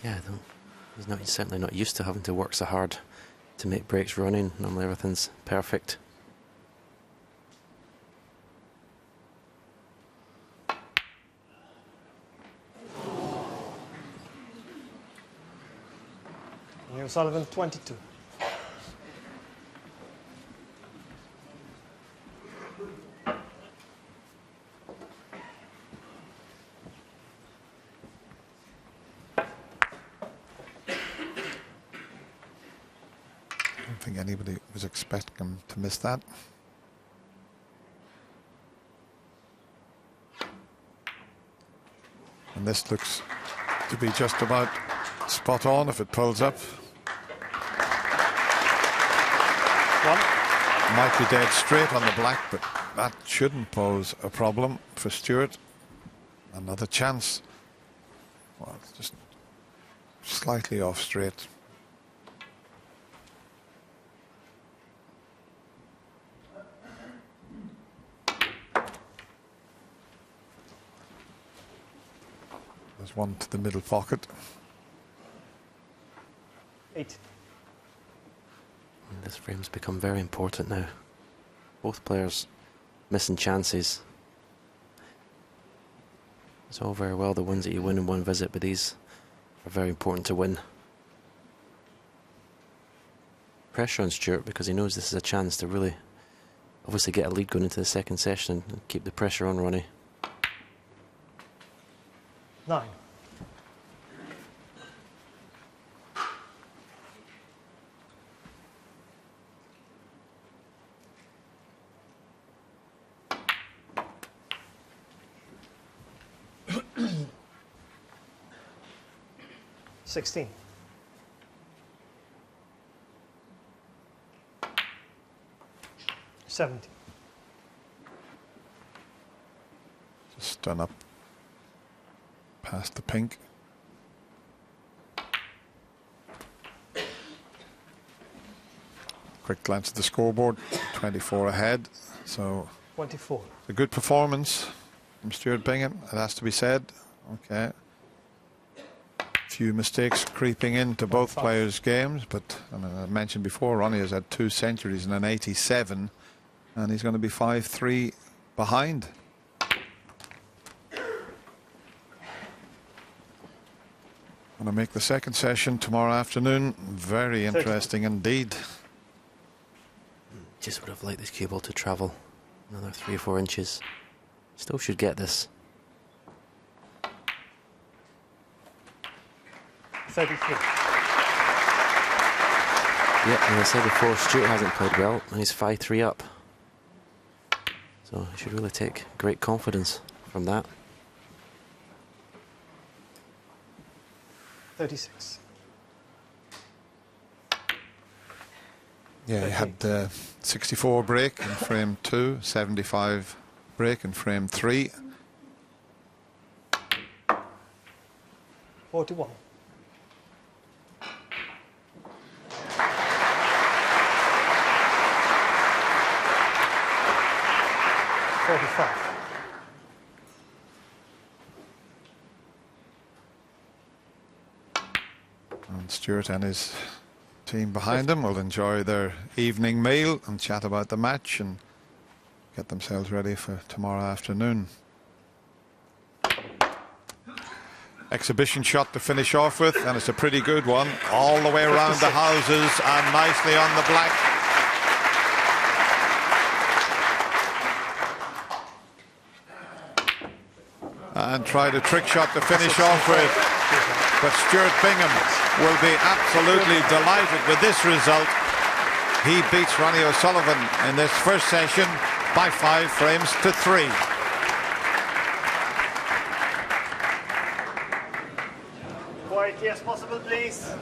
Yeah, he's certainly not used to having to work so hard to make breaks running. Normally everything's perfect. O'Sullivan, 22. I don't think anybody was expecting him to miss that. And this looks to be just about spot on if it pulls up. One. Might be dead straight on the black, but that shouldn't pose a problem for Stewart. Another chance Well, it's just slightly off straight. There's one to the middle pocket. 8. And this frame's become very important now. Both players missing chances. It's all very well the ones that you win in one visit, but these are very important to win. Pressure on Stewart because he knows this is a chance to really obviously get a lead going into the second session and keep the pressure on Ronnie. 9. $16. 70. Just done up past the pink. Quick glance at the scoreboard, 24 ahead. So 24. a good performance from Stuart Bingham, it has to be said. Okay. Few mistakes creeping into both players' games, but I mean, I mentioned before, Ronnie has had 2 centuries and an 87, and he's going to be 5-3 behind. Going to make the second session tomorrow afternoon very interesting indeed. Just would have liked this cue ball to travel another 3 or 4 inches. Still should get this. 33. Yeah, and I said before, Stewart hasn't played well, and he's 5-3 up. So he should really take great confidence from that. 36. Yeah, he had 64 break in frame 2, 75 break in frame 3. 41. 45. And Stuart and his team behind him will enjoy their evening meal and chat about the match and get themselves ready for tomorrow afternoon. Exhibition shot to finish off with, and it's a pretty good one all the way around the houses and nicely on the black. And tried a trick shot to finish off with, but Stuart Bingham will be absolutely delighted with this result. He beats Ronnie O'Sullivan in this first session by 5 frames to 3. Quiet, yes, possible, please.